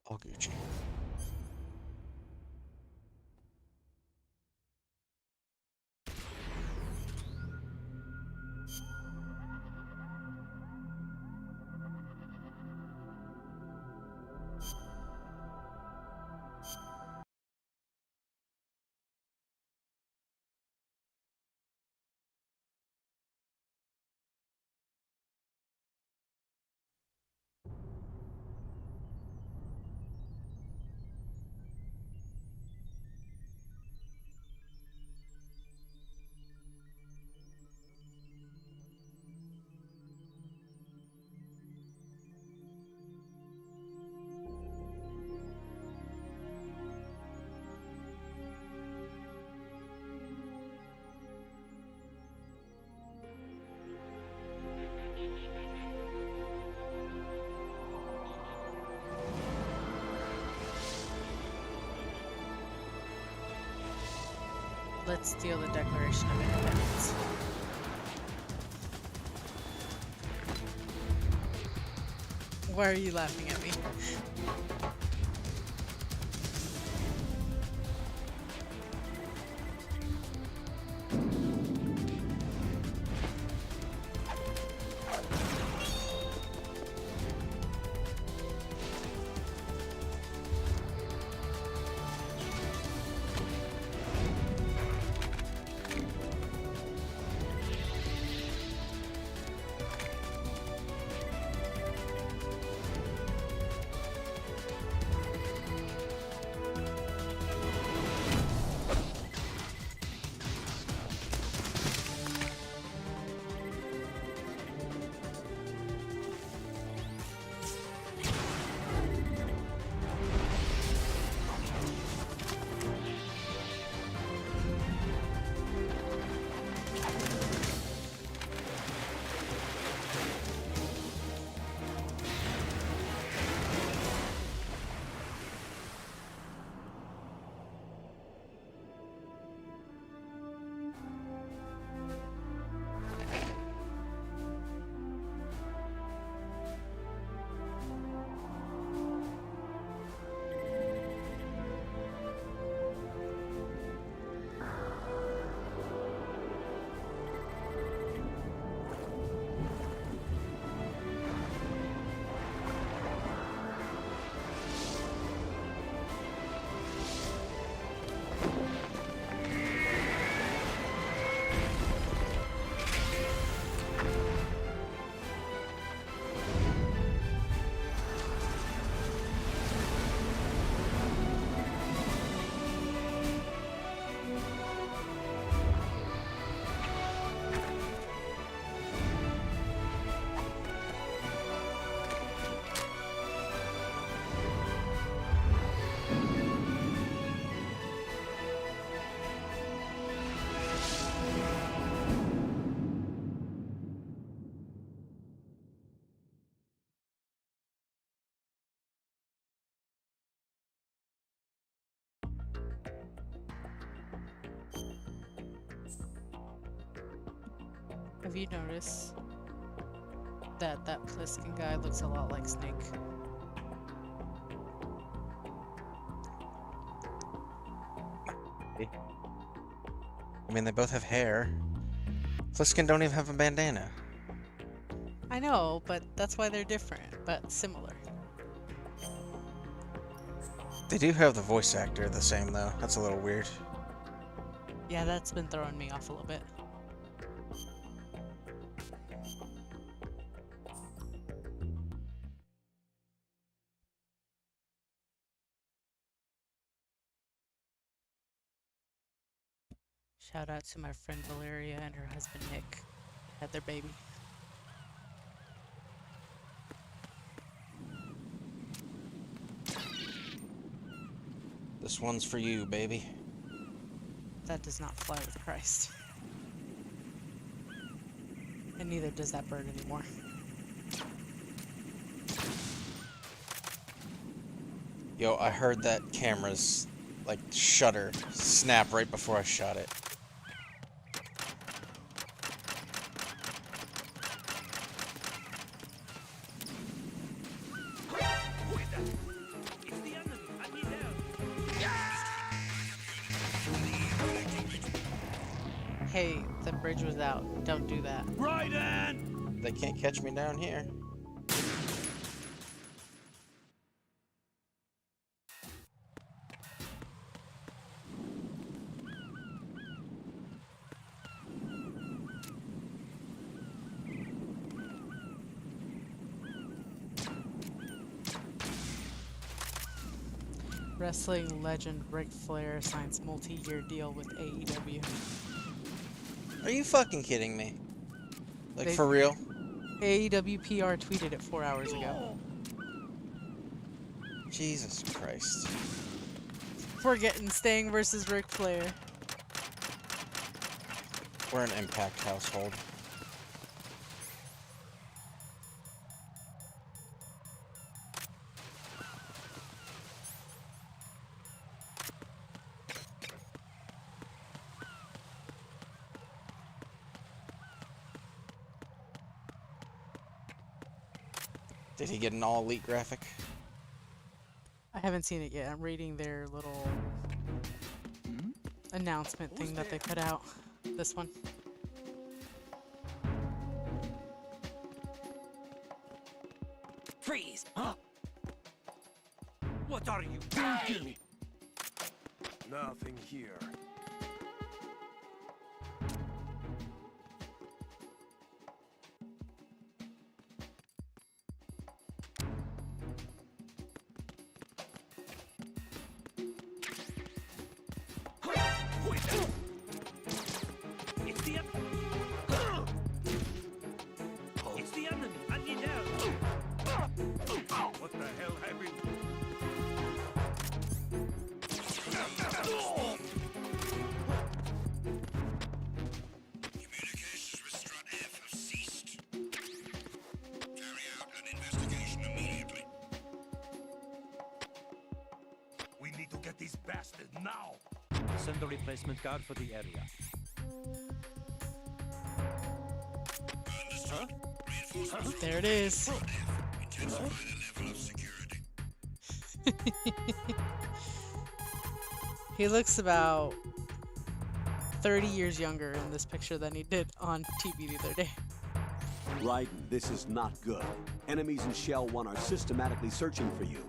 All Gucci. Let's steal the Declaration of Independence. Why are you laughing at me? Have you noticed that that Pliskin guy looks a lot like Snake? I mean, they both have hair. Fliskin don't even have a bandana. I know, but that's why they're different, but similar. They do have the voice actor the same, though. That's a little weird. Yeah, that's been throwing me off a little bit. Shout out to my friend Valeria and her husband Nick. Had their baby. This one's for you, baby. That does not fly with Christ. And neither does that bird anymore. Yo, I heard that camera's, like, shutter snap right before I shot it. Hey, the bridge was out. Don't do that. Right in! They can't catch me down here. Wrestling legend Ric Flair signs multi-year deal with AEW. Are you fucking kidding me? Like, They- for real? AEW PR tweeted it 4 hours ago. Jesus Christ. We're getting Sting versus Ric Flair. We're an Impact household. Did he get an all elite graphic? I haven't seen it yet. I'm reading their little announcement thing that they put out. This one. Freeze! Huh? What are you thinking? Nothing here. It's the enemy! I need help! What the hell happened? Communications with Strut F have ceased. Carry out an investigation immediately. We need to get these bastards now! Send a replacement guard for the area. Understood. There it is. Intensify the level of security. He looks about 30 years younger in this picture than he did on TV the other day. Raiden, this is not good. Enemies in Shell 1 are systematically searching for you.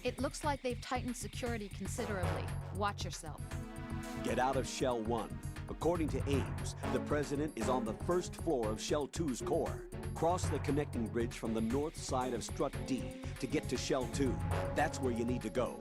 It looks like they've tightened security considerably. Watch yourself. Get out of Shell 1. According to Ames, the President is on the first floor of Shell 2's core. Cross the connecting bridge from the north side of Strut D to get to Shell 2. That's where you need to go.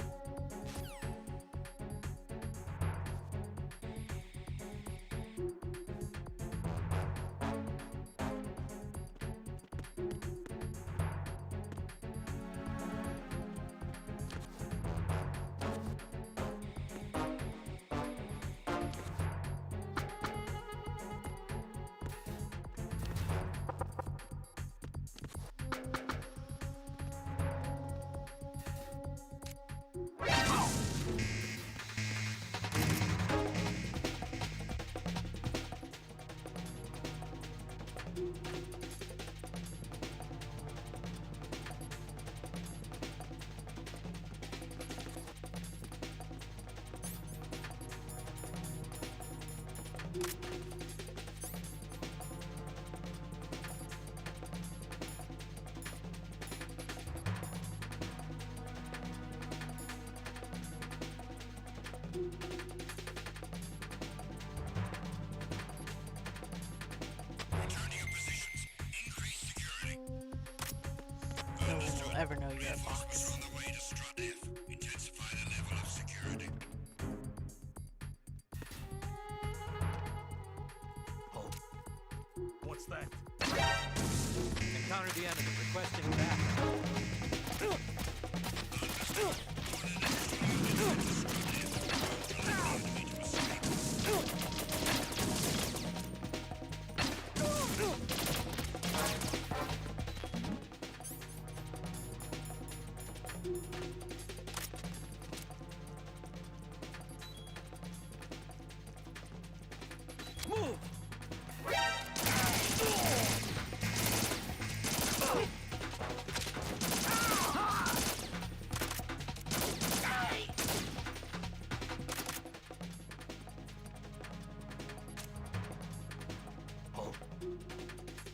Return to your positions. Increase security. No one will ever know you're a fox. On the way to Strut F. Intensify the level of security. Oh. What's that? Encounter the enemy. Requesting backup.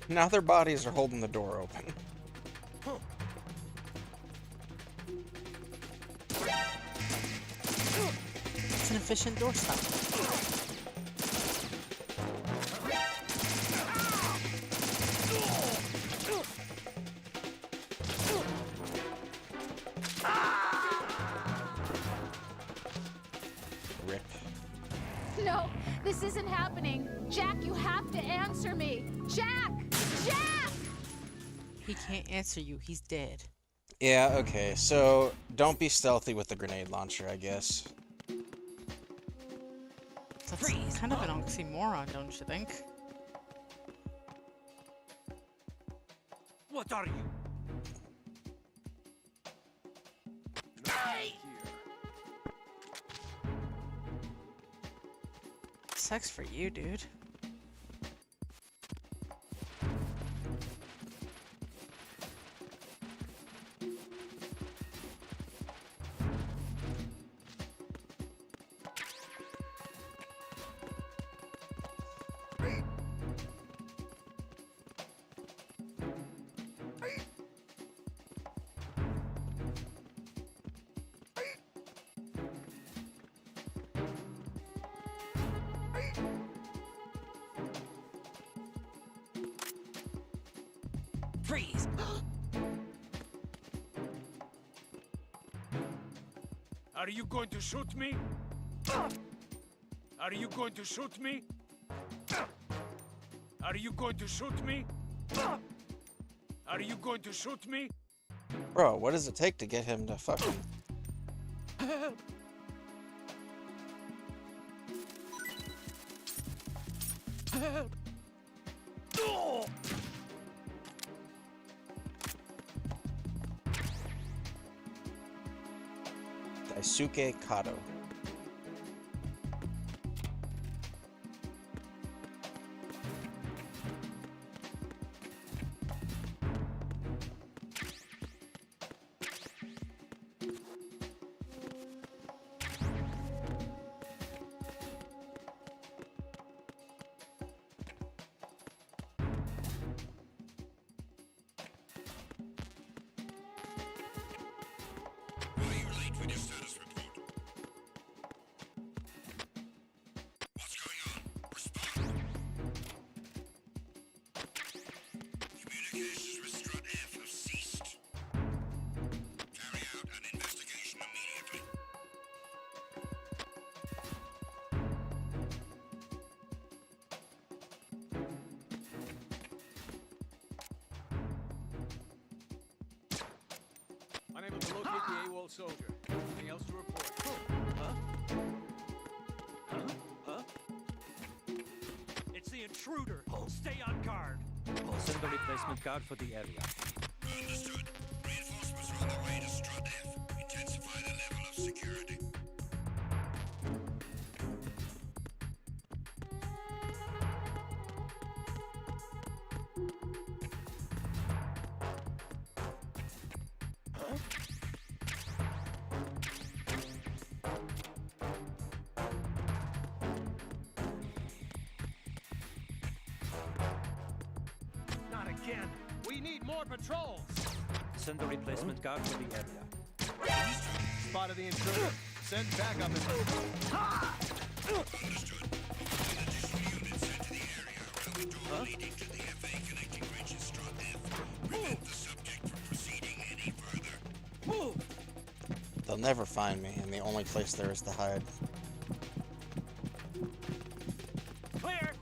Now their bodies are holding the door open. It's an efficient doorstop. Rip. No, this isn't happening. Jack, you have to answer me. Jack! Jack! He can't answer you. He's dead. Yeah, okay, so don't be stealthy with the grenade launcher, I guess. That's kind of an oxymoron, don't you think? What are you? Sucks for you, dude. Freeze! Are you going to shoot me? Are you going to shoot me? Are you going to shoot me? Are you going to shoot me? Bro, what does it take to get him to fucking... Daisuke Kato. Why are you late with your status report? What's going on? Respond. Communications with Strut F have ceased. Carry out an investigation immediately. Unable to locate the AWOL soldier. Anything else to report? It's the intruder. Stay on guard. Send a replacement guard for the area. Understood. Reinforcements are on their way to Strut F. Intensify the level of security. Not again. We need more patrols. Send a replacement guard for the area. Spotted the intruder. Send backup. Understood. An additional unit sent to the area around the door leading to the FA connecting bridge in Strut F. Prevent the subject from proceeding any further. They'll never find me, and the only place there is to hide. Clear.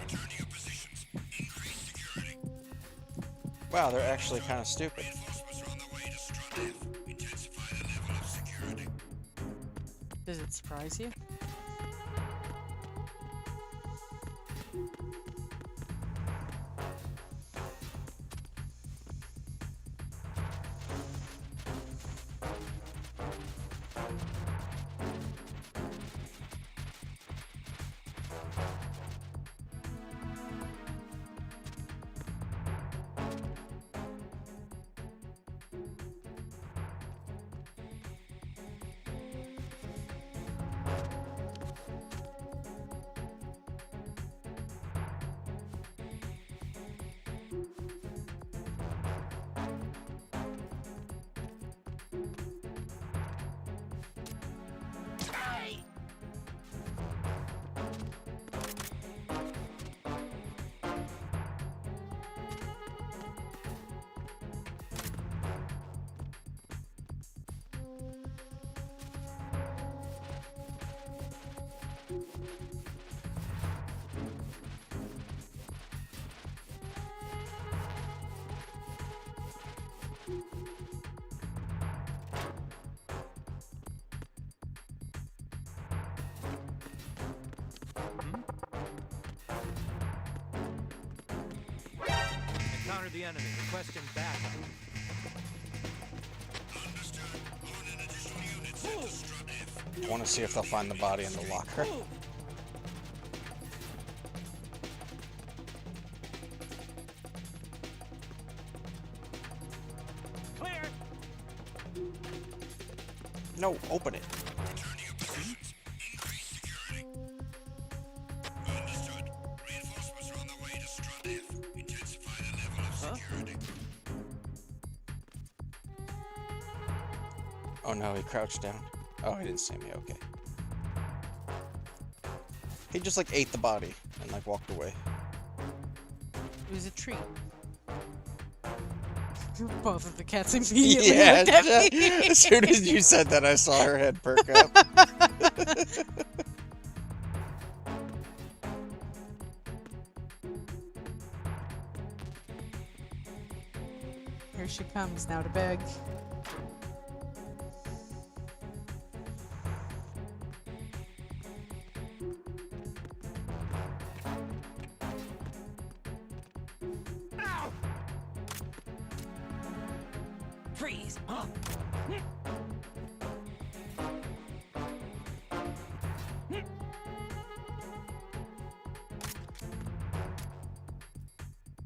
Return to your positions. Increase security. Wow, they're actually kind of stupid. Reinforcements are on the way to Strut F. Intensify the level of security. Does it surprise you? encountered the enemy. Requesting backup. Understood. On an additional unit sent to Strut F. I want to see if they'll find the body in the locker. Clear. No, open it. Return to your positions. Increase security. Understood. Reinforcements are on the way to Strut F. Intensify the level of security. Oh no, he crouched down. Oh, he didn't see me. Okay. He just like ate the body and like walked away. It was a treat. Both of the cats immediately Yeah, looked at me. as soon as you said that, I saw her head perk up. Here she comes now to beg. Freeze.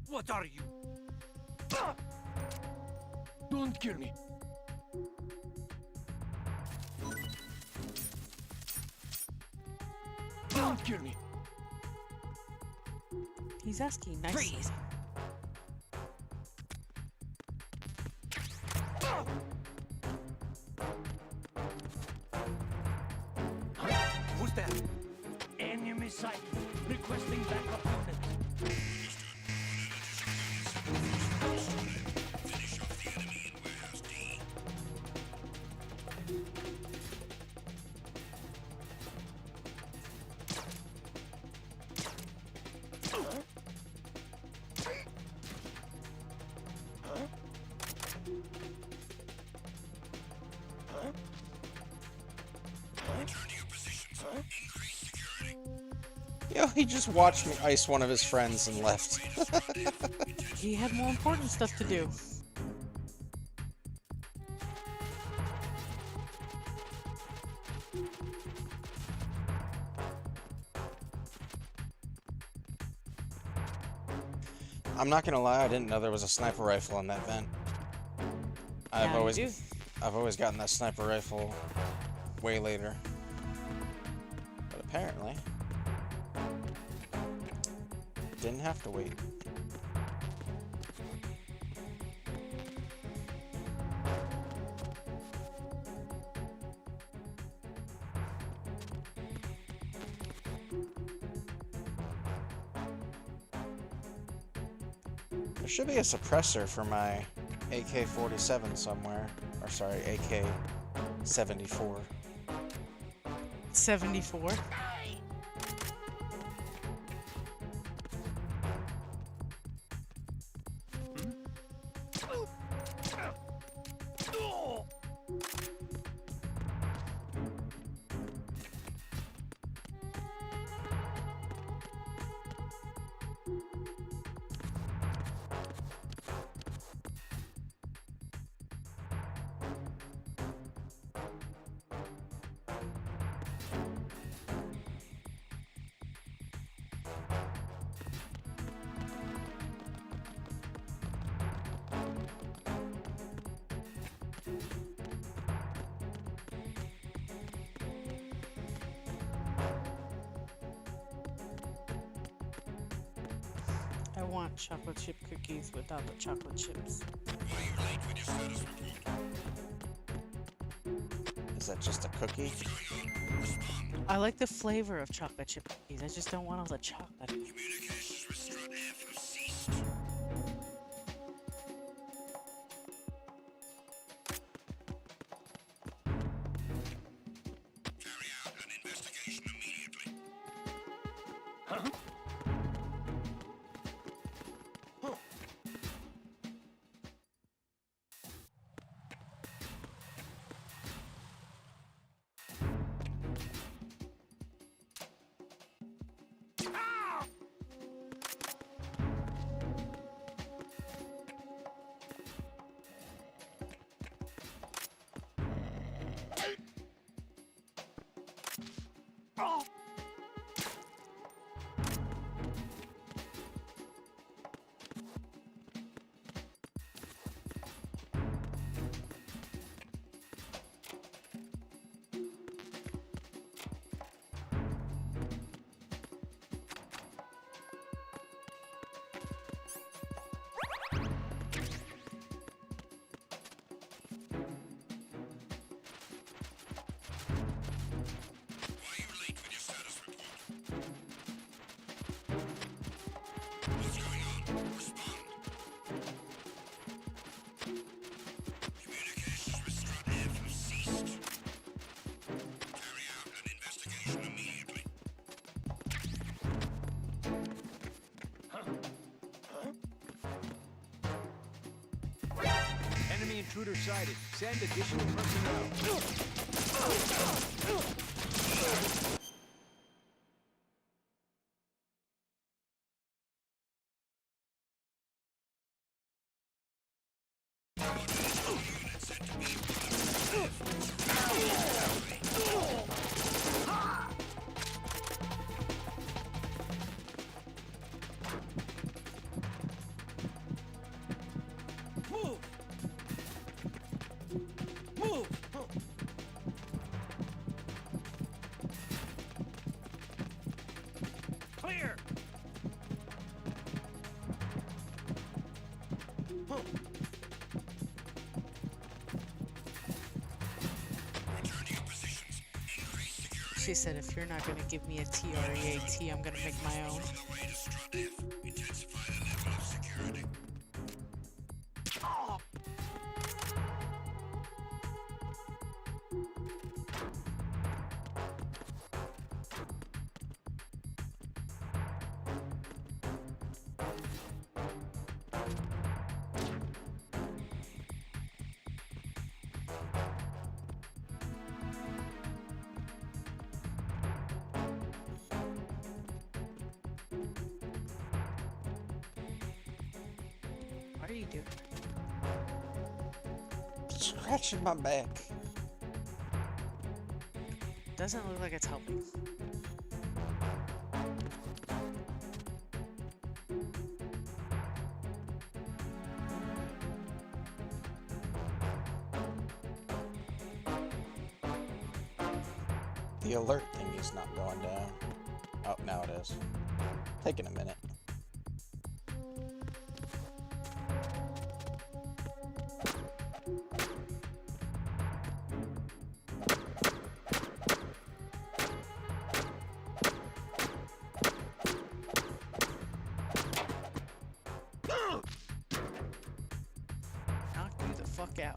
What are you? Don't kill me. Don't kill me. He's asking nicely. Freeze. Who's that? Enemy sight. Requesting backup units. Finish off the enemy in Warehouse D. Return to your positions. Increase security. Yo, he just watched me ice one of his friends and left. He had more important stuff to do. I'm not gonna lie, I didn't know there was a sniper rifle in that vent. Now you do. I've always gotten that sniper rifle way later. But apparently, didn't have to wait. There should be a suppressor for my AK-47 somewhere. Or sorry, AK-74. 74. I want chocolate chip cookies without the chocolate chips. Why are you late with your status report? Is that just a cookie? What's going on? Respond. I like the flavor of chocolate chip cookies. I just don't want all the chocolate. Communications with Strut F have ceased. Carry out an investigation immediately. intruder sighted. Send additional personnel. Move! Move! Clear! Return to your positions. Increase security. She said, if you're not gonna give me a TREAT, I'm gonna make my own. On the way to Strut F. Intensify the level of security. What are you doing? Scratching my back. Doesn't look like it's helping. The alert thing is not going down. Oh, now it is. Taking a minute. Knock you the fuck out.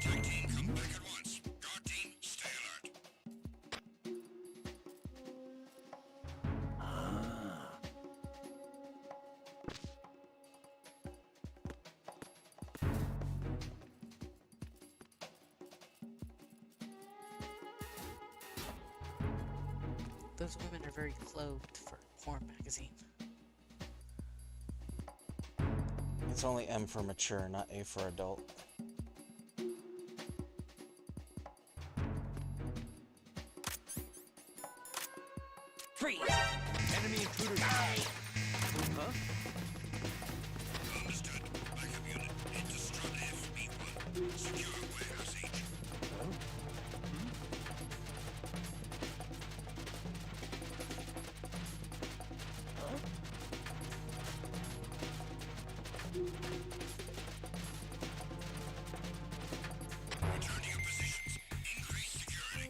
Attack team, come back at once. Guard team, stay alert. Those women are very clothed for a porn magazine. It's only M for mature, not A for adult. Freeze! Enemy intruder sighted. Huh? Understood. Backup unit. Into Strut F. B1. Secure warehouse H. Return to your positions. Increase security.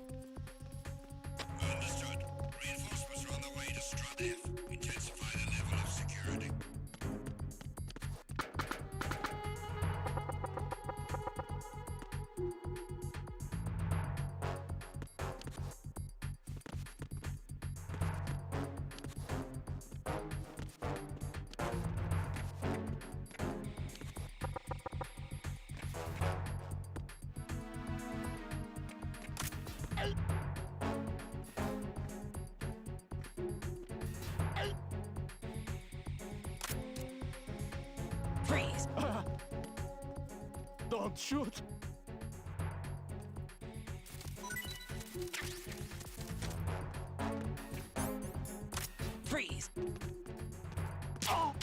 Understood. Reinforcements are on the way to Strut F. Intensify the level of security. Freeze! Don't shoot! Freeze! Oh!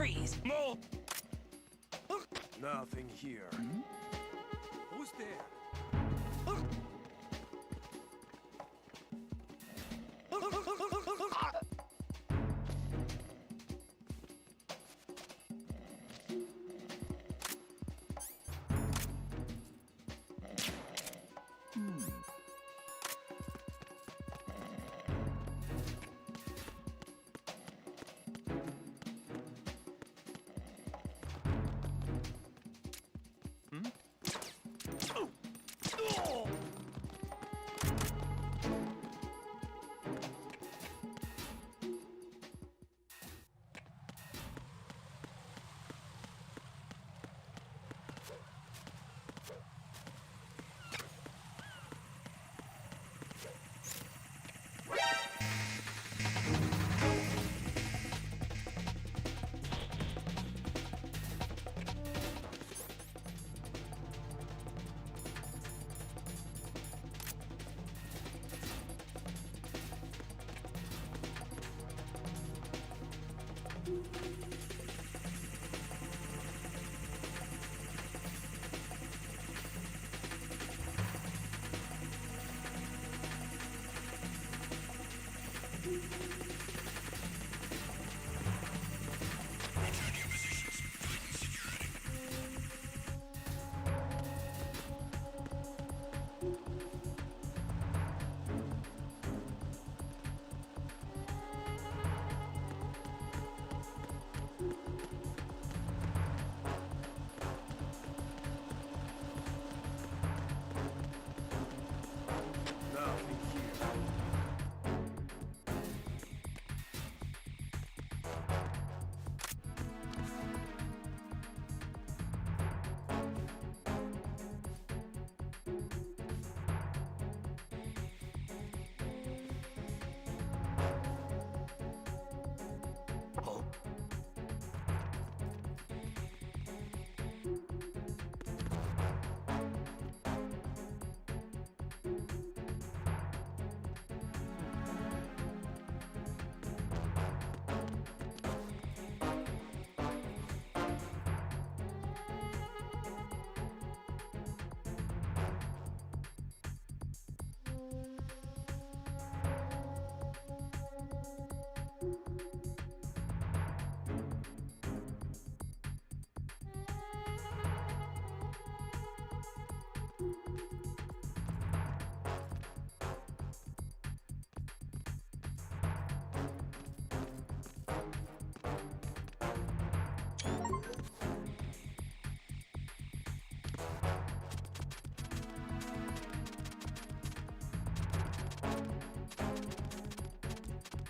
Freeze! More! Nothing here. Who's there? Return to your positions. Tighten security. Nothing here.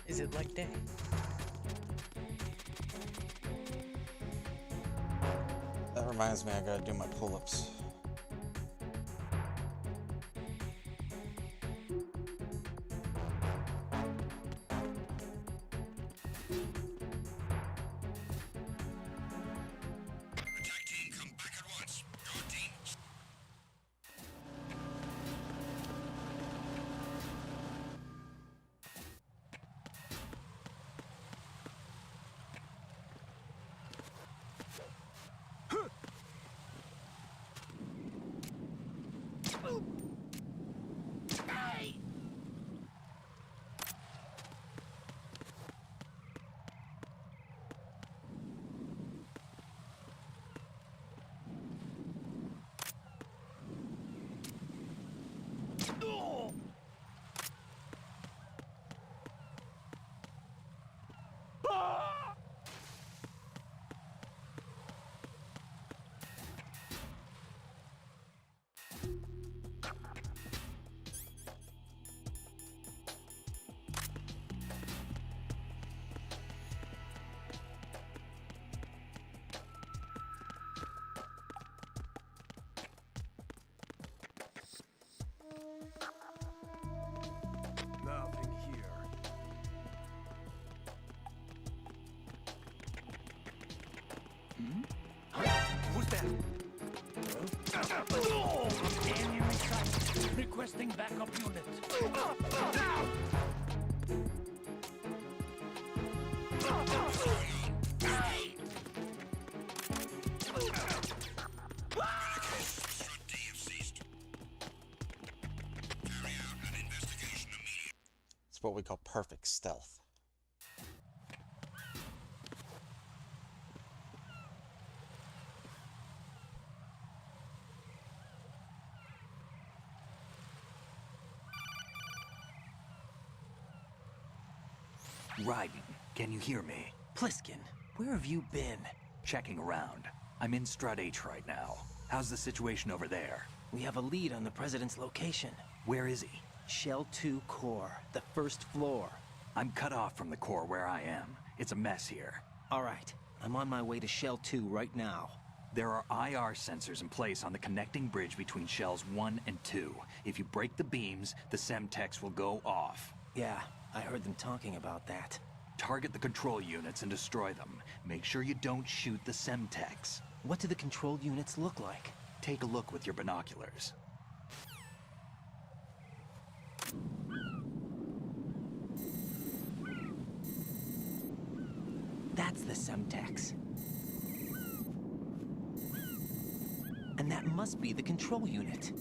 Is it like day? That reminds me, I gotta do my pull-ups. Attack team, come back at once. Guard team. Nothing here. Who's there? Enemy sighted. Requesting backup unit. Strut D have ceased. Carry out an investigation immediately. It's what we call perfect stealth. Raiden, can you hear me? Pliskin, where have you been? Checking around. I'm in Strut H right now. How's the situation over there? We have a lead on the President's location. Where is he? Shell 2 core, the first floor. I'm cut off from the core where I am. It's a mess here. All right, I'm on my way to Shell 2 right now. There are IR sensors in place on the connecting bridge between Shells 1 and 2. If you break the beams, the Semtex will go off. Yeah, I heard them talking about that. Target the control units and destroy them. Make sure you don't shoot the Semtex. What do the control units look like? Take a look with your binoculars. That's the Semtex. And that must be the control unit.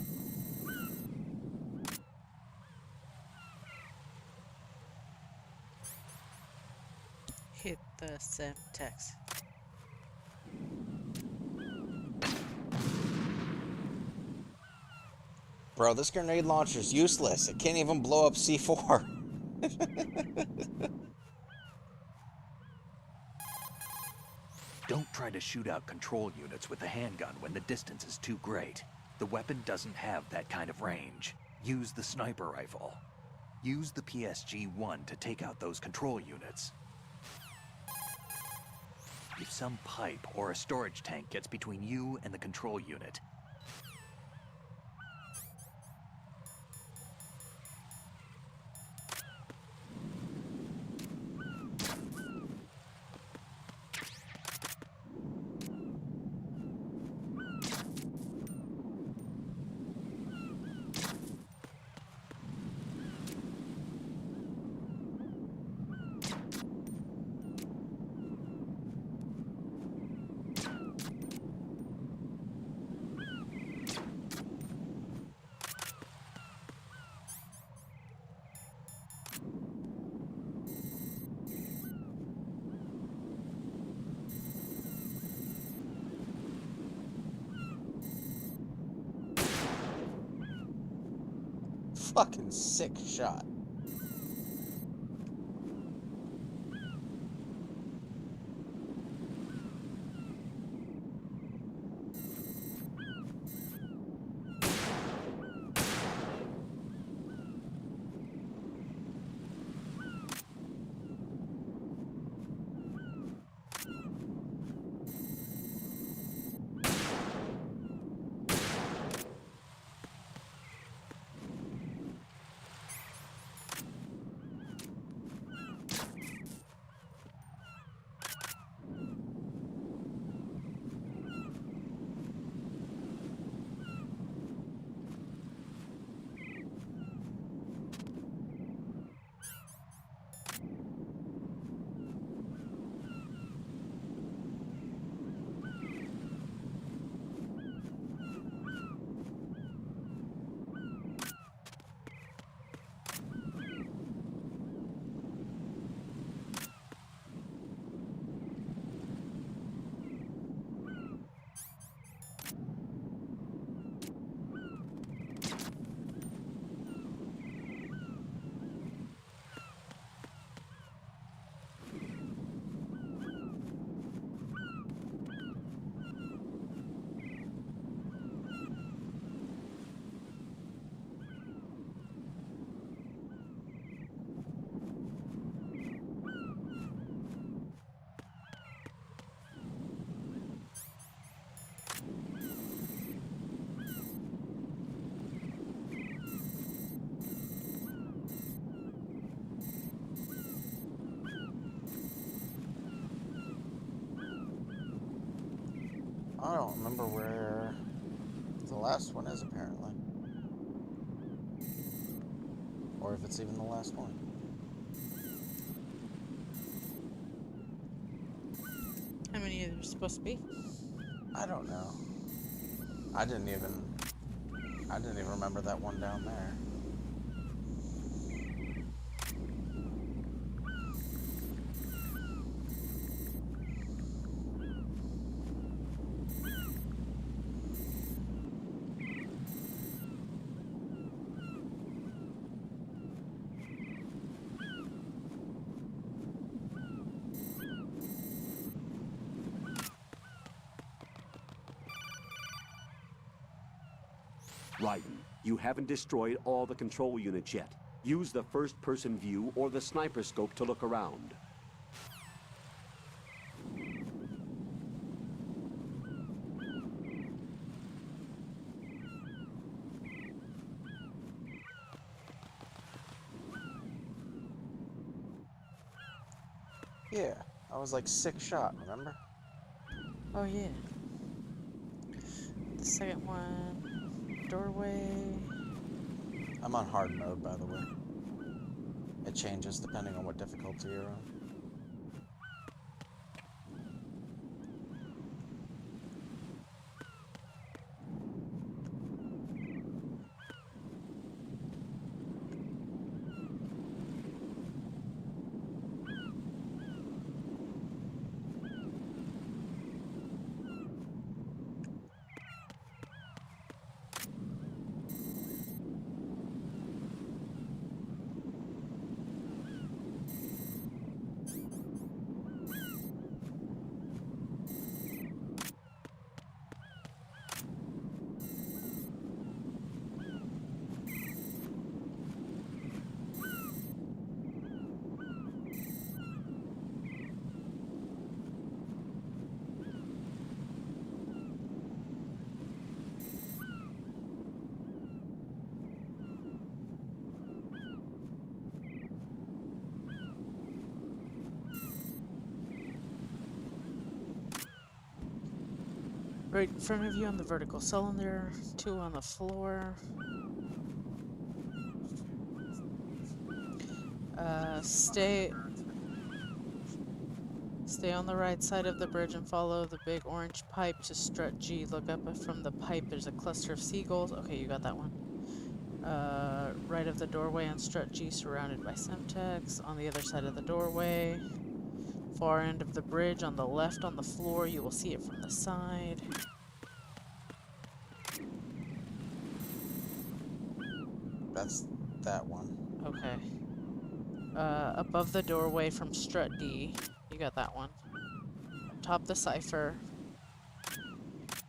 Hit the Semtex. Bro, this grenade launcher's useless. It can't even blow up C4. Don't try to shoot out control units with the handgun when the distance is too great. The weapon doesn't have that kind of range. Use the sniper rifle. Use the PSG-1 to take out those control units. If some pipe or a storage tank gets between you and the control unit, Fucking sick shot. I don't remember where the last one is, apparently. Or if it's even the last one. How many are there supposed to be? I don't know. I didn't even remember that one down there. Raiden, you haven't destroyed all the control units yet. Use the first-person view or the sniper scope to look around. Yeah, I was like 6 shot, remember? Oh yeah. The second one, doorway. I'm on hard mode, by the way. It changes depending on what difficulty you're on. Right in front of you on the vertical cylinder, 2 on the floor. Stay on the right side of the bridge and follow the big orange pipe to strut G. Look up from the pipe, there's a cluster of seagulls. Okay, you got that one. Right of the doorway on strut G, surrounded by Semtex. On the other side of the doorway. Far end of the bridge on the left on the floor, you will see it from the side. That's that one. Okay. Above the doorway from strut D, you got that one. Top the cipher.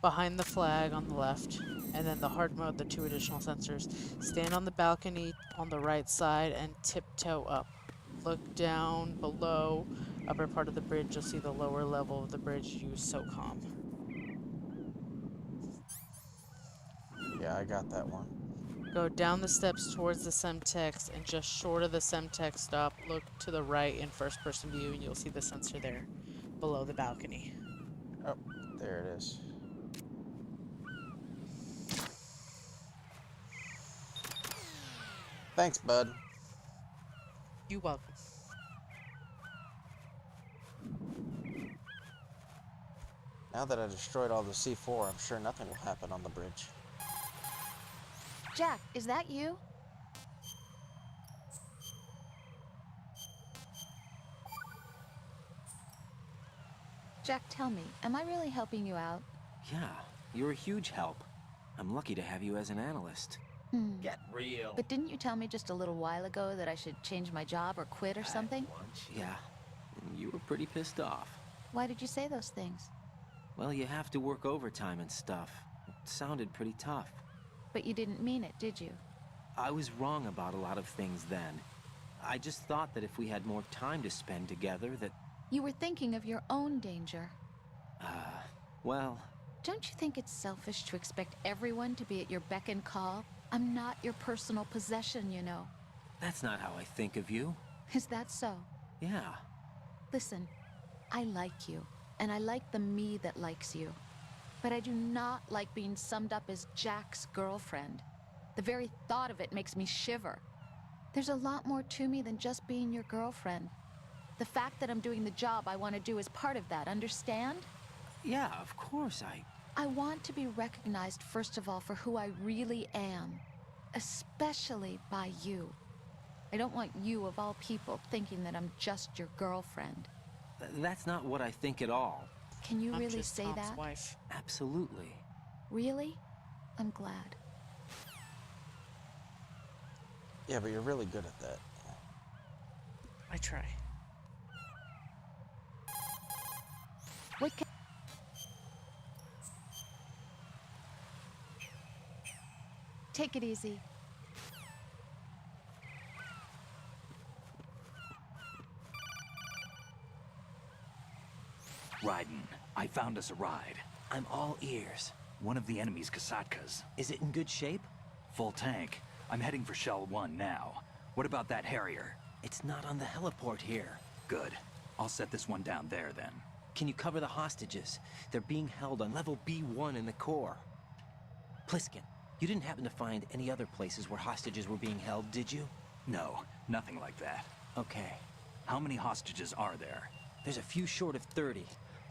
Behind the flag on the left. And then the hard mode, the 2 additional sensors. Stand on the balcony on the right side and tiptoe up. Look down below, upper part of the bridge, you'll see the lower level of the bridge. Use SOCOM. Yeah, I got that one. Go down the steps towards the Semtex, and just short of the Semtex stop, look to the right in first-person view, and you'll see the sensor there, below the balcony. Oh, there it is. Thanks, bud. You're welcome. Now that I destroyed all the C4, I'm sure nothing will happen on the bridge. Jack, is that you? Jack, tell me, am I really helping you out? Yeah, you're a huge help. I'm lucky to have you as an analyst. Get real. But didn't you tell me just a little while ago that I should change my job or quit or something? Yeah, and you were pretty pissed off. Why did you say those things? Well, you have to work overtime and stuff. It sounded pretty tough. But you didn't mean it, did you? I was wrong about a lot of things then. I just thought that if we had more time to spend together that... You were thinking of your own danger. Well... Don't you think it's selfish to expect everyone to be at your beck and call? I'm not your personal possession, you know. That's not how I think of you. Is that so? Yeah. Listen, I like you, and I like the me that likes you. But I do not like being summed up as Jack's girlfriend. The very thought of it makes me shiver. There's a lot more to me than just being your girlfriend. The fact that I'm doing the job I want to do is part of that, understand? Yeah, of course, I want to be recognized, first of all, for who I really am. Especially by you. I don't want you, of all people, thinking that I'm just your girlfriend. That's not what I think at all. Can you I'm really just say Tom's that? wife. Absolutely. Really? I'm glad. Yeah, but you're really good at that. I try. What can... Take it easy. Raiden, I found us a ride. I'm all ears. One of the enemy's Kasatkas. Is it in good shape? Full tank. I'm heading for Shell 1 now. What about that Harrier? It's not on the heliport here. Good. I'll set this one down there then. Can you cover the hostages? They're being held on level B1 in the core. Pliskin, you didn't happen to find any other places where hostages were being held, did you? No, nothing like that. Okay. How many hostages are there? There's a few short of 30.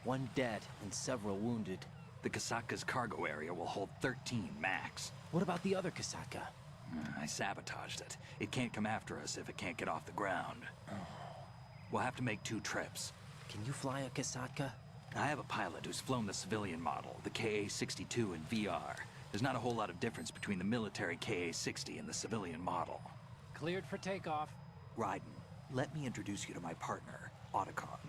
One dead and several wounded. The Kasatka's cargo area will hold 13 max. What about the other Kasaka? I sabotaged it. It can't come after us if it can't get off the ground. We'll have to make 2 trips. Can you fly a Kasatka? I have a pilot who's flown the civilian model, the KA-62 in VR. There's not a whole lot of difference between the military KA-60 and the civilian model. Cleared for takeoff. Raiden, let me introduce you to my partner, Otacon.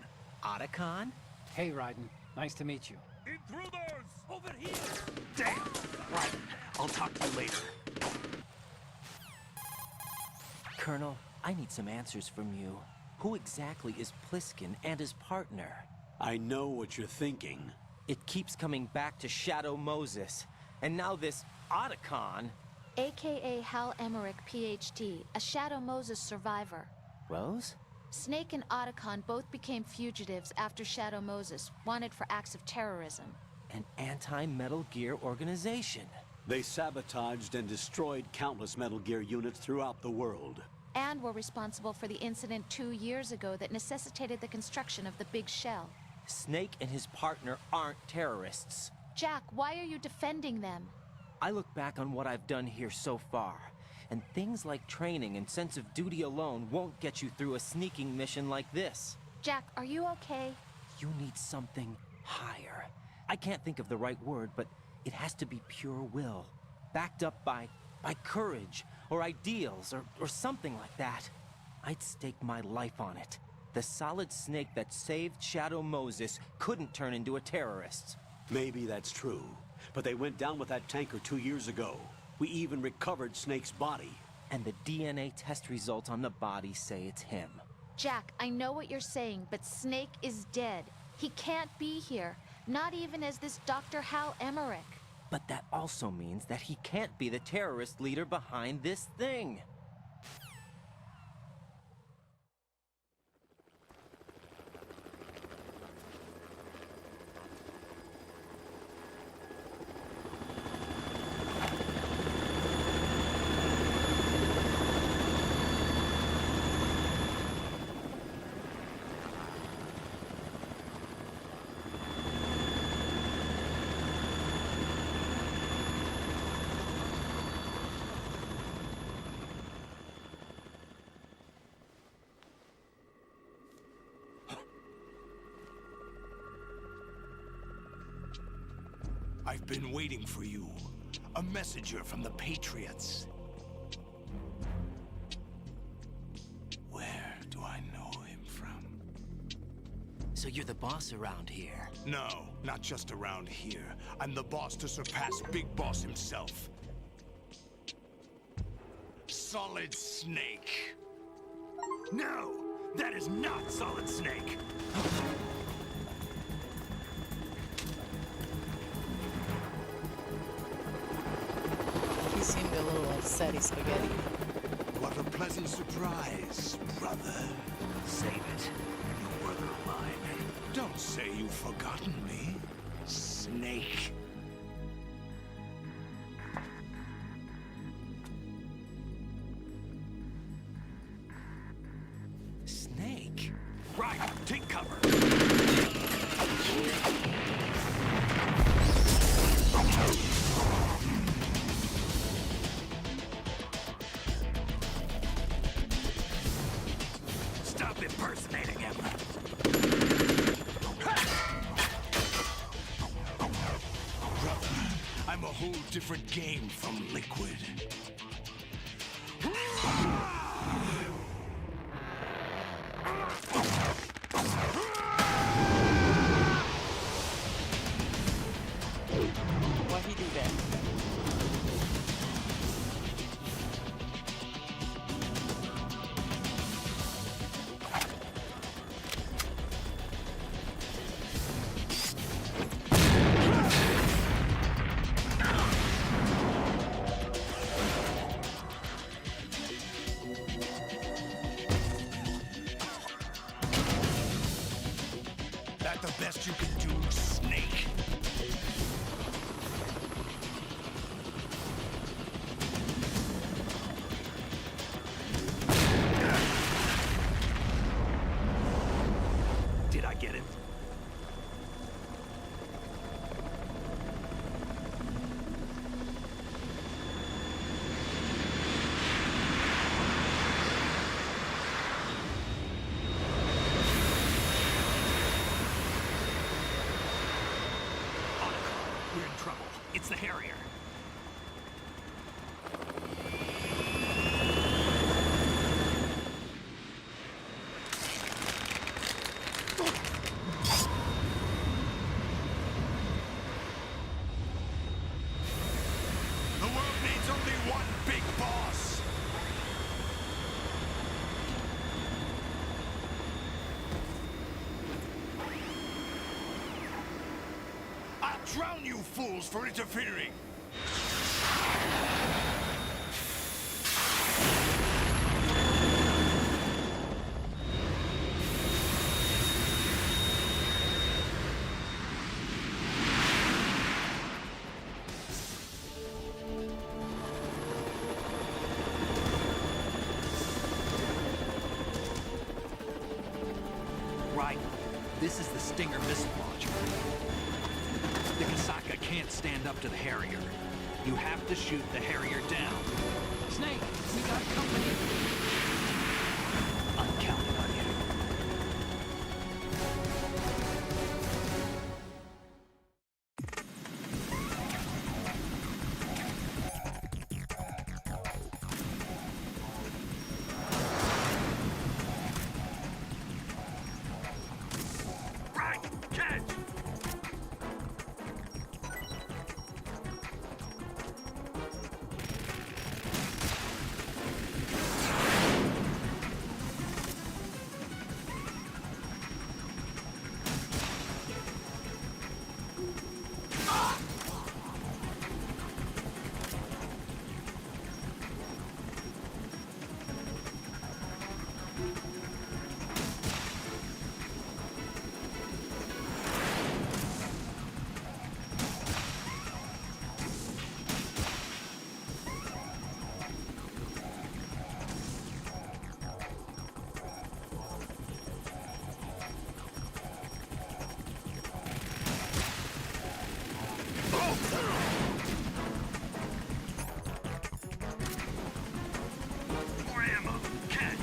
Otacon? Hey, Raiden. Nice to meet you. Intruders! Over here! Damn! Raiden, I'll talk to you later. Colonel, I need some answers from you. Who exactly is Pliskin and his partner? I know what you're thinking. It keeps coming back to Shadow Moses. And now this Otacon. AKA Hal Emmerich, PhD, a Shadow Moses survivor. Rose? Snake and Otacon both became fugitives after Shadow Moses, wanted for acts of terrorism. An anti-Metal Gear organization. They sabotaged and destroyed countless Metal Gear units throughout the world. And were responsible for the incident 2 years ago that necessitated the construction of the Big Shell. Snake and his partner aren't terrorists. Jack, why are you defending them? I look back on what I've done here so far, and things like training and sense of duty alone won't get you through a sneaking mission like this. Jack, are you okay? You need something higher. I can't think of the right word, but it has to be pure will, backed up by courage, or ideals, or something like that. I'd stake my life on it. The solid Snake that saved Shadow Moses couldn't turn into a terrorist. Maybe that's true, but they went down with that tanker 2 years ago. We even recovered Snake's body. And the DNA test results on the body say it's him. Jack, I know what you're saying, but Snake is dead. He can't be here, not even as this Dr. Hal Emmerich. But that also means that he can't be the terrorist leader behind this thing. I've been waiting for you. A messenger from the Patriots. Where do I know him from? So you're the boss around here? No, not just around here. I'm the boss to surpass Big Boss himself. Solid Snake. No! That is not Solid Snake! He seemed a little upsetty, Spaghetti. What a pleasant surprise, brother. Save it. You brother of mine. Don't say you've forgotten me, Snake. Snake? Right, take cover. I'm a whole different game from Liquid. Why he do that? That the best you can do, Snake? Did I get it? We're in trouble. It's the Harrier. The world needs only one big boss. I'll drown you fools for interfering. Right. This is the Stinger missile launcher. The Kasaka can't stand up to the Harrier. You have to shoot the Harrier down. Snake, we got company. I'm counting on you. Right, catch. More ammo. Catch.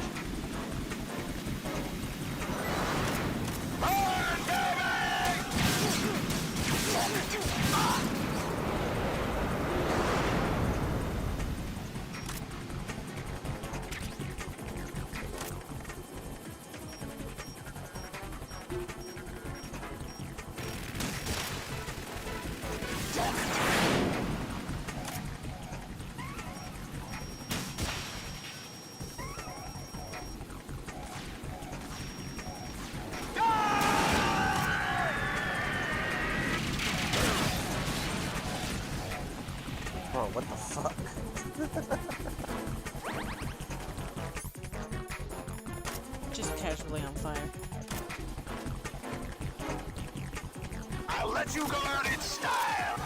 Bro, what the fuck? Just casually on fire. I'll let you learn in style.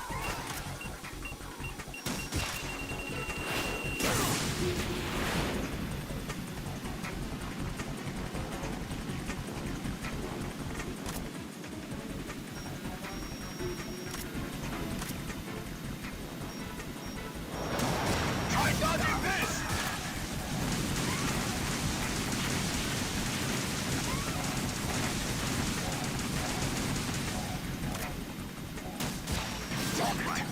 Try dodging this. Talk right.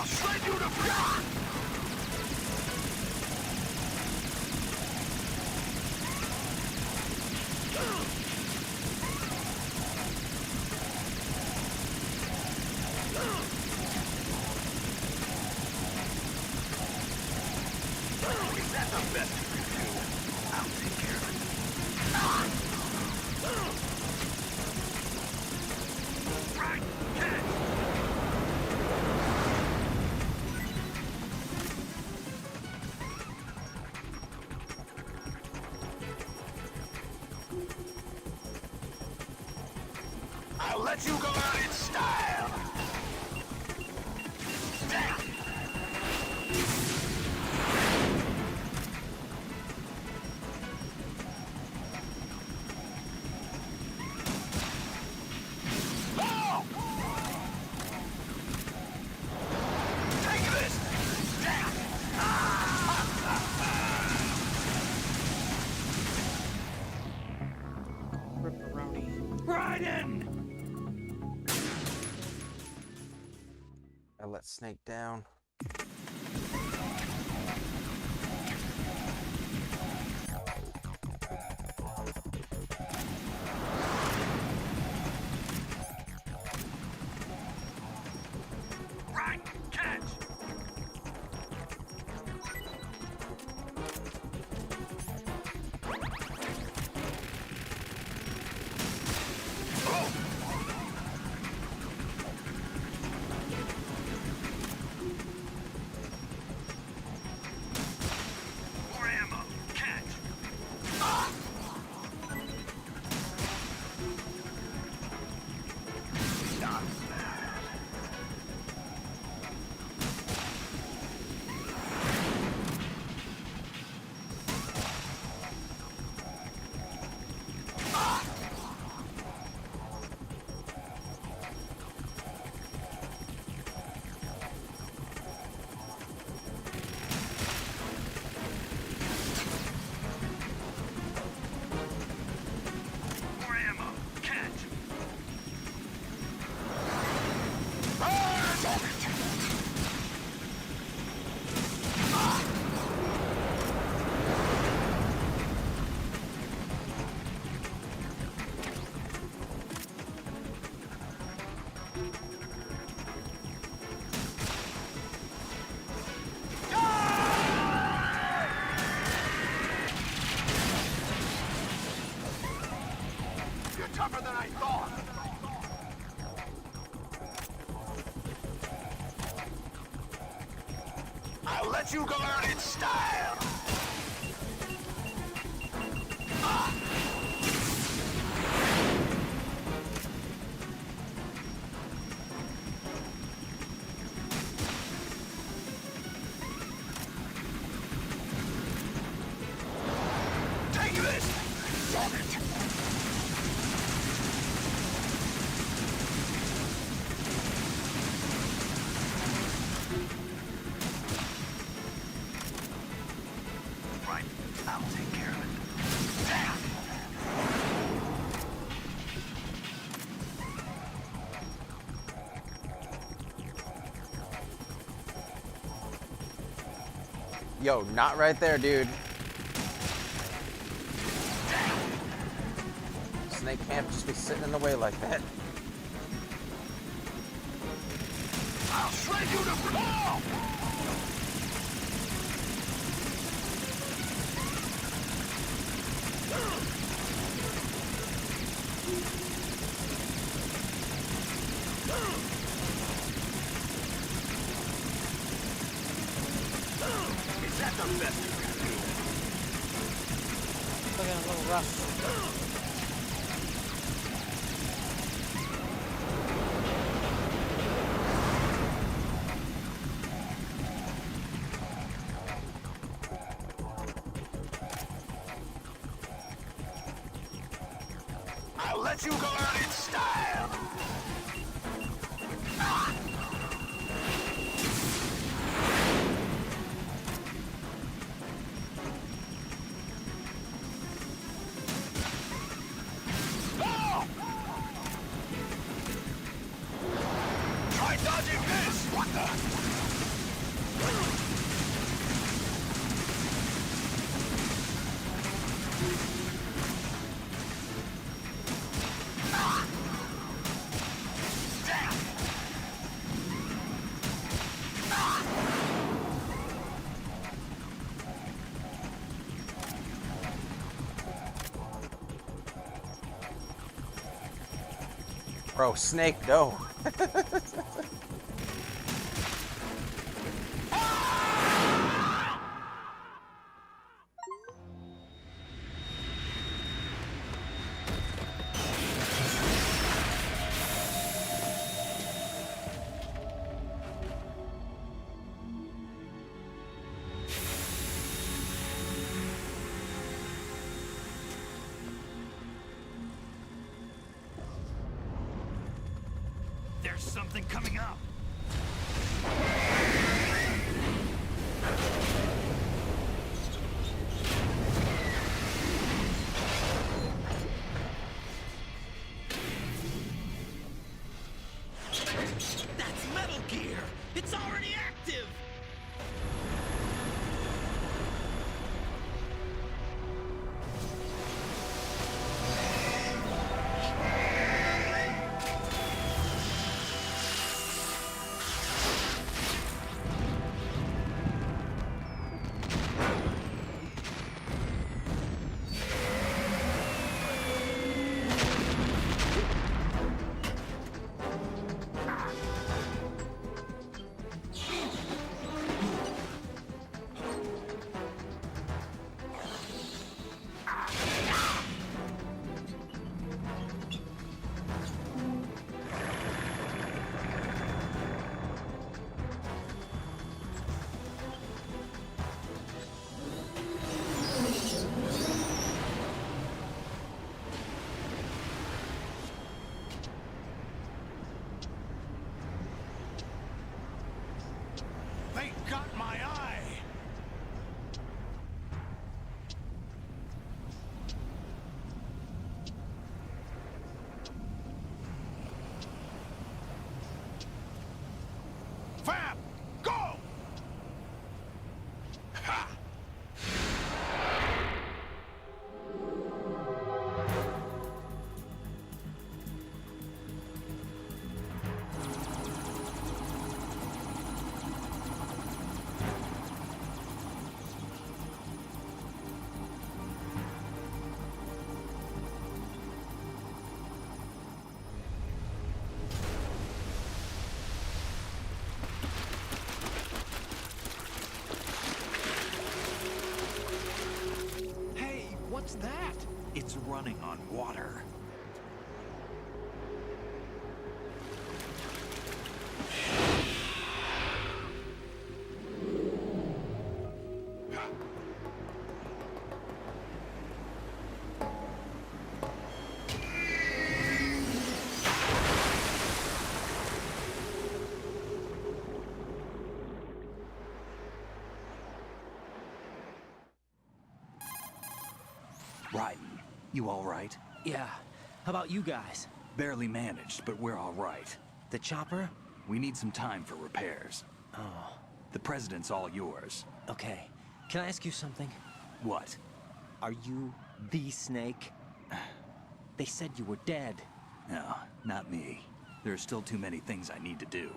I'll shred you to pieces! Is that the best you can do? I'll take care of it. Right, catch! I'll let you go out in style! Damn! Oh! Take this! Damn! Ripperoni. Right in! I let Snake down. Right, catch! More ammo, catch! Not bad. More ammo, catch! Burn! You're tougher than I thought! I'll let you go out in style! Take this! Damn it! Right, I'll take care of it. Damn! Yo, not right there, dude. Snake can't just be sitting in the way like that. I'll shred you to pieces! Is that the best you can do? Looking a little rough. I'll let you go out in style! Oh! Try dodging this! What the? Bro, Snake, no. There's something coming up. That's Metal Gear! It's already active! They got my eye! Fab! Go! Ha! Hey, what's that? It's running on water. Right. You all right? Yeah. How about you guys? Barely managed, but we're all right. The chopper? We need some time for repairs. Oh, The president's all yours. okay. Can I ask you something? What? Are you the Snake? They said you were dead. No, not me. There are still too many things I need to do.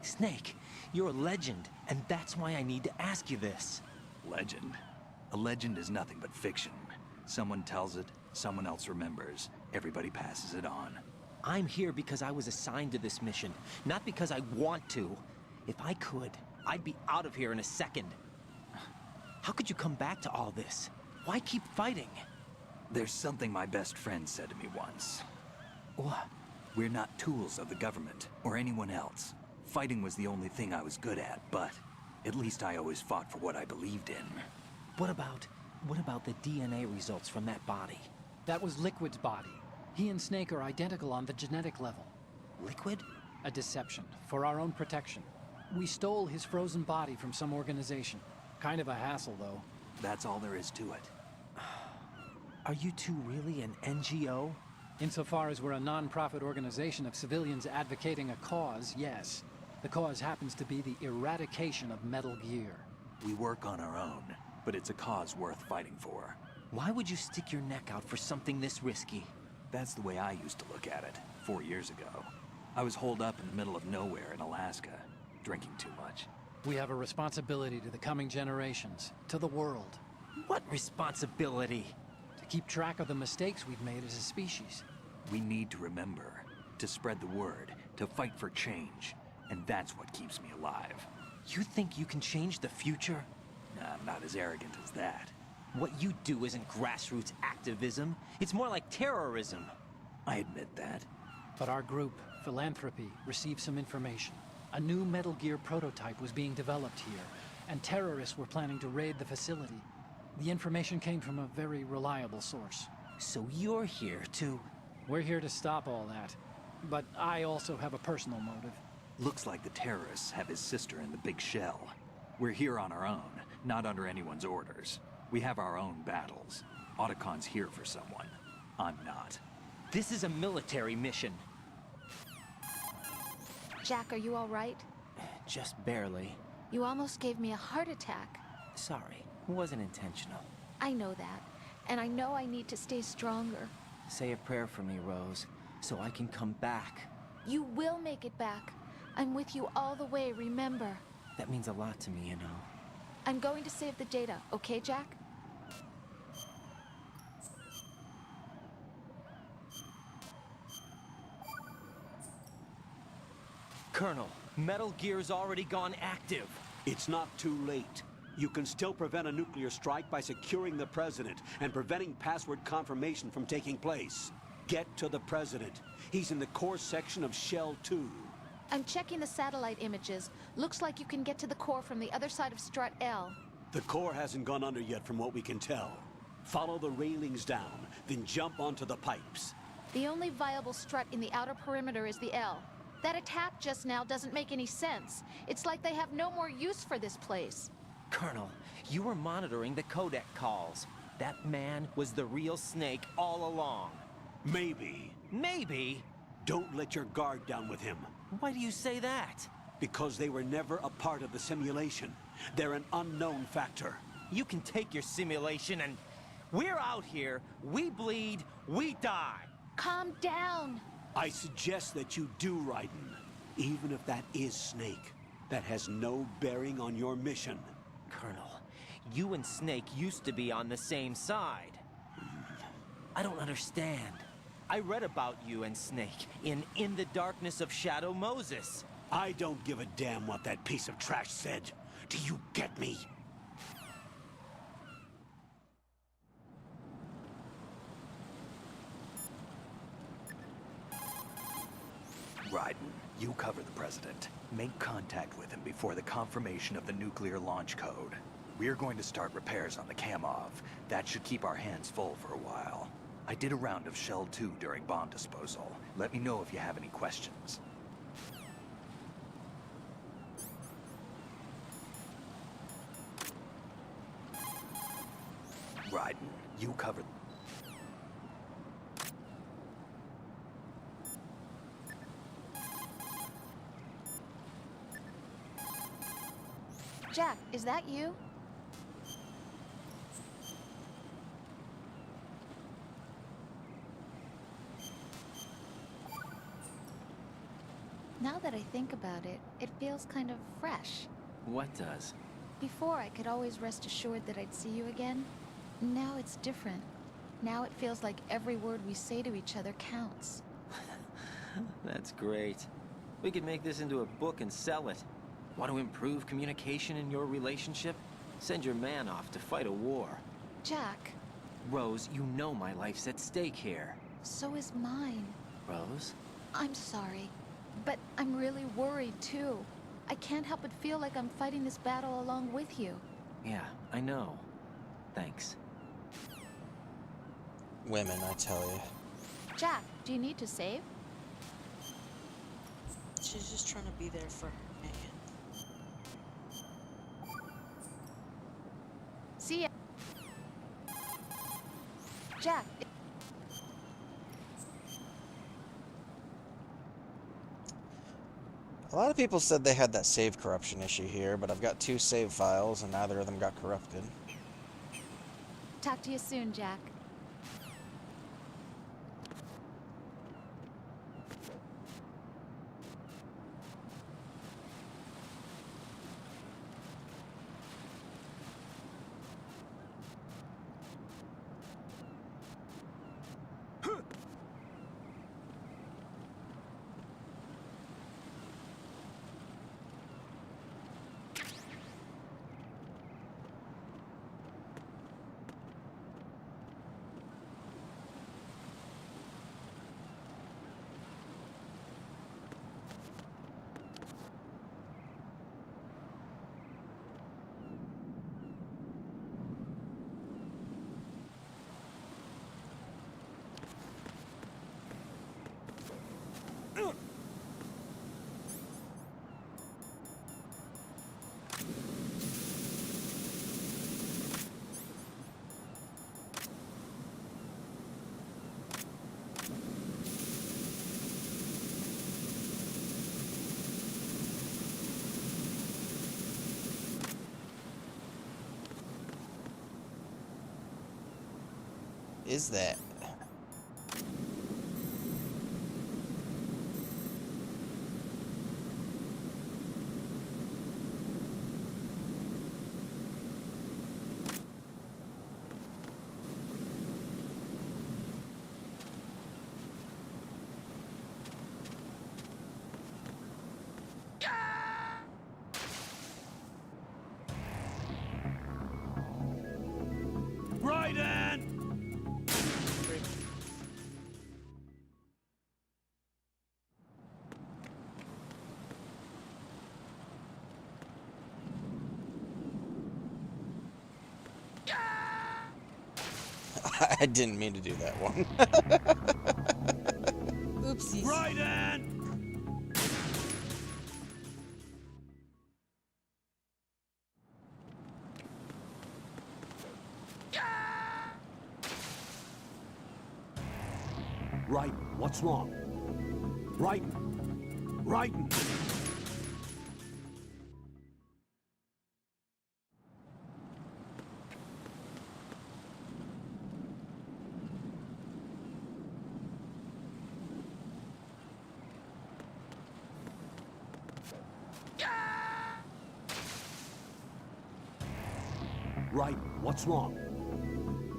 Snake, you're a legend, and that's why I need to ask you this. Legend? A legend is nothing but fiction. Someone tells it, someone else remembers. Everybody passes it on. I'm here because I was assigned to this mission, not because I want to. If I could, I'd be out of here in a second. How could you come back to all this? Why keep fighting? There's something my best friend said to me once. What? We're not tools of the government, or anyone else. Fighting was the only thing I was good at, but at least I always fought for what I believed in. What about the DNA results from that body? That was Liquid's body. He and Snake are identical on the genetic level. Liquid? A deception, for our own protection. We stole his frozen body from some organization. Kind of a hassle, though. That's all there is to it. Are you two really an NGO? Insofar as we're a non-profit organization of civilians advocating a cause, yes. The cause happens to be the eradication of Metal Gear. We work on our own, but it's a cause worth fighting for. Why would you stick your neck out for something this risky? That's the way I used to look at it, 4 years ago. I was holed up in the middle of nowhere in Alaska, drinking too much. We have a responsibility to the coming generations, to the world. What responsibility? To keep track of the mistakes we've made as a species. We need to remember, to spread the word, to fight for change. And that's what keeps me alive. You think you can change the future? Nah, I'm not as arrogant as that. What you do isn't grassroots activism. It's more like terrorism. I admit that. But our group, Philanthropy, received some information. A new Metal Gear prototype was being developed here, and terrorists were planning to raid the facility. The information came from a very reliable source. So you're here to... We're here to stop all that. But I also have a personal motive. Looks like the terrorists have his sister in the big shell. We're here on our own, not under anyone's orders. We have our own battles. Otacon's here for someone. I'm not. This is a military mission. Jack, are you all right? Just barely. You almost gave me a heart attack. Sorry, it wasn't intentional. I know that, and I know I need to stay stronger. Say a prayer for me, Rose, so I can come back. You will make it back. I'm with you all the way, remember? That means a lot to me, you know. I'm going to save the data, okay, Jack? Colonel, Metal Gear's already gone active. It's not too late. You can still prevent a nuclear strike by securing the President and preventing password confirmation from taking place. Get to the President. He's in the core section of Shell 2. I'm checking the satellite images. Looks like you can get to the core from the other side of Strut L. The core hasn't gone under yet from what we can tell. Follow the railings down, then jump onto the pipes. The only viable strut in the outer perimeter is the L. That attack just now doesn't make any sense. It's like they have no more use for this place. Colonel, you were monitoring the codec calls. That man was the real Snake all along. Maybe. Maybe? Don't let your guard down with him. Why do you say that? Because they were never a part of the simulation. They're an unknown factor. You can take your simulation and... We're out here, we bleed, we die. Calm down. I suggest that you do, Raiden. Even if that is Snake. That has no bearing on your mission. Colonel, you and Snake used to be on the same side. I don't understand. I read about you and Snake in the Darkness of Shadow Moses. I don't give a damn what that piece of trash said. Do you get me? Raiden, you cover the President. Make contact with him before the confirmation of the nuclear launch code. We're going to start repairs on the Kamov. That should keep our hands full for a while. I did a round of Shell 2 during bomb disposal. Let me know if you have any questions. Raiden, you cover... Jack, is that you? Now that I think about it, it feels kind of fresh. What does? Before, I could always rest assured that I'd see you again. Now it's different. Now it feels like every word we say to each other counts. That's great. We could make this into a book and sell it. Want to improve communication in your relationship? Send your man off to fight a war. Jack. Rose, you know my life's at stake here. So is mine. Rose? I'm sorry, but I'm really worried too. I can't help but feel like I'm fighting this battle along with you. Yeah, I know. Thanks. Women, I tell you. Jack, do you need to save? She's just trying to be there for her man. See ya. Jack. A lot of people said they had that save corruption issue here, but I've got 2 save files and neither of them got corrupted. Talk to you soon, Jack. Is that? Raiden! I didn't mean to do that one. Oopsies. Raiden! Raiden, what's wrong? Raiden! Raiden! Raiden, what's wrong?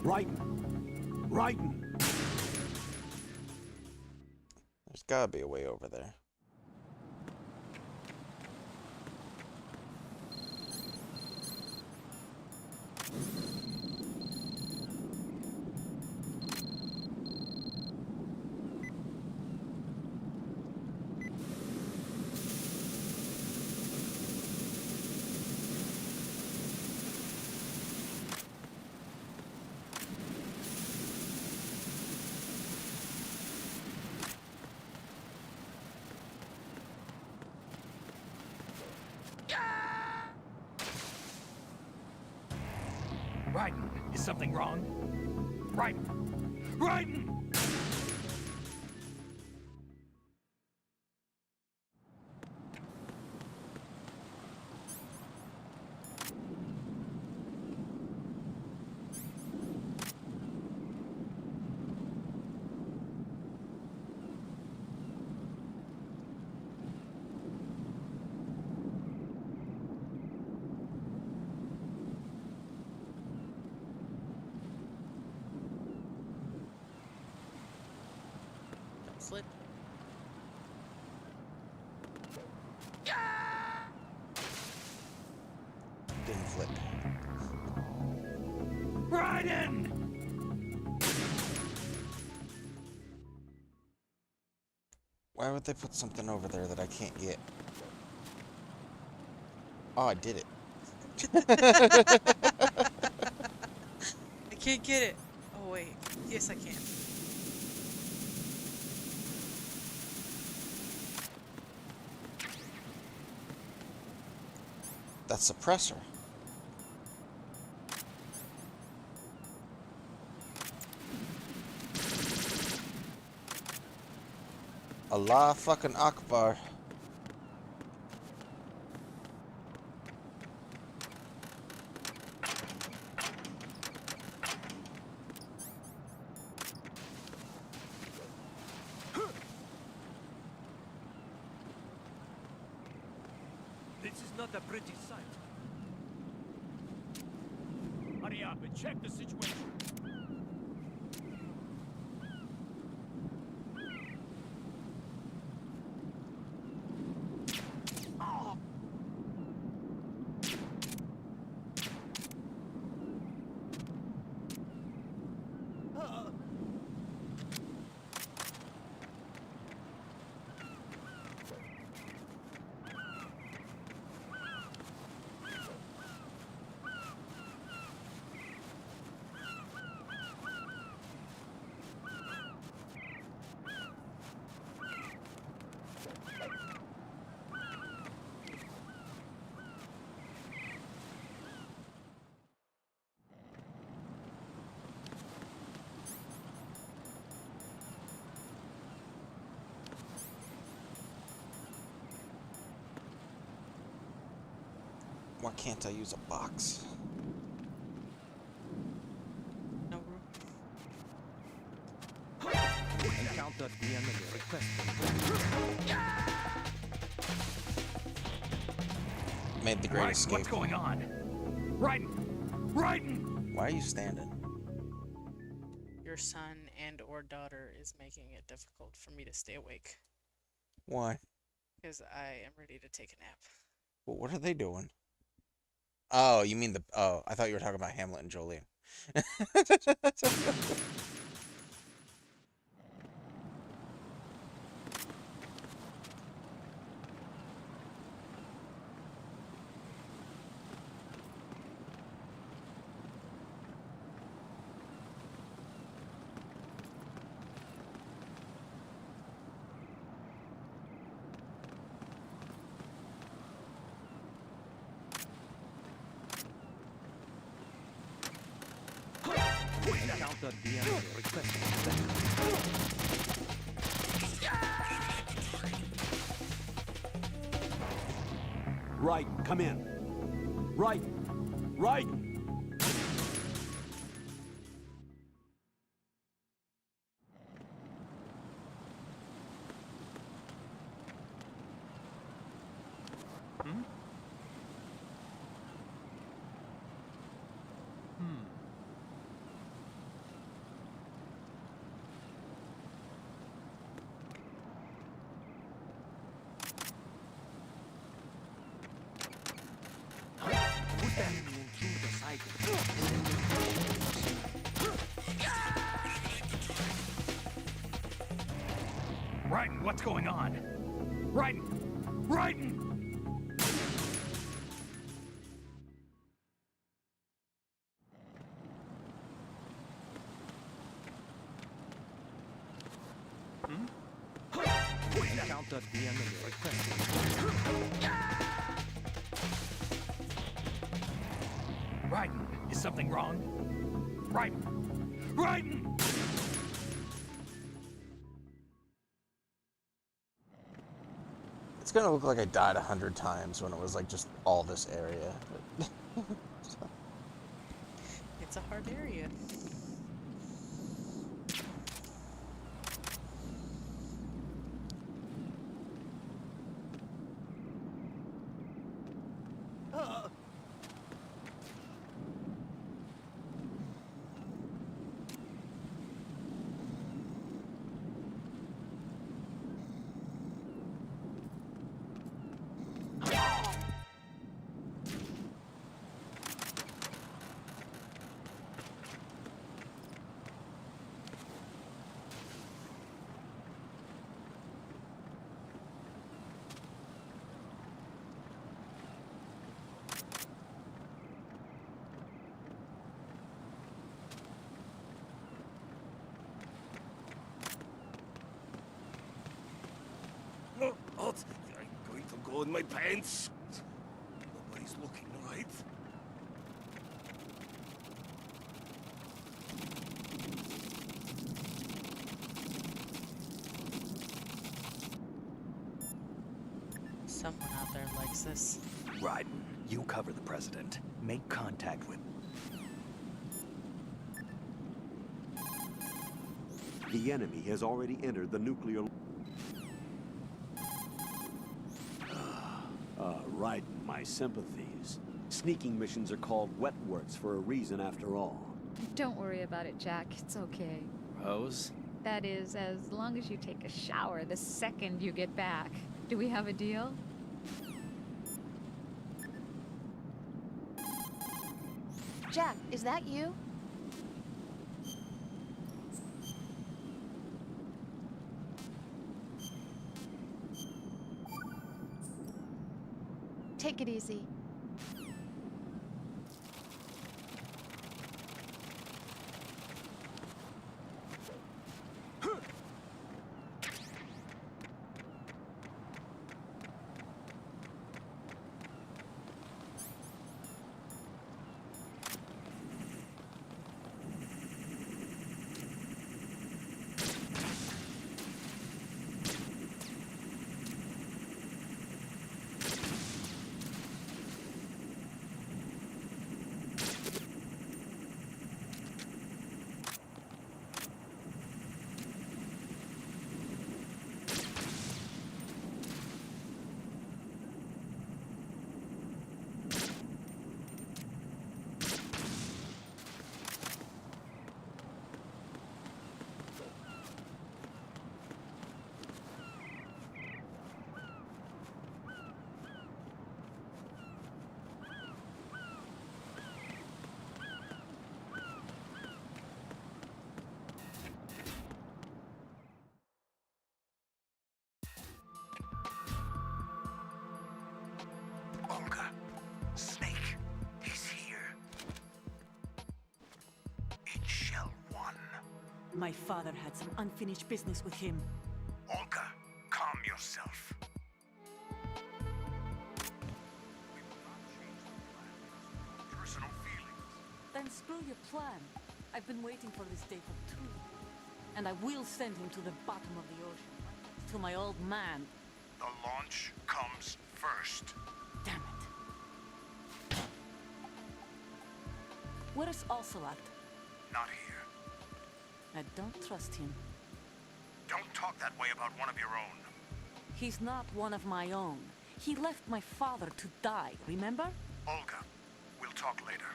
Raiden! Raiden! There's gotta be a way over there. Raiden, is something wrong? Raiden! Raiden! Flip. Didn't flip. Raiden! Why would they put something over there that I can't get? Oh, I did it. I can't get it. Oh wait. Yes, I can. That's suppressor. Allah fucking Akbar. This is not a pretty sight. Hurry up and check the situation. Why can't I use a box? No room. Encountered the enemy. Request. Made the great Right, escape. what's going on? Raiden! Why are you standing? Your son and or daughter is making it difficult for me to stay awake. Why? Because I am ready to take a nap. Well, what are they doing? Oh, you mean the... Oh, I thought you were talking about Hamlet and Jolene. Encountered the enemy. Request. Raiden, come in. Raiden! Raiden! Put them into the cycle. Raiden, what's going on? Raiden! Raiden! Encountered the enemy. Request. Raiden, is something wrong? Raiden! Raiden! It's gonna look like I died 100 times when it was like just all this area. It's a hard area. Oh, I'm going to go in my pants. Nobody's looking, right? Someone out there likes this. Raiden, you cover the president. Make contact with... The enemy has already entered the nuclear... Right, my sympathies. Sneaking missions are called wet works for a reason after all. Don't worry about it, Jack. It's okay. Rose? That is, as long as you take a shower the second you get back. Do we have a deal? Jack, is that you? Take it easy. Olga, Snake, he's here. In Shell 1. My father had some unfinished business with him. Olga, calm yourself. Personal feelings. Then screw your plan. I've been waiting for this day for 2. And I will send him to the bottom of the ocean. To my old man. The launch comes first. Damn it. Where's Ocelot? Not here. I don't trust him. Don't talk that way about one of your own. He's not one of my own. He left my father to die, remember? Olga, we'll talk later.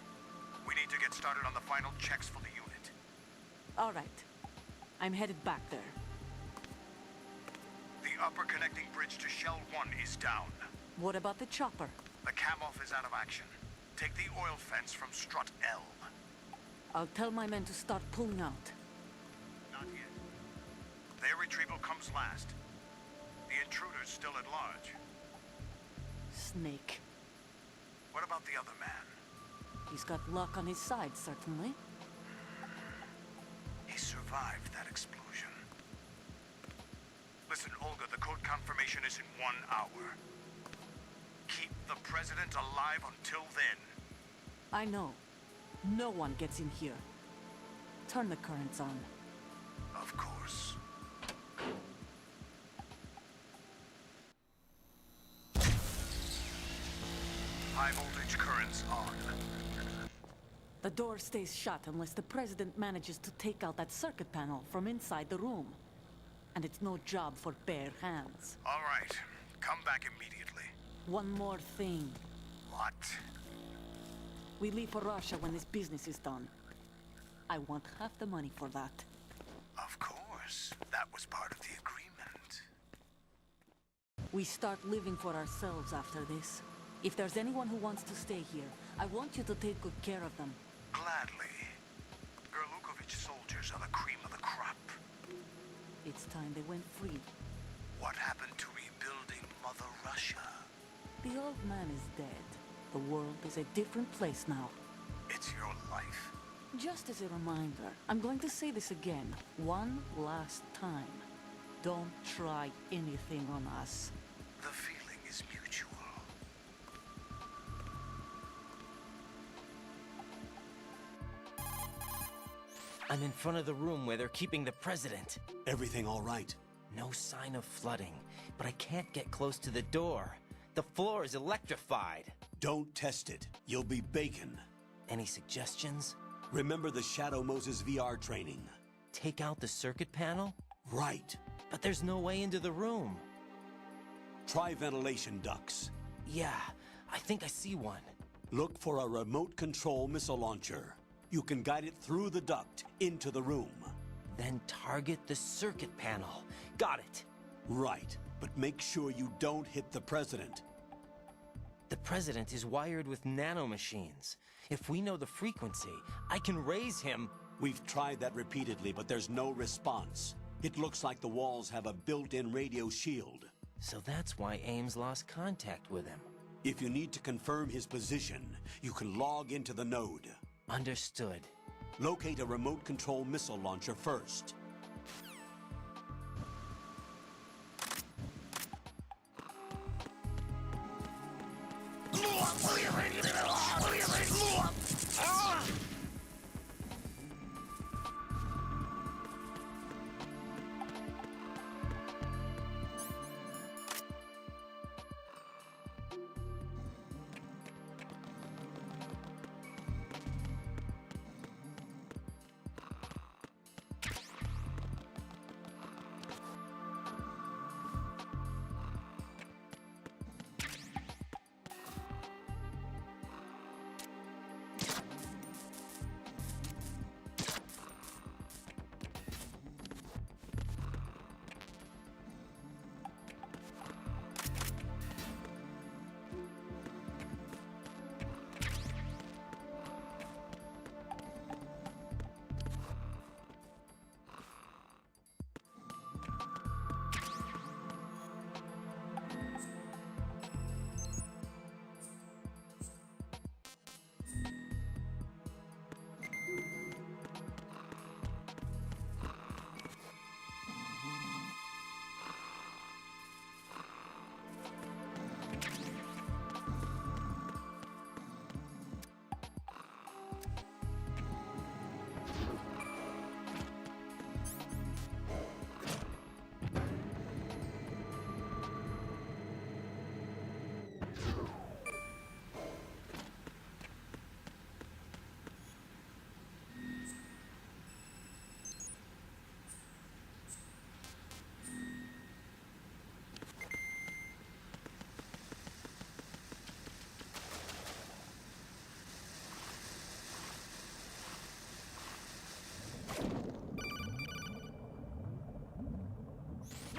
We need to get started on the final checks for the unit. All right. I'm headed back there. The upper connecting bridge to Shell 1 is down. What about the chopper? The cam-off is out of action. Take the oil fence from strut L. I'll tell my men to start pulling out. Not yet. Their retrieval comes last. The intruder's still at large. Snake. What about the other man? He's got luck on his side, certainly. He survived that explosion. Listen, Olga, the code confirmation is in 1 hour. Keep the president alive until then. I know. No one gets in here. Turn the currents on. Of course. High voltage currents on. The door stays shut unless the president manages to take out that circuit panel from inside the room. And it's no job for bare hands. All right. Come back immediately. One more thing. What? We leave for Russia when this business is done. I want half the money for that. Of course. That was part of the agreement. We start living for ourselves after this. If there's anyone who wants to stay here, I want you to take good care of them. Gladly. Gerlukovich soldiers are the cream of the crop. It's time they went free. What happened to rebuilding Mother Russia? The old man is dead. The world is a different place now. It's your life. Just as a reminder, I'm going to say this again, one last time. Don't try anything on us. The feeling is mutual. I'm in front of the room where they're keeping the president. Everything all right? No sign of flooding, but I can't get close to the door. The floor is electrified. Don't test it. You'll be bacon. Any suggestions? Remember the Shadow Moses VR training? Take out the circuit panel? Right. But there's no way into the room. Try ventilation ducts. Yeah, I think I see one. Look for a remote control missile launcher. You can guide it through the duct into the room. Then target the circuit panel. Got it. Right, but make sure you don't hit the president. The president is wired with nanomachines. If we know the frequency, I can raise him. We've tried that repeatedly, but there's no response. It looks like the walls have a built-in radio shield. So that's why Ames lost contact with him. If you need to confirm his position, you can log into the node. Understood. Locate a remote control missile launcher first.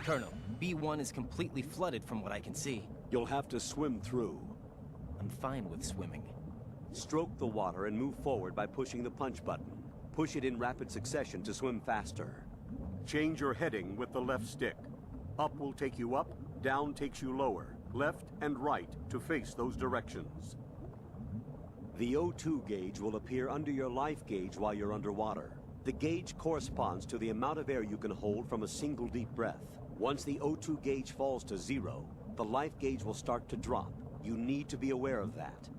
Colonel, B1 is completely flooded from what I can see. You'll have to swim through. I'm fine with swimming. Stroke the water and move forward by pushing the punch button. Push it in rapid succession to swim faster. Change your heading with the left stick. Up will take you up, down takes you lower, left and right to face those directions. The O2 gauge will appear under your life gauge while you're underwater. The gauge corresponds to the amount of air you can hold from a single deep breath. Once the O2 gauge falls to 0, the life gauge will start to drop. You need to be aware of that.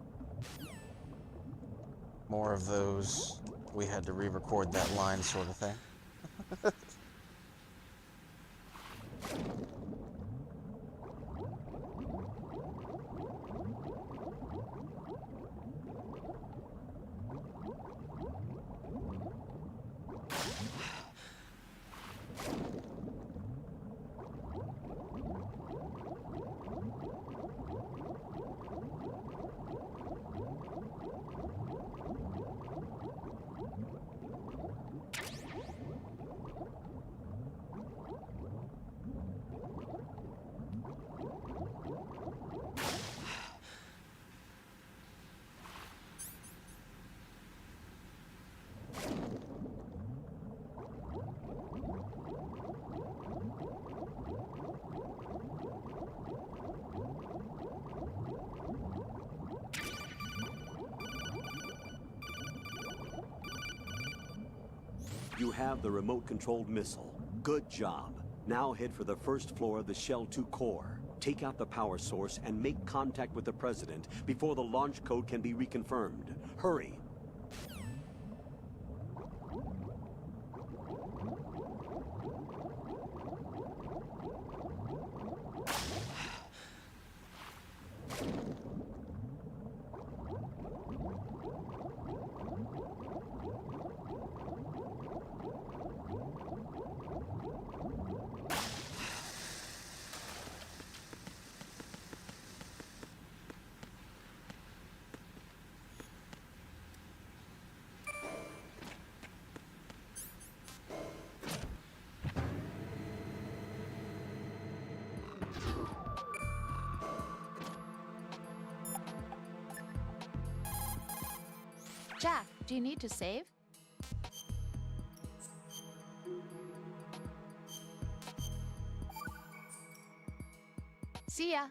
More of those, we had to re-record that line sort of thing. You have the remote-controlled missile. Good job. Now head for the first floor of the Shell 2 core. Take out the power source and make contact with the President before the launch code can be reconfirmed. Hurry! Jack, do you need to save? See ya.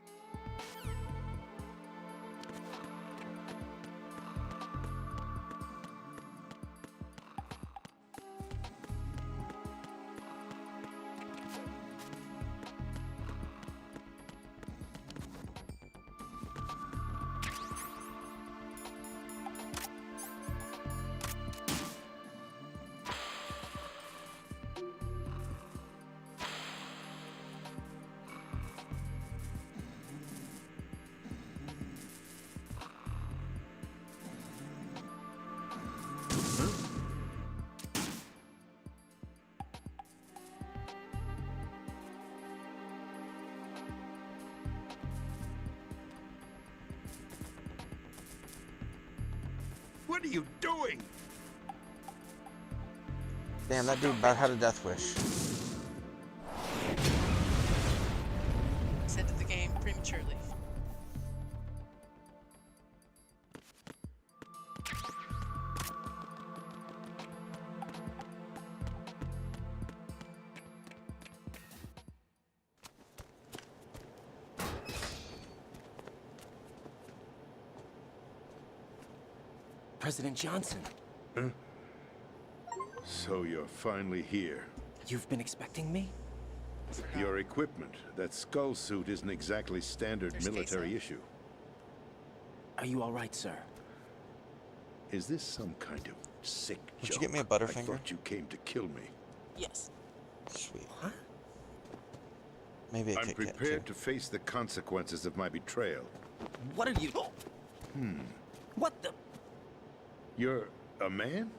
What are you doing? Damn, that dude about had a death wish. Ended the game prematurely. President Johnson, So you're finally here. you've been expecting me? Your equipment, that skull suit isn't exactly standard There's military Casey. issue. Are you all right, sir? Is this some kind of sick Would joke? you get me a I Butterfinger? thought you came to kill me. Yes. Sweet. What? Maybe a I'm Kit Kat, prepared too. to face the consequences of my betrayal. What are you... What the... You're a man?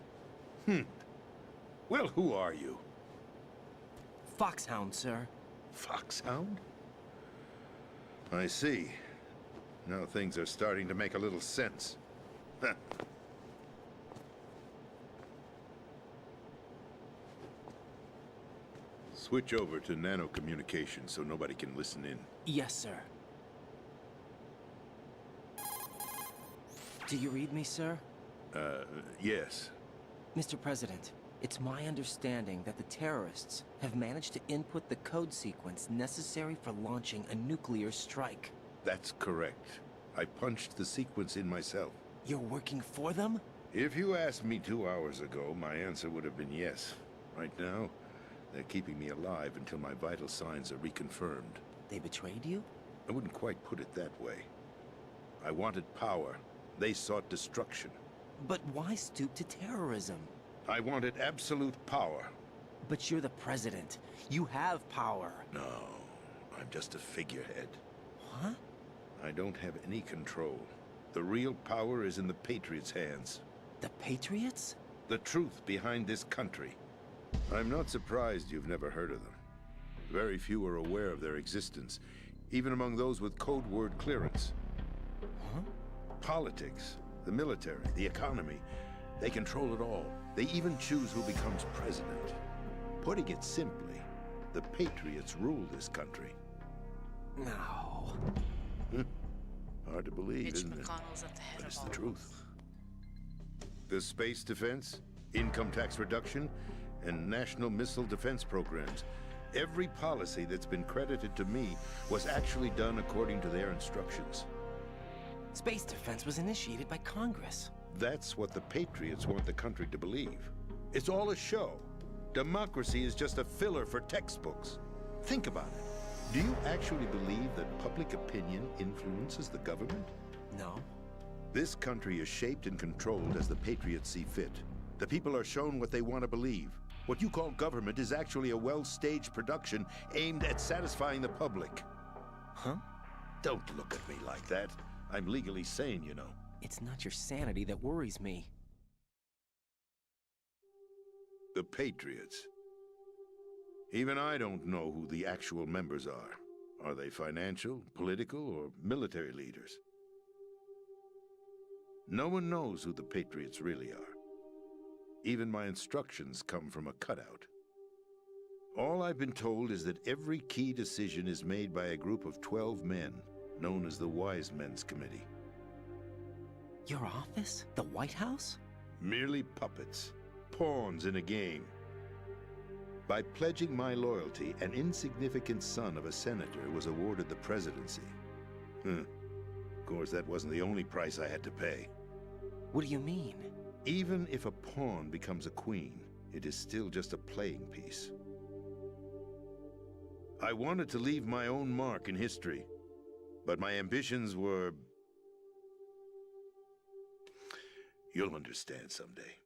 Well, who are you? Foxhound, sir. Foxhound? I see. Now things are starting to make a little sense. Huh. Switch over to nano-communication so nobody can listen in. Yes, sir. Do you read me, sir? Yes. Mr. President, it's my understanding that the terrorists have managed to input the code sequence necessary for launching a nuclear strike. That's correct. I punched the sequence in myself. You're working for them? If you asked me 2 hours ago, my answer would have been yes. Right now, they're keeping me alive until my vital signs are reconfirmed. They betrayed you? I wouldn't quite put it that way. I wanted power. They sought destruction. But why stoop to terrorism? I wanted absolute power. But you're the president. You have power. No, I'm just a figurehead. What? I don't have any control. The real power is in the Patriots' hands. The Patriots? The truth behind this country. I'm not surprised you've never heard of them. Very few are aware of their existence, even among those with code word clearance. Huh? Politics, the military, the economy, they control it all. They even choose who becomes president. Putting it simply, the Patriots rule this country. No. Hard to believe, Mitch isn't it? McConnell's at the head But of it's all the of truth. The space defense, income tax reduction, and national missile defense programs. Every policy that's been credited to me was actually done according to their instructions. Space defense was initiated by Congress. That's what the Patriots want the country to believe. It's all a show. Democracy is just a filler for textbooks. Think about it. Do you actually believe that public opinion influences the government? No. This country is shaped and controlled as the Patriots see fit. The people are shown what they want to believe. What you call government is actually a well-staged production aimed at satisfying the public. Huh? Don't look at me like that. I'm legally sane, you know. It's not your sanity that worries me. The Patriots. Even I don't know who the actual members are. Are they financial, political, or military leaders? No one knows who the Patriots really are. Even my instructions come from a cutout. All I've been told is that every key decision is made by a group of 12 men, known as the Wise Men's Committee. Your office? The White House? Merely puppets, pawns in a game. By pledging my loyalty, an insignificant son of a senator was awarded the presidency. Of course, that wasn't the only price I had to pay. What do you mean? Even if a pawn becomes a queen, it is still just a playing piece. I wanted to leave my own mark in history, but my ambitions were... You'll understand someday.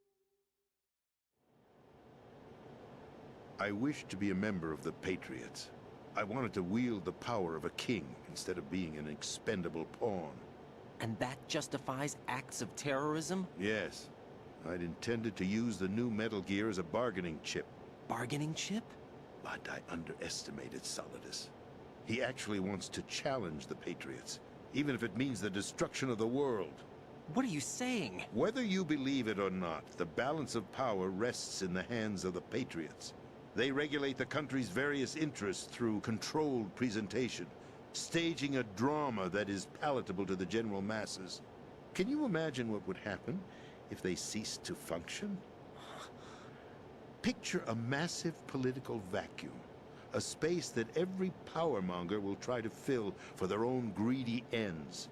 I wished to be a member of the Patriots. I wanted to wield the power of a king instead of being an expendable pawn. And that justifies acts of terrorism? Yes. I'd intended to use the new Metal Gear as a bargaining chip. Bargaining chip? But I underestimated Solidus. He actually wants to challenge the Patriots, even if it means the destruction of the world. What are you saying? Whether you believe it or not, the balance of power rests in the hands of the Patriots. They regulate the country's various interests through controlled presentation, staging a drama that is palatable to the general masses. Can you imagine what would happen if they ceased to function? Picture a massive political vacuum, a space that every powermonger will try to fill for their own greedy ends.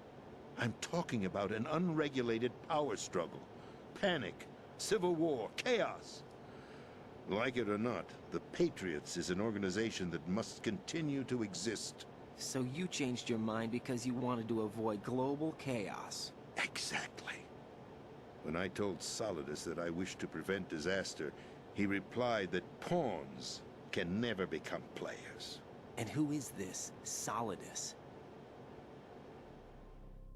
I'm talking about an unregulated power struggle, panic, civil war, chaos. Like it or not, the Patriots is an organization that must continue to exist. So you changed your mind because you wanted to avoid global chaos. Exactly. When I told Solidus that I wished to prevent disaster, he replied that pawns can never become players. And who is this Solidus?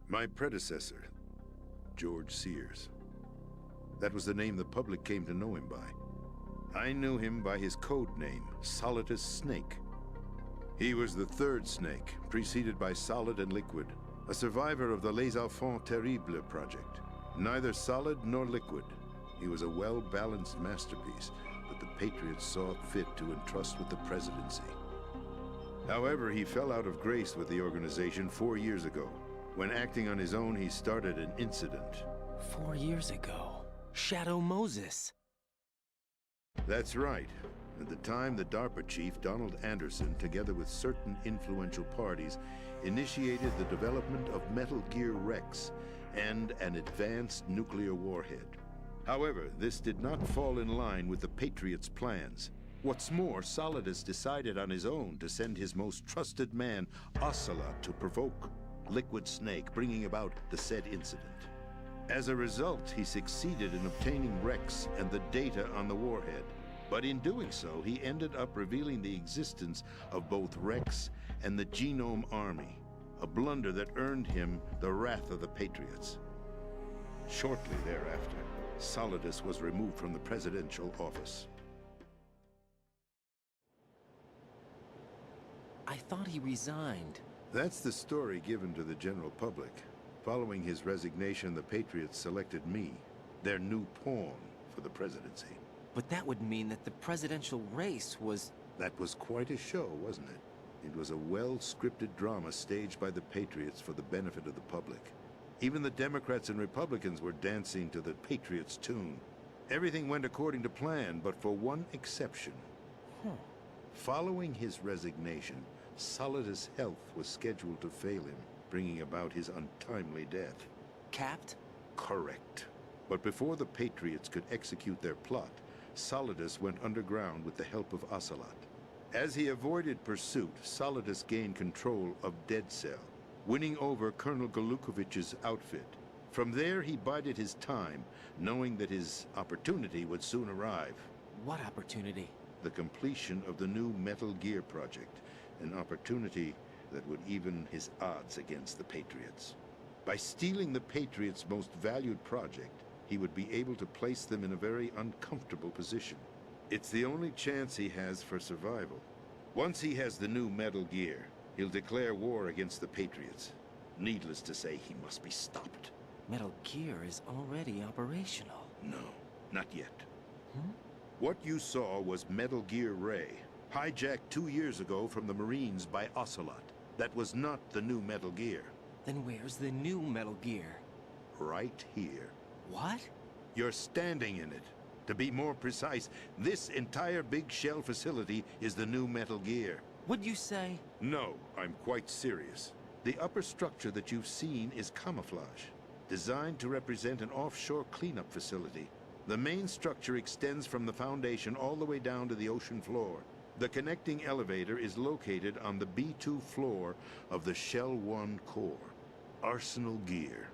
My predecessor, George Sears. That was the name the public came to know him by. I knew him by his code name, Solidus Snake. He was the third Snake, preceded by Solid and Liquid, a survivor of the Les Enfants Terribles project. Neither solid nor liquid. He was a well-balanced masterpiece that the Patriots saw fit to entrust with the presidency. However, he fell out of grace with the organization 4 years ago. When acting on his own, he started an incident. 4 years ago? Shadow Moses. That's right. At the time, the DARPA chief, Donald Anderson, together with certain influential parties, initiated the development of Metal Gear Rex and an advanced nuclear warhead. However, this did not fall in line with the Patriots' plans. What's more, Solidus decided on his own to send his most trusted man, Ocelot, to provoke Liquid Snake, bringing about the said incident. As a result, he succeeded in obtaining Rex and the data on the warhead. But in doing so, he ended up revealing the existence of both Rex and the Genome Army, a blunder that earned him the wrath of the Patriots. Shortly thereafter, Solidus was removed from the presidential office. I thought he resigned. That's the story given to the general public. Following his resignation, the Patriots selected me, their new pawn, for the presidency. But that would mean that the presidential race was... That was quite a show, wasn't it? It was a well-scripted drama staged by the Patriots for the benefit of the public. Even the Democrats and Republicans were dancing to the Patriots' tune. Everything went according to plan, but for one exception. Following his resignation, Solidus' health was scheduled to fail him, bringing about his untimely death. Capped? Correct. But before the Patriots could execute their plot, Solidus went underground with the help of Ocelot. As he avoided pursuit, Solidus gained control of Dead Cell, winning over Colonel Golukovich's outfit. From there, he bided his time, knowing that his opportunity would soon arrive. What opportunity? The completion of the new Metal Gear project, an opportunity that would even his odds against the Patriots. By stealing the Patriots' most valued project, he would be able to place them in a very uncomfortable position. It's the only chance he has for survival. Once he has the new Metal Gear, he'll declare war against the Patriots. Needless to say, he must be stopped. Metal Gear is already operational. No, not yet. What you saw was Metal Gear Ray, hijacked 2 years ago from the Marines by Ocelot. That was not the new Metal Gear. Then where's the new Metal Gear? Right here. What? You're standing in it. To be more precise, this entire big shell facility is the new Metal Gear. Would you say? No, I'm quite serious. The upper structure that you've seen is camouflage, designed to represent an offshore cleanup facility. The main structure extends from the foundation all the way down to the ocean floor. The connecting elevator is located on the B2 floor of the Shell 1 core. Arsenal Gear.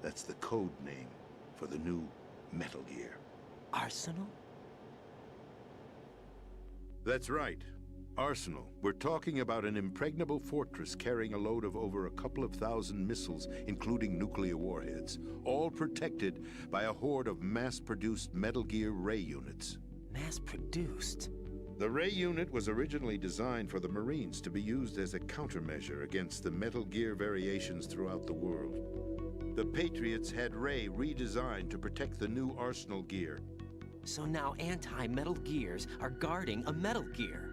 That's the code name for the new Metal Gear. Arsenal? That's right. Arsenal. We're talking about an impregnable fortress carrying a load of over a couple of thousand missiles, including nuclear warheads, all protected by a horde of mass-produced Metal Gear Ray units. Mass-produced? The Ray unit was originally designed for the Marines to be used as a countermeasure against the Metal Gear variations throughout the world. The Patriots had Ray redesigned to protect the new Arsenal Gear. So now anti-Metal Gears are guarding a Metal Gear.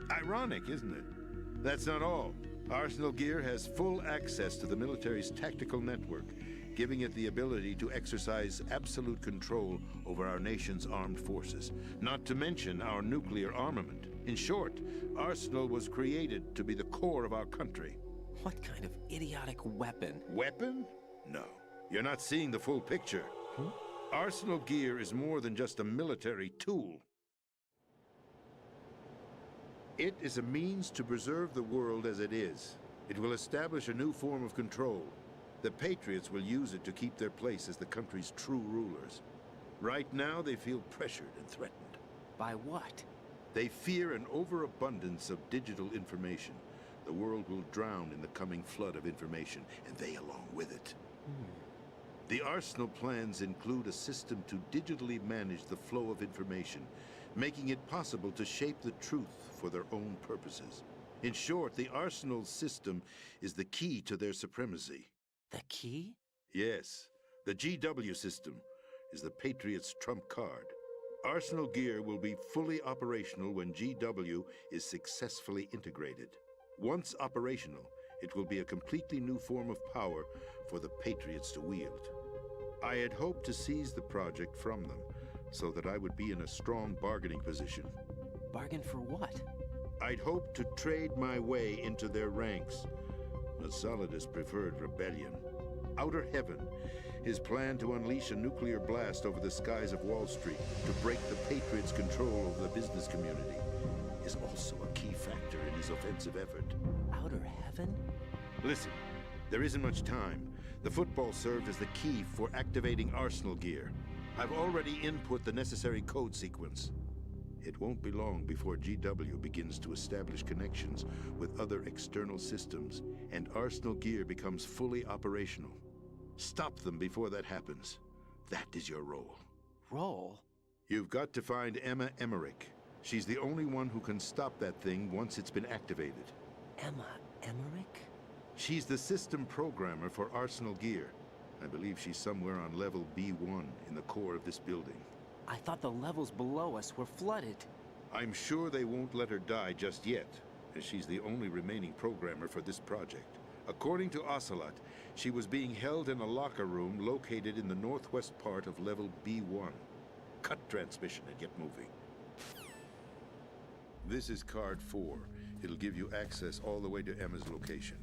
Ironic, isn't it? That's not all. Arsenal Gear has full access to the military's tactical network, giving it the ability to exercise absolute control over our nation's armed forces, not to mention our nuclear armament. In short, Arsenal was created to be the core of our country. What kind of idiotic weapon? Weapon? No. You're not seeing the full picture. Arsenal Gear is more than just a military tool. It is a means to preserve the world as it is. It will establish a new form of control. The Patriots will use it to keep their place as the country's true rulers. Right now, they feel pressured and threatened. By what? They fear an overabundance of digital information. The world will drown in the coming flood of information, and they along with it. The Arsenal plans include a system to digitally manage the flow of information, making it possible to shape the truth for their own purposes. In short, the Arsenal system is the key to their supremacy. The key? Yes. The GW system is the Patriots' trump card. Arsenal Gear will be fully operational when GW is successfully integrated. Once operational, it will be a completely new form of power for the Patriots to wield. I had hoped to seize the project from them, so that I would be in a strong bargaining position. Bargain for what? I'd hoped to trade my way into their ranks. But Solidus preferred rebellion. Outer Heaven, his plan to unleash a nuclear blast over the skies of Wall Street to break the Patriots' control over the business community, is also a key factor in his offensive effort. Outer Heaven? Listen, there isn't much time. The football served as the key for activating Arsenal Gear. I've already input the necessary code sequence. It won't be long before GW begins to establish connections with other external systems, and Arsenal Gear becomes fully operational. Stop them before that happens. That is your role. Role? You've got to find Emma Emmerich. She's the only one who can stop that thing once it's been activated. Emma Emmerich? She's the system programmer for Arsenal Gear. I believe she's somewhere on level B1 in the core of this building. I thought the levels below us were flooded. I'm sure they won't let her die just yet, as she's the only remaining programmer for this project. According to Ocelot, she was being held in a locker room located in the northwest part of level B1. Cut transmission and get moving. This is card 4. It'll give you access all the way to Emma's location.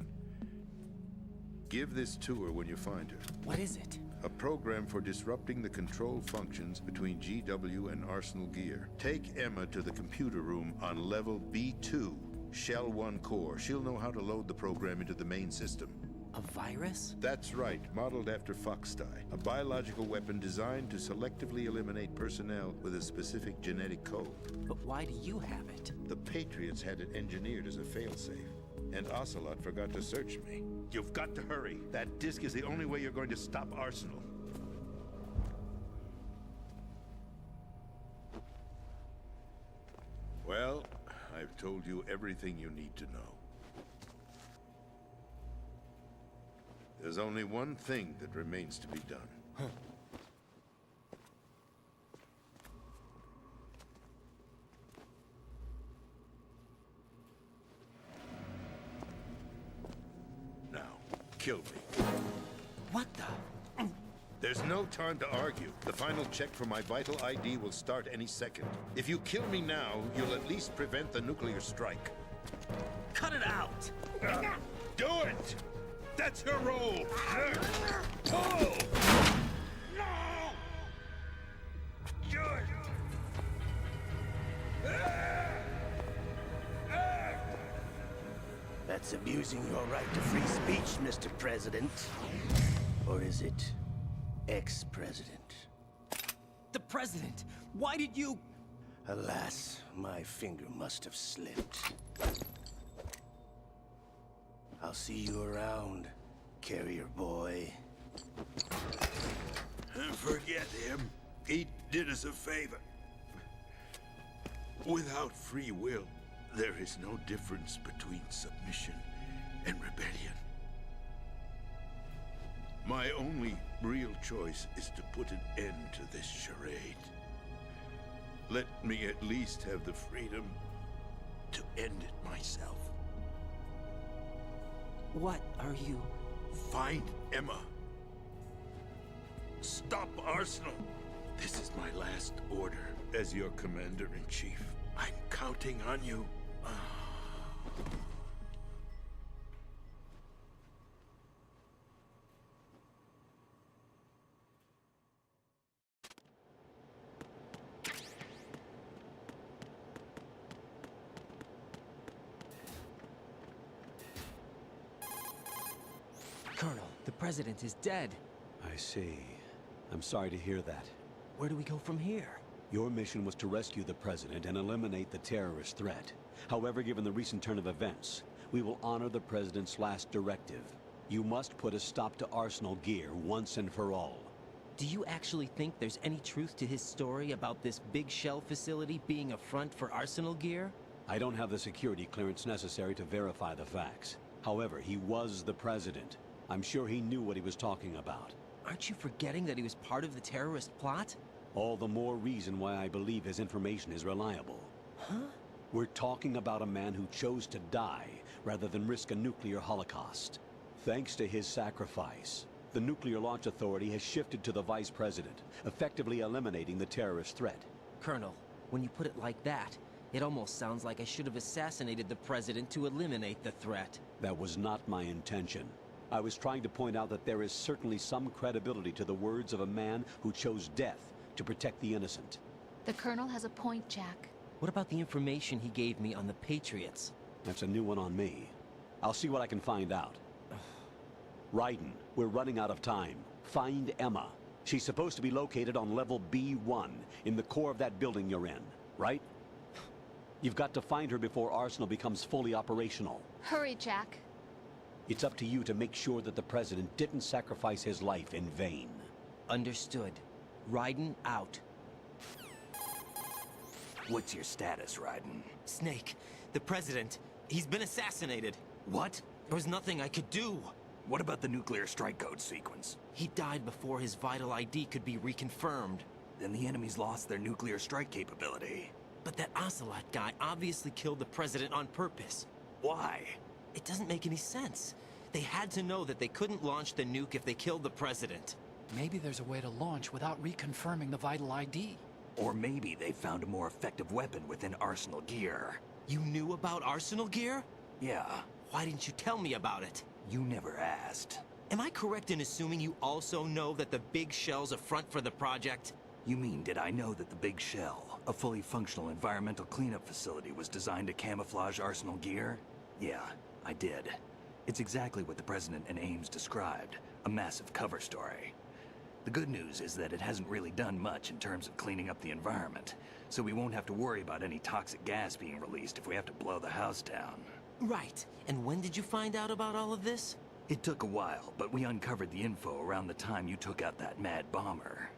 Give this to her when you find her. What is it? A program for disrupting the control functions between GW and Arsenal Gear. Take Emma to the computer room on level B2, Shell 1 core. She'll know how to load the program into the main system. A virus? That's right, modeled after Foxdie, a biological weapon designed to selectively eliminate personnel with a specific genetic code. But why do you have it? The Patriots had it engineered as a failsafe, and Ocelot forgot to search me. You've got to hurry. That disk is the only way you're going to stop Arsenal. Well, I've told you everything you need to know. There's only one thing that remains to be done. Huh. Now, kill me. What the? There's no time to argue. The final check for my vital ID will start any second. If you kill me now, you'll at least prevent the nuclear strike. Cut it out! Do it! That's your role! Pull! No! Good! That's abusing your right to free speech, Mr. President. Or is it ex-president? The president! Why did you... Alas, my finger must have slipped. I'll see you around, carrier boy. Forget him. He did us a favor. Without free will, there is no difference between submission and rebellion. My only real choice is to put an end to this charade. Let me at least have the freedom to end it myself. What are you... Find Emma. Stop Arsenal. This is my last order as your commander-in-chief. I'm counting on you. Colonel, the president is dead. I see. I'm sorry to hear that. Where do we go from here? Your mission was to rescue the president and eliminate the terrorist threat. However, given the recent turn of events, we will honor the president's last directive. You must put a stop to Arsenal Gear once and for all. Do you actually think there's any truth to his story about this big shell facility being a front for Arsenal Gear? I don't have the security clearance necessary to verify the facts. However, he was the president. I'm sure he knew what he was talking about. Aren't you forgetting that he was part of the terrorist plot? All the more reason why I believe his information is reliable. Huh? We're talking about a man who chose to die rather than risk a nuclear holocaust. Thanks to his sacrifice, the Nuclear Launch Authority has shifted to the vice president, effectively eliminating the terrorist threat. Colonel, when you put it like that, it almost sounds like I should have assassinated the president to eliminate the threat. That was not my intention. I was trying to point out that there is certainly some credibility to the words of a man who chose death to protect the innocent. The Colonel has a point, Jack. What about the information he gave me on the Patriots? That's a new one on me. I'll see what I can find out. Raiden, we're running out of time. Find Emma. She's supposed to be located on level B1, in the core of that building you're in, right? You've got to find her before Arsenal becomes fully operational. Hurry, Jack. It's up to you to make sure that the president didn't sacrifice his life in vain. Understood. Raiden out. What's your status, Raiden? Snake, the president, he's been assassinated. What? There was nothing I could do. What about the nuclear strike code sequence? He died before his vital ID could be reconfirmed. Then the enemy's lost their nuclear strike capability. But that Ocelot guy obviously killed the president on purpose. Why? It doesn't make any sense. They had to know that they couldn't launch the nuke if they killed the president. Maybe there's a way to launch without reconfirming the vital ID. Or maybe they found a more effective weapon within Arsenal Gear. You knew about Arsenal Gear? Yeah. Why didn't you tell me about it? You never asked. Am I correct in assuming you also know that the Big Shell's a front for the project? You mean, did I know that the Big Shell, a fully functional environmental cleanup facility, was designed to camouflage Arsenal Gear? Yeah, I did. It's exactly what the President and Ames described, a massive cover story. The good news is that it hasn't really done much in terms of cleaning up the environment, so we won't have to worry about any toxic gas being released if we have to blow the house down. Right. And when did you find out about all of this? It took a while, but we uncovered the info around the time you took out that mad bomber.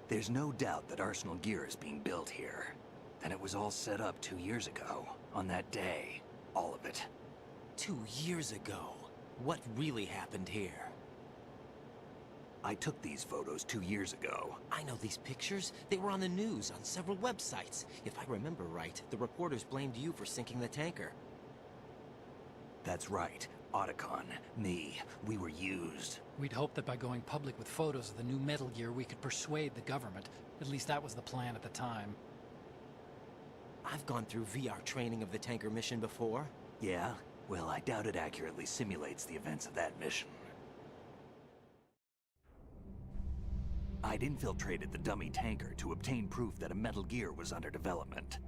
There's no doubt that Arsenal Gear is being built here. And it was all set up 2 years ago, on that day. All of it. 2 years ago? What really happened here? I took these photos 2 years ago. I know these pictures. They were on the news, on several websites. If I remember right, the reporters blamed you for sinking the tanker. That's right. Otacon, me, we were used. We'd hoped that by going public with photos of the new Metal Gear, we could persuade the government. At least that was the plan at the time. I've gone through VR training of the tanker mission before. Yeah? Well, I doubt it accurately simulates the events of that mission. I'd infiltrated the dummy tanker to obtain proof that a Metal Gear was under development.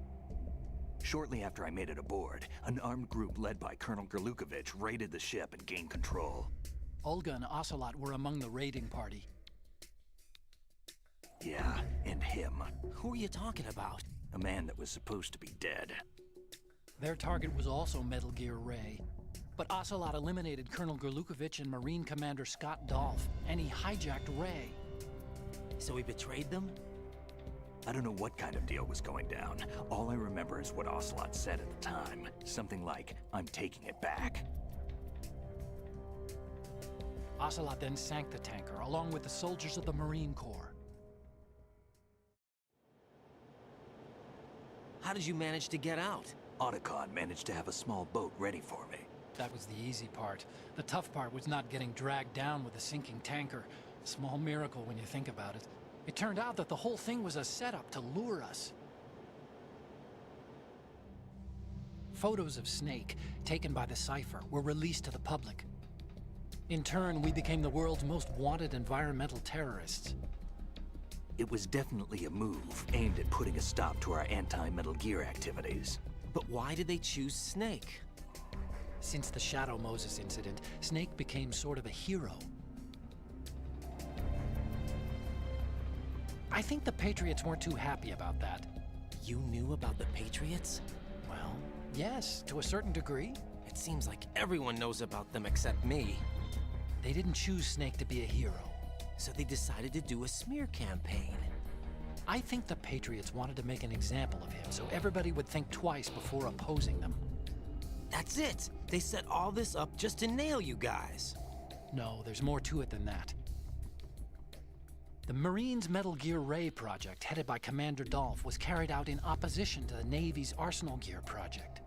Shortly after I made it aboard, an armed group led by Colonel Gerlukovich raided the ship and gained control. Olga and Ocelot were among the raiding party. Yeah, and him. Who are you talking about? A man that was supposed to be dead. Their target was also Metal Gear Ray. But Ocelot eliminated Colonel Gerlukovich and Marine Commander Scott Dolph, and he hijacked Ray. So he betrayed them? I don't know what kind of deal was going down. All I remember is what Ocelot said at the time. Something like, "I'm taking it back." Ocelot then sank the tanker, along with the soldiers of the Marine Corps. How did you manage to get out? Otacon managed to have a small boat ready for me. That was the easy part. The tough part was not getting dragged down with a sinking tanker. A small miracle when you think about it. It turned out that the whole thing was a setup to lure us. Photos of Snake, taken by the Cypher, were released to the public. In turn, we became the world's most wanted environmental terrorists. It was definitely a move aimed at putting a stop to our anti-Metal Gear activities. But why did they choose Snake? Since the Shadow Moses incident, Snake became sort of a hero. I think the Patriots weren't too happy about that. You knew about the Patriots? Well, yes, to a certain degree. It seems like everyone knows about them except me. They didn't choose Snake to be a hero. So they decided to do a smear campaign. I think the Patriots wanted to make an example of him so everybody would think twice before opposing them. That's it! They set all this up just to nail you guys. No, there's more to it than that. The Marines' Metal Gear Ray project, headed by Commander Dolph, was carried out in opposition to the Navy's Arsenal Gear project.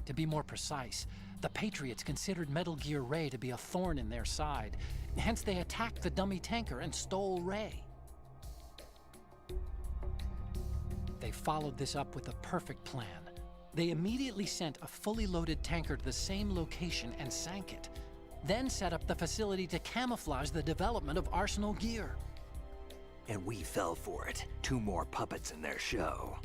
To be more precise, the Patriots considered Metal Gear Ray to be a thorn in their side. Hence, they attacked the dummy tanker and stole Ray. They followed this up with a perfect plan. They immediately sent a fully loaded tanker to the same location and sank it. Then set up the facility to camouflage the development of Arsenal Gear. And we fell for it. 2 more puppets in their show.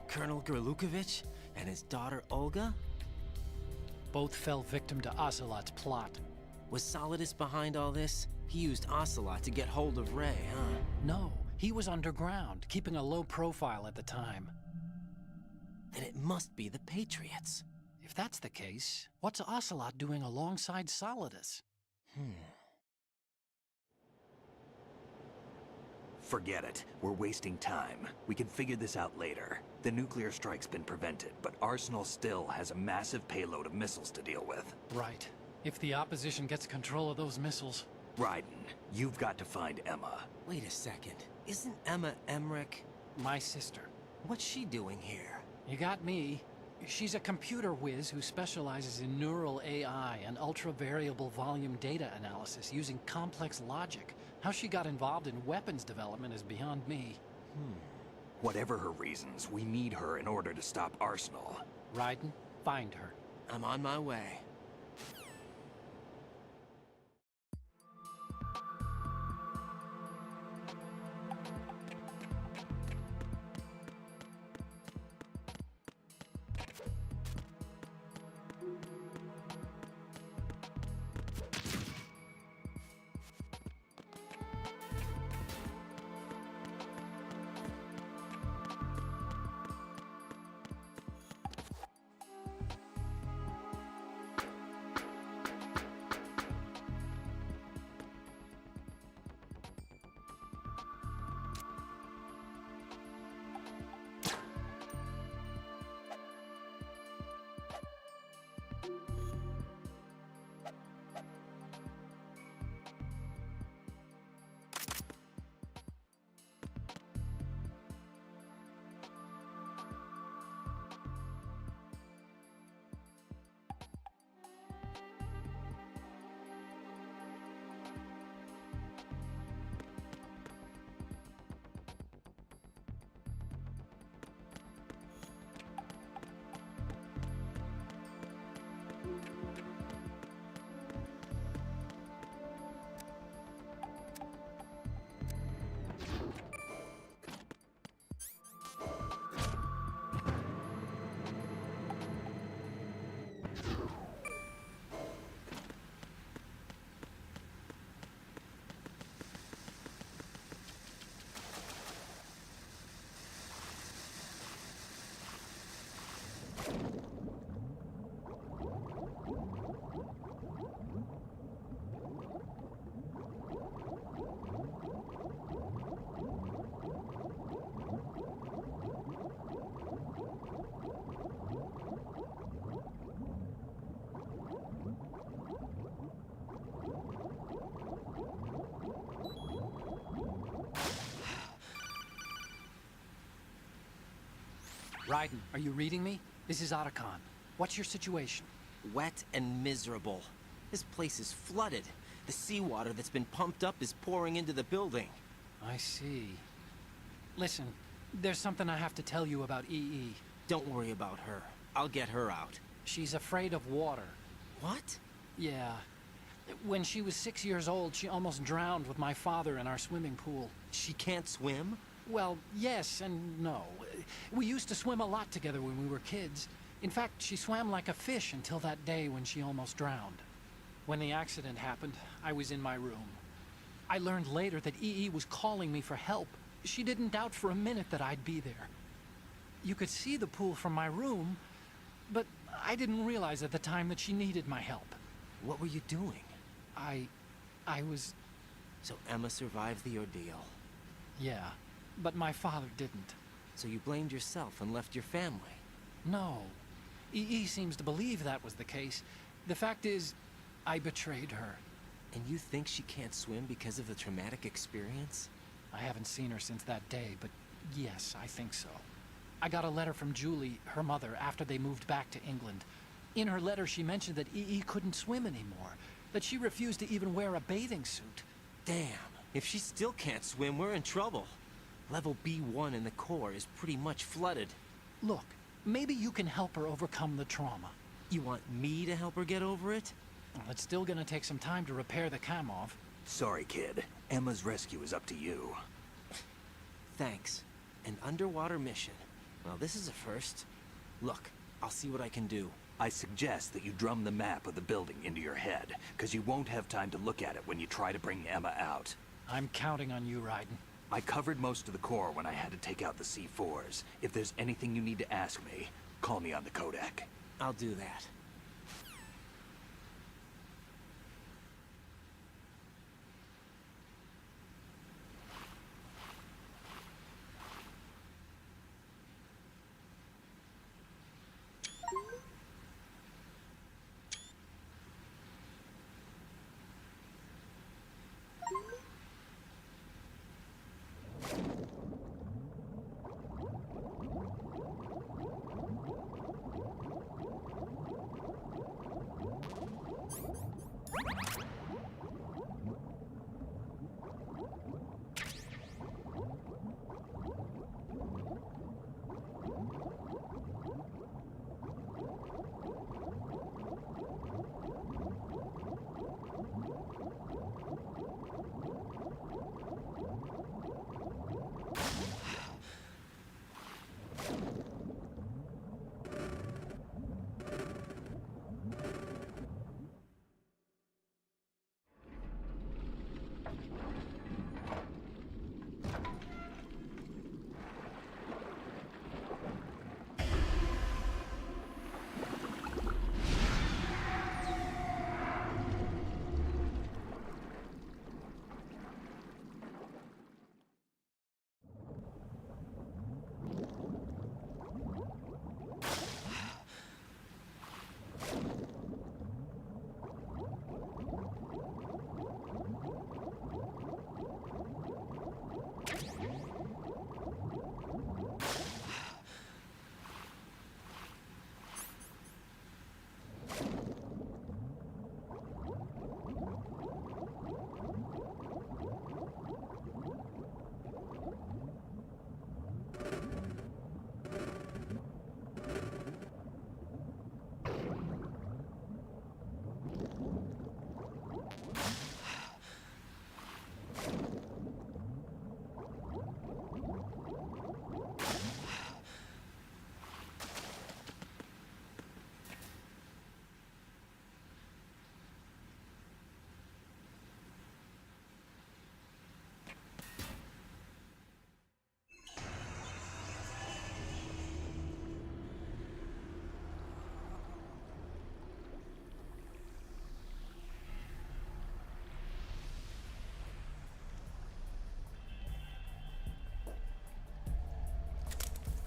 Colonel Gerlukovich and his daughter Olga? Both fell victim to Ocelot's plot. Was Solidus behind all this? He used Ocelot to get hold of Ray, huh? No, he was underground, keeping a low profile at the time. Then it must be the Patriots. If that's the case, what's Ocelot doing alongside Solidus? Forget it. We're wasting time. We can figure this out later. The nuclear strike's been prevented, but Arsenal still has a massive payload of missiles to deal with. Right. If the opposition gets control of those missiles... Raiden, you've got to find Emma. Wait a second. Isn't Emma Emmerich my sister? What's she doing here? You got me. She's a computer whiz who specializes in neural AI and ultra-variable volume data analysis using complex logic. How she got involved in weapons development is beyond me. Whatever her reasons, we need her in order to stop Arsenal. Raiden, find her. I'm on my way. Raiden, are you reading me? This is Otacon. What's your situation? Wet and miserable. This place is flooded. The seawater that's been pumped up is pouring into the building. I see. Listen, there's something I have to tell you about EE. Don't worry about her. I'll get her out. She's afraid of water. What? Yeah. When she was 6 years old, she almost drowned with my father in our swimming pool. She can't swim? Well, yes and no. We used to swim a lot together when we were kids. In fact, she swam like a fish until that day when she almost drowned. When the accident happened, I was in my room. I learned later that EE was calling me for help. She didn't doubt for a minute that I'd be there. You could see the pool from my room, but I didn't realize at the time that she needed my help. What were you doing? I was... So Emma survived the ordeal. Yeah, but my father didn't. So you blamed yourself and left your family? No. EE seems to believe that was the case. The fact is, I betrayed her. And you think she can't swim because of the traumatic experience? I haven't seen her since that day, but yes, I think so. I got a letter from Julie, her mother, after they moved back to England. In her letter, she mentioned that EE couldn't swim anymore, that she refused to even wear a bathing suit. Damn, if she still can't swim, we're in trouble. Level B1 in the core is pretty much flooded. Look, maybe you can help her overcome the trauma. You want me to help her get over it? Well, it's still gonna take some time to repair the Kamov. Sorry, kid. Emma's rescue is up to you. Thanks. An underwater mission. Well, this is a first. Look, I'll see what I can do. I suggest that you drum the map of the building into your head, because you won't have time to look at it when you try to bring Emma out. I'm counting on you, Raiden. I covered most of the core when I had to take out the C4s. If there's anything you need to ask me, call me on the Kodak. I'll do that.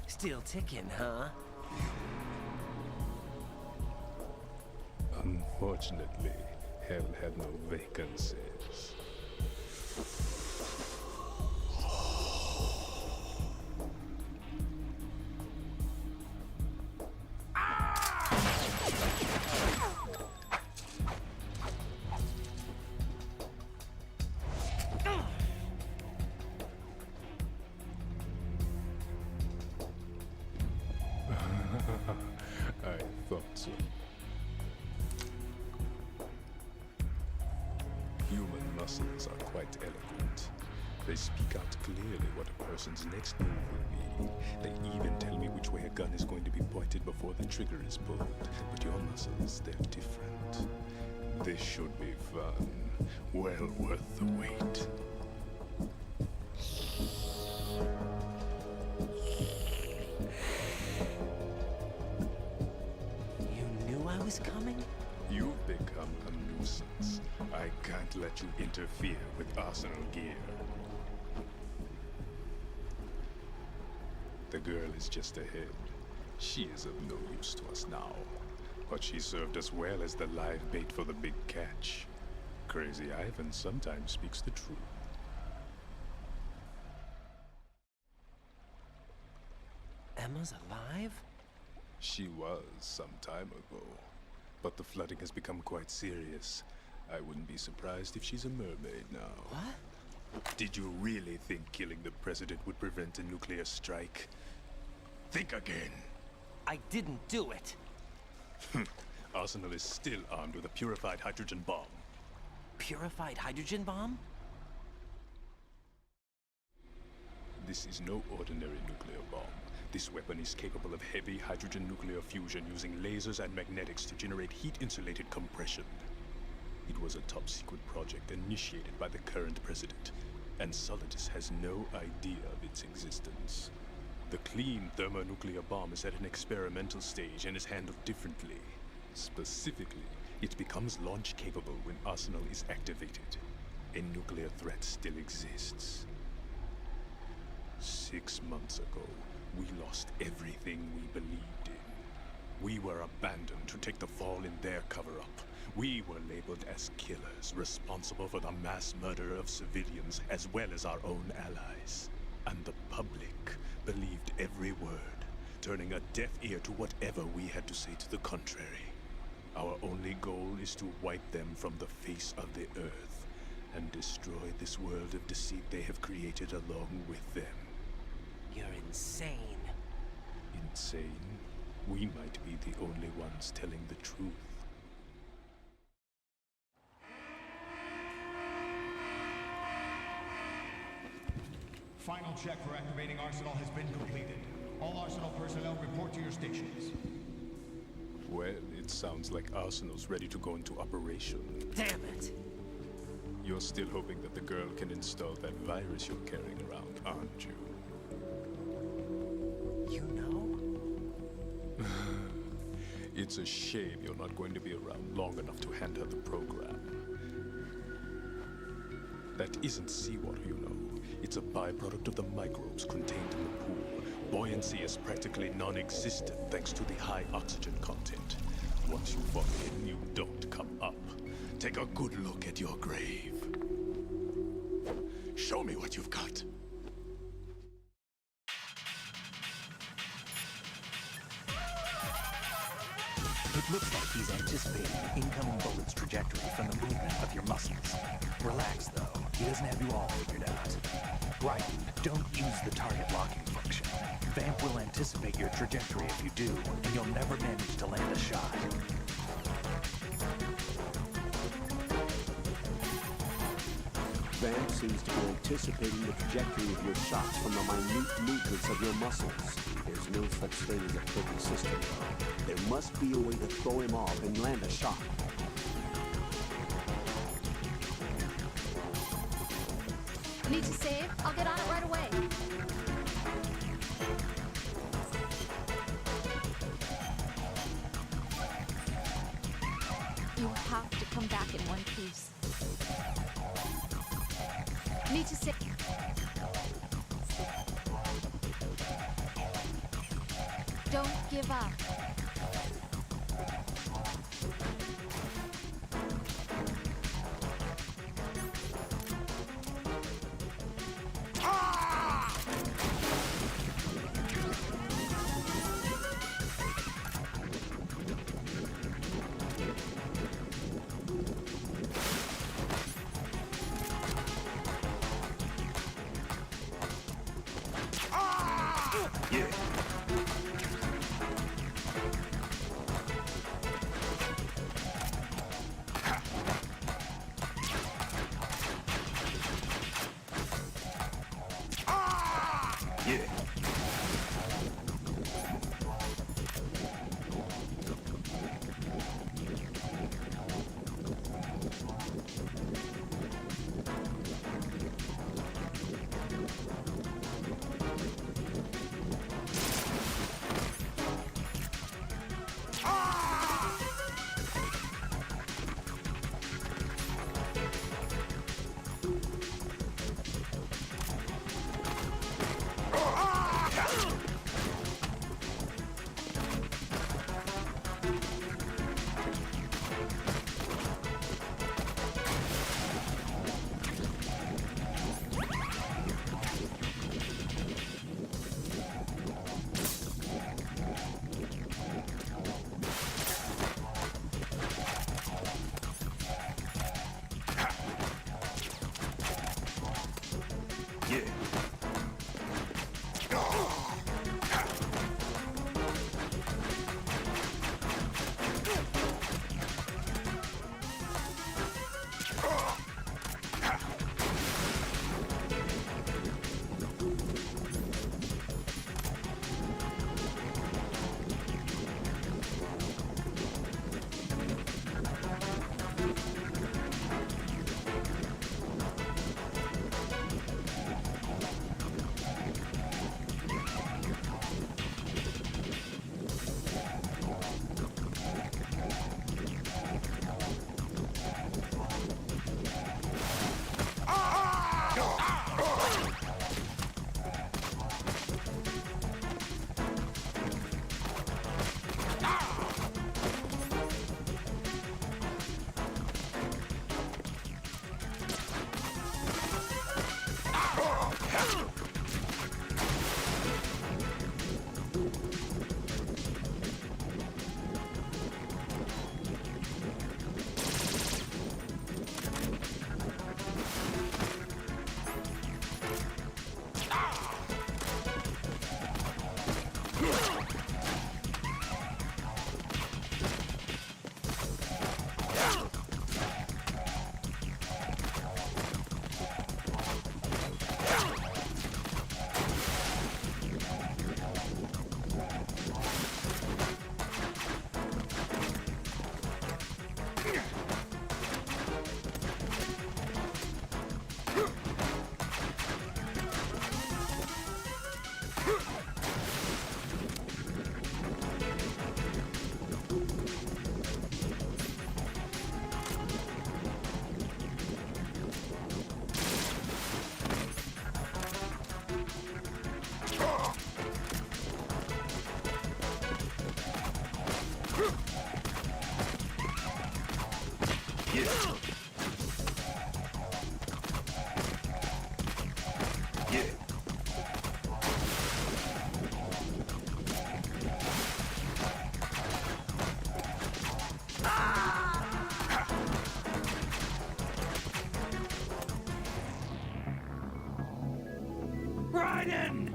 Still ticking, huh? Unfortunately, hell had no vacancies. muscles are quite eloquent. They speak out clearly what a person's next move will be. They even tell me which way a gun is going to be pointed before the trigger is pulled. But your muscles, they're different. This should be fun. Well worth the wait. You knew I was coming? You've become a nuisance. I can't let you interfere with Arsenal gear. The girl is just ahead. She is of no use to us now. But she served us well as the live bait for the big catch. Crazy Ivan sometimes speaks the truth. Emma's alive? She was some time ago. But the flooding has become quite serious. I wouldn't be surprised if she's a mermaid now. What? Did you really think killing the president would prevent a nuclear strike? Think again. I didn't do it. Arsenal is still armed with a purified hydrogen bomb. Purified hydrogen bomb? This is no ordinary nuclear bomb. This weapon is capable of heavy hydrogen nuclear fusion using lasers and magnetics to generate heat-insulated compression. It was a top-secret project initiated by the current president, and Solidus has no idea of its existence. The clean thermonuclear bomb is at an experimental stage and is handled differently. Specifically, it becomes launch-capable when Arsenal is activated. A nuclear threat still exists. 6 months ago, we lost everything we believed in. We were abandoned to take the fall in their cover-up. We were labeled as killers, responsible for the mass murder of civilians as well as our own allies. And the public believed every word, turning a deaf ear to whatever we had to say to the contrary. Our only goal is to wipe them from the face of the earth and destroy this world of deceit they have created along with them. You're insane. Insane? We might be the only ones telling the truth. Final check for activating Arsenal has been completed. All Arsenal personnel report to your stations. Well, it sounds like Arsenal's ready to go into operation. Damn it! You're still hoping that the girl can install that virus you're carrying around, aren't you? You know? It's a shame you're not going to be around long enough to hand her the program. That isn't seawater, you know. It's a byproduct of the microbes contained in the pool. Buoyancy is practically non-existent thanks to the high oxygen content. Once you fall in, you don't come up. Take a good look at your grave. Show me what you've got. It looks like he's anticipating the incoming bullet's trajectory from the movement of your muscles. Relax, though. He doesn't have you all figured out. Right, don't use the target locking function. Vamp will anticipate your trajectory if you do, and you'll never manage to land a shot. Vamp seems to be anticipating the trajectory of your shots from the minute movements of your muscles. There's no such thing as a perfect system, though. There must be a way to throw him off and land a shot. Need to save? I'll get on it right away. You have to come back in one piece. Need to save. Don't give up. Raiden!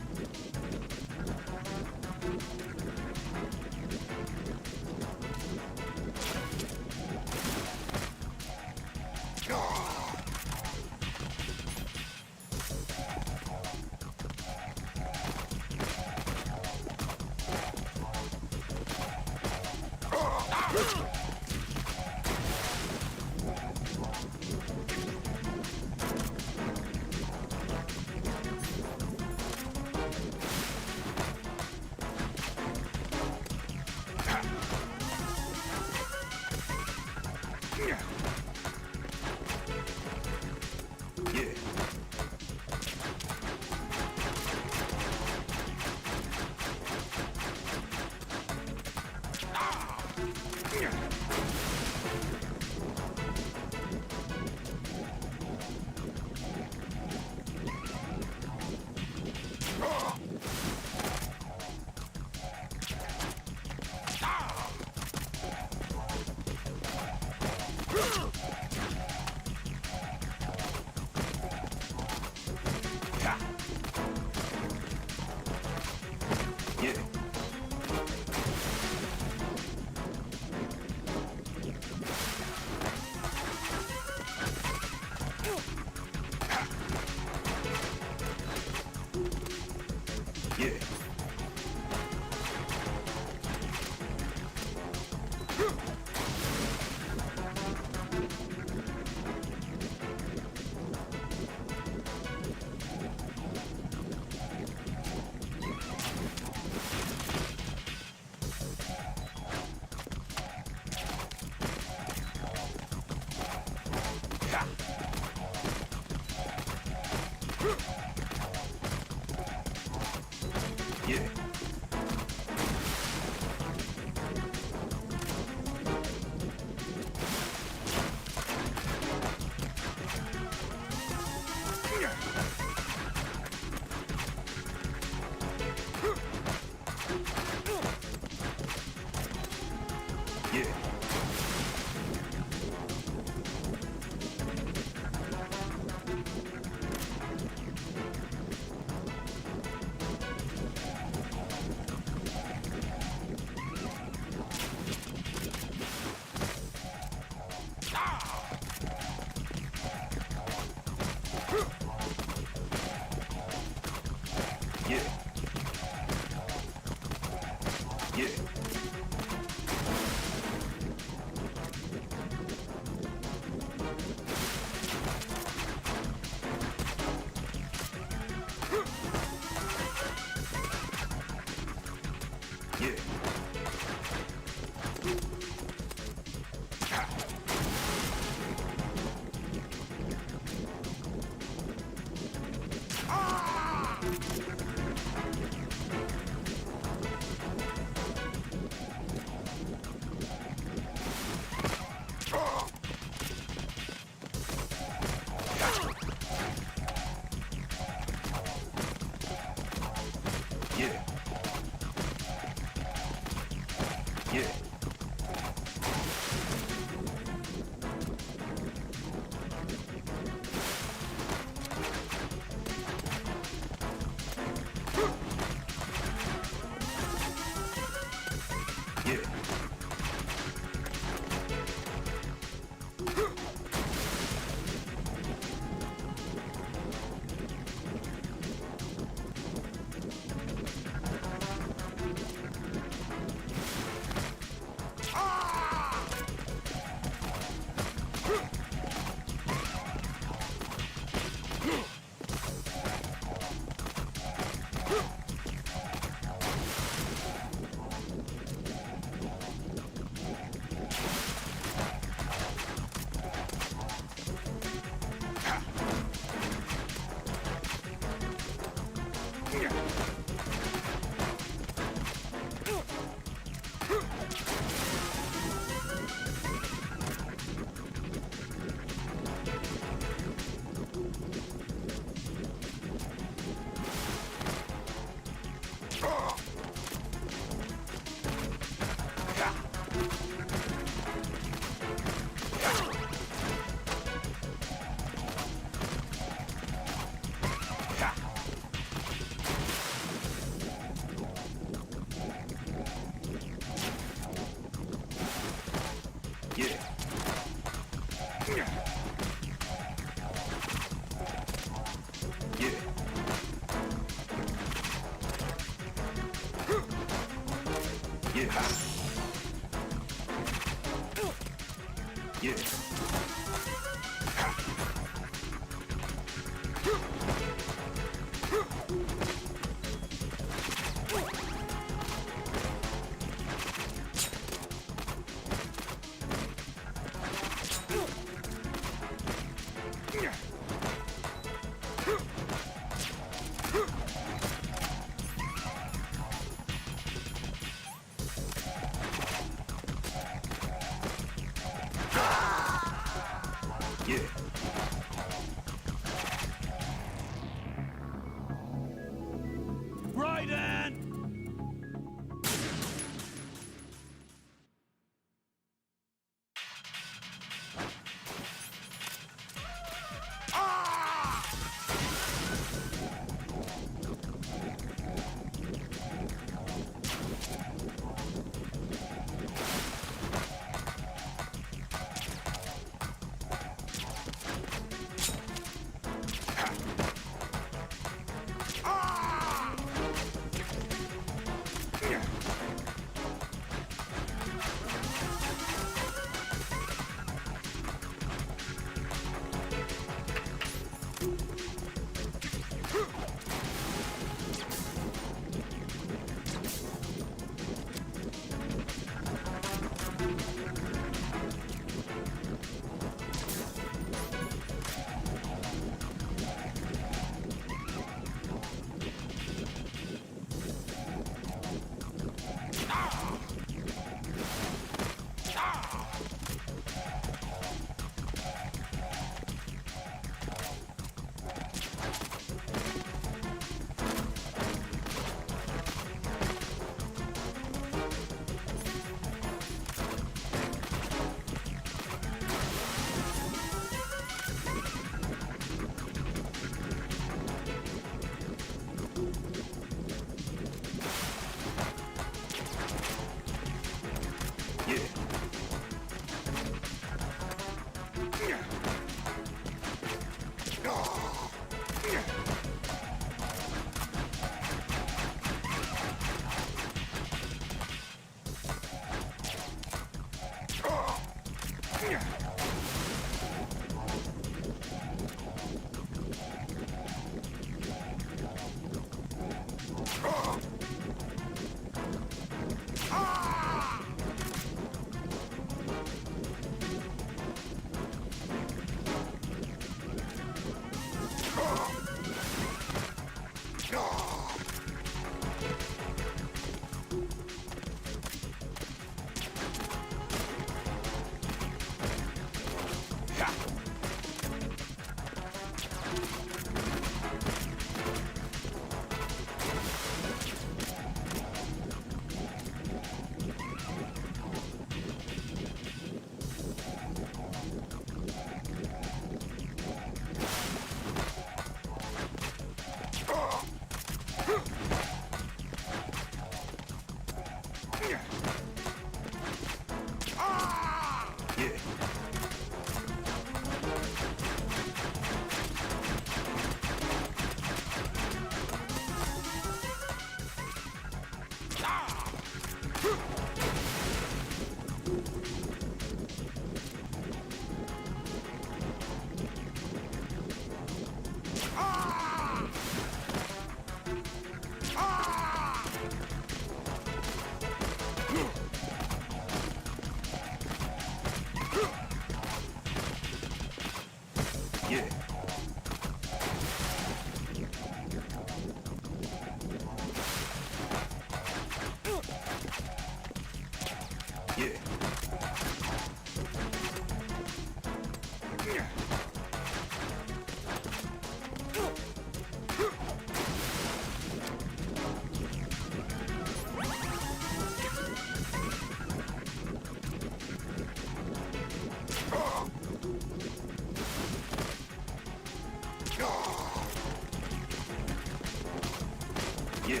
Yeah.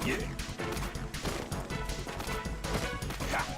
Yeah. Ha.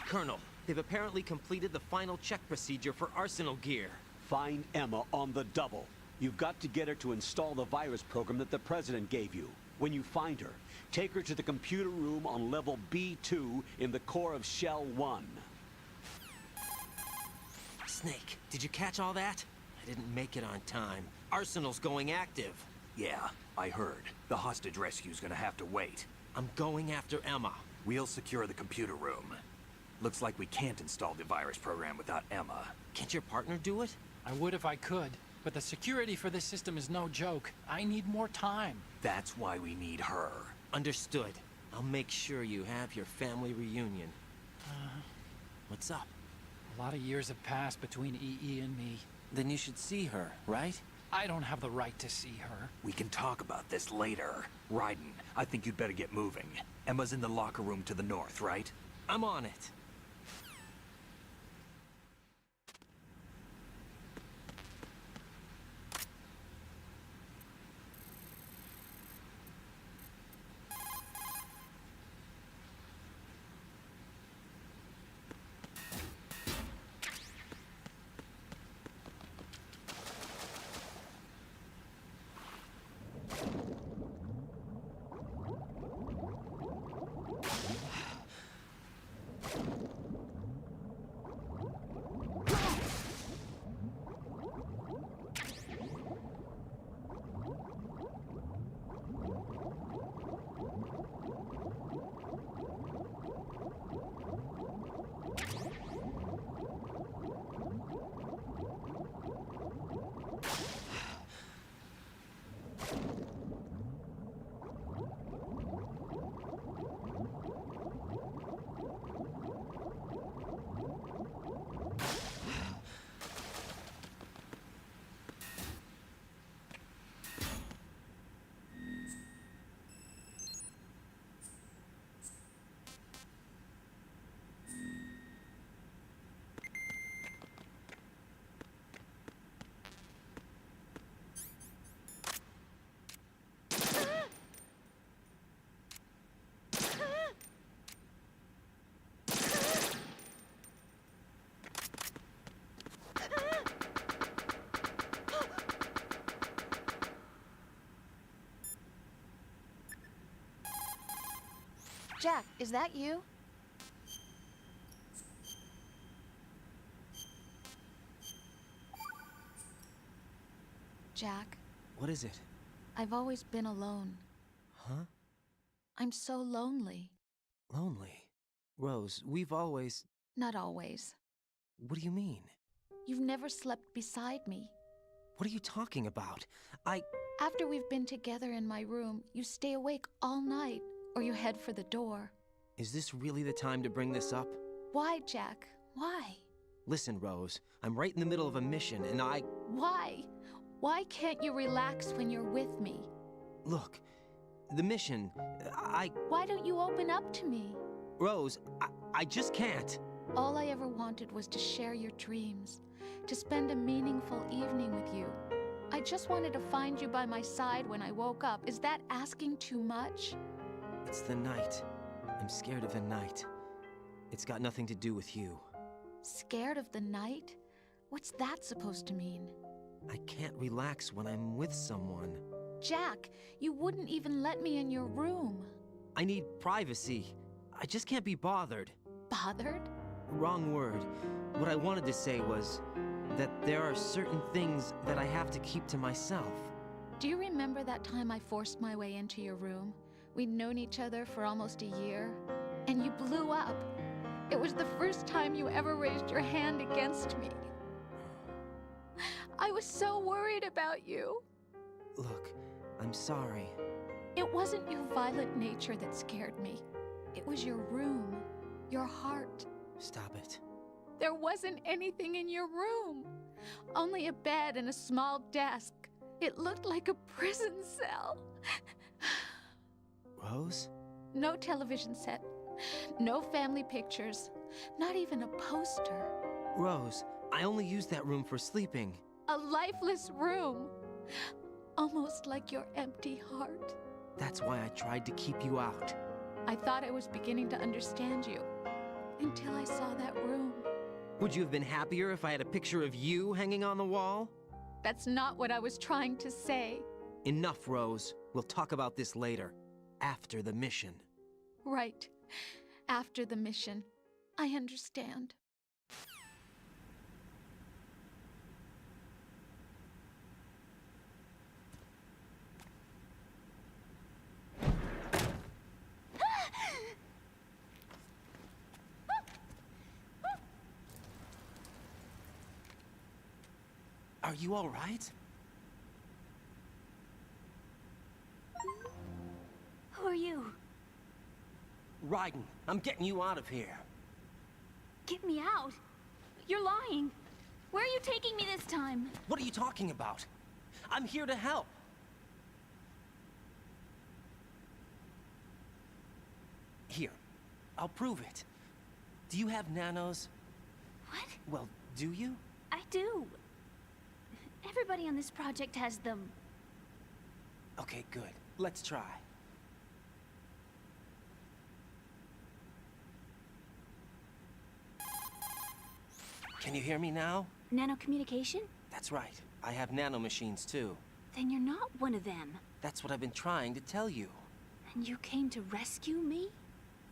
Colonel, they've apparently completed the final check procedure for arsenal gear. Find Emma on the double. You've got to get her to install the virus program that the President gave you. When you find her, take her to the computer room on level B2 in the core of Shell 1. Snake, did you catch all that? I didn't make it on time. Arsenal's going active. Yeah, I heard. The hostage rescue's gonna have to wait. I'm going after Emma. We'll secure the computer room. Looks like we can't install the virus program without Emma. Can't your partner do it? I would if I could, but the security for this system is no joke. I need more time. That's why we need her. Understood. I'll make sure you have your family reunion. What's up? A lot of years have passed between EE and me. Then you should see her, right? I don't have the right to see her. We can talk about this later. Raiden, I think you'd better get moving. Emma's in the locker room to the north, right? I'm on it. Jack, is that you? Jack, What is it? I've always been alone. Huh? I'm so lonely. Lonely? Rose, we've always... Not always. What do you mean? You've never slept beside me. What are you talking about? After we've been together in my room, you stay awake all night, or you head for the door. Is this really the time to bring this up? Why, Jack? Why? Listen, Rose, I'm right in the middle of a mission, and Why? Why can't you relax when you're with me? Look, the mission, Why don't you open up to me? Rose, I just can't. All I ever wanted was to share your dreams, to spend a meaningful evening with you. I just wanted to find you by my side when I woke up. Is that asking too much? It's the night. I'm scared of the night. It's got nothing to do with you. Scared of the night? What's that supposed to mean? I can't relax when I'm with someone. Jack, you wouldn't even let me in your room. I need privacy. I just can't be bothered. Bothered? Wrong word. What I wanted to say was that there are certain things that I have to keep to myself. Do you remember that time I forced my way into your room? We'd known each other for almost a year, and you blew up. It was the first time you ever raised your hand against me. I was so worried about you. Look, I'm sorry. It wasn't your violent nature that scared me. It was your room, your heart. Stop it. There wasn't anything in your room. Only a bed and a small desk. It looked like a prison cell. Rose? No television set. No family pictures. Not even a poster. Rose, I only use that room for sleeping. A lifeless room. Almost like your empty heart. That's why I tried to keep you out. I thought I was beginning to understand you. Until I saw that room. Would you have been happier if I had a picture of you hanging on the wall? That's not what I was trying to say. Enough, Rose. We'll talk about this later. After the mission. Right. After the mission. I understand. Are you all right? Who are you? Raiden, I'm getting you out of here. Get me out. You're lying. Where are you taking me this time? What are you talking about? I'm here to help. Here, I'll prove it. Do you have nanos? What? Well, do you? I do. Everybody on this project has them. Okay, good. Let's try. Can you hear me now? Nanocommunication? That's right. I have nanomachines too. Then you're not one of them. That's what I've been trying to tell you. And you came to rescue me?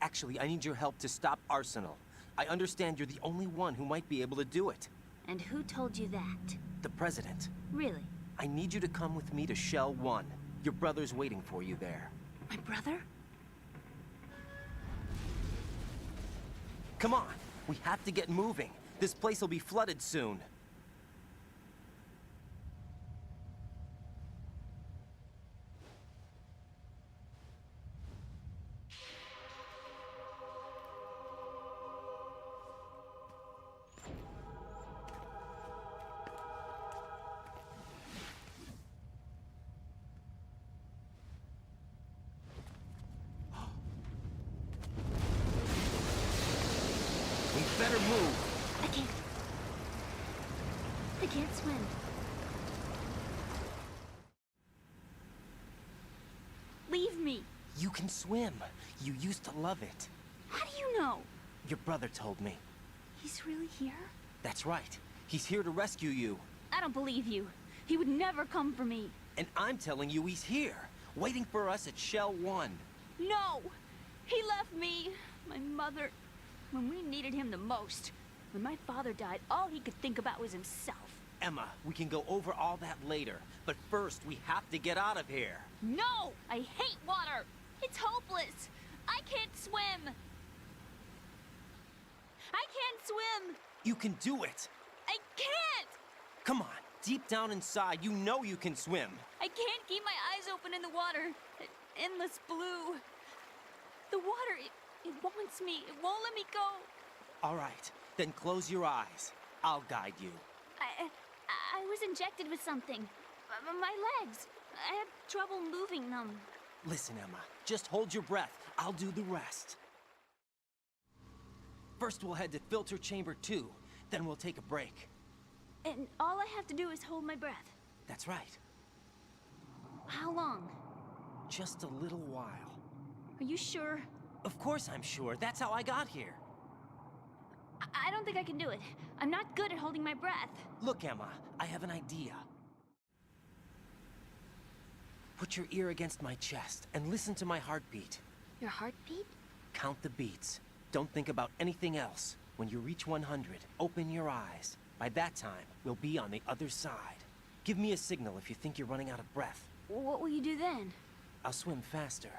Actually, I need your help to stop Arsenal. I understand you're the only one who might be able to do it. And who told you that? The President. Really? I need you to come with me to Shell 1. Your brother's waiting for you there. My brother? Come on, we have to get moving. This place will be flooded soon. We better move. I can't. I can't swim. Leave me. You can swim. You used to love it. How do you know? Your brother told me. He's really here? That's right. He's here to rescue you. I don't believe you. He would never come for me. And I'm telling you he's here, waiting for us at Shell 1. No! He left me, my mother, when we needed him the most. When my father died, all he could think about was himself. Emma, we can go over all that later, but first we have to get out of here. No! I hate water! It's hopeless! I can't swim! I can't swim! You can do it. I can't! Come on, deep down inside, you know you can swim. I can't keep my eyes open in the water. Endless blue. The water, it wants me. It won't let me go. All right, then close your eyes. I'll guide you. I was injected with something. My legs. I had trouble moving them. Listen, Emma, just hold your breath. I'll do the rest. First we'll head to filter chamber 2, then we'll take a break. And all I have to do is hold my breath. That's right. How long? Just a little while. Are you sure? Of course I'm sure. That's how I got here. I don't think I can do it. I'm not good at holding my breath. Look, Emma, I have an idea. Put your ear against my chest and listen to my heartbeat. Your heartbeat? Count the beats. Don't think about anything else. When you reach 100, open your eyes. By that time, we'll be on the other side. Give me a signal if you think you're running out of breath. What will you do then? I'll swim faster.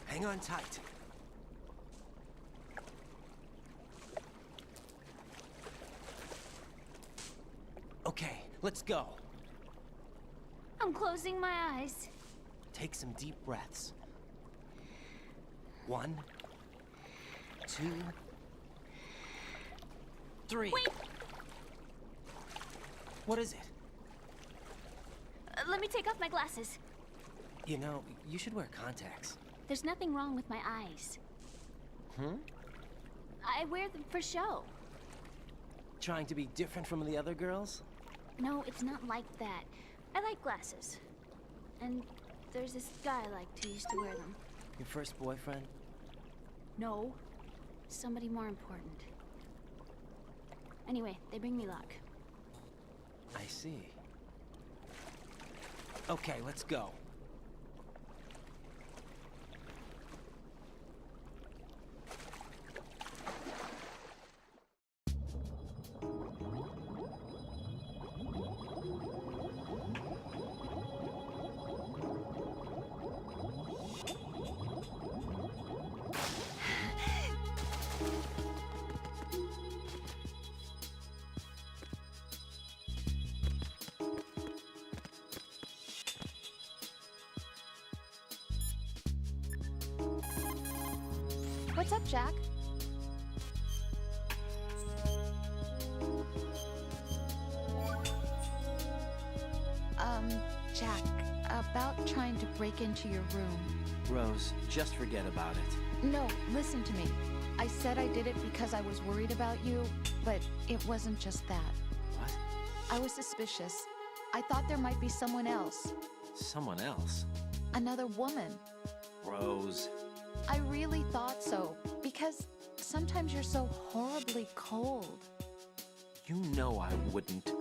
Hang on tight. Okay, let's go. I'm closing my eyes. Take some deep breaths. 1, 2, 3. Wait! What is it? Let me take off my glasses. You know, you should wear contacts. There's nothing wrong with my eyes. I wear them for show. Trying to be different from the other girls? No, it's not like that. I like glasses. And there's this guy I liked who used to wear them. Your first boyfriend? No. Somebody more important. Anyway, they bring me luck. I see. Okay, let's go. What's up, Jack? Jack, about trying to break into your room. Rose, just forget about it. No, listen to me. I said I did it because I was worried about you, but it wasn't just that. What? I was suspicious. I thought there might be someone else. Someone else? Another woman. Rose. I really thought so, because sometimes you're so horribly cold. You know I wouldn't.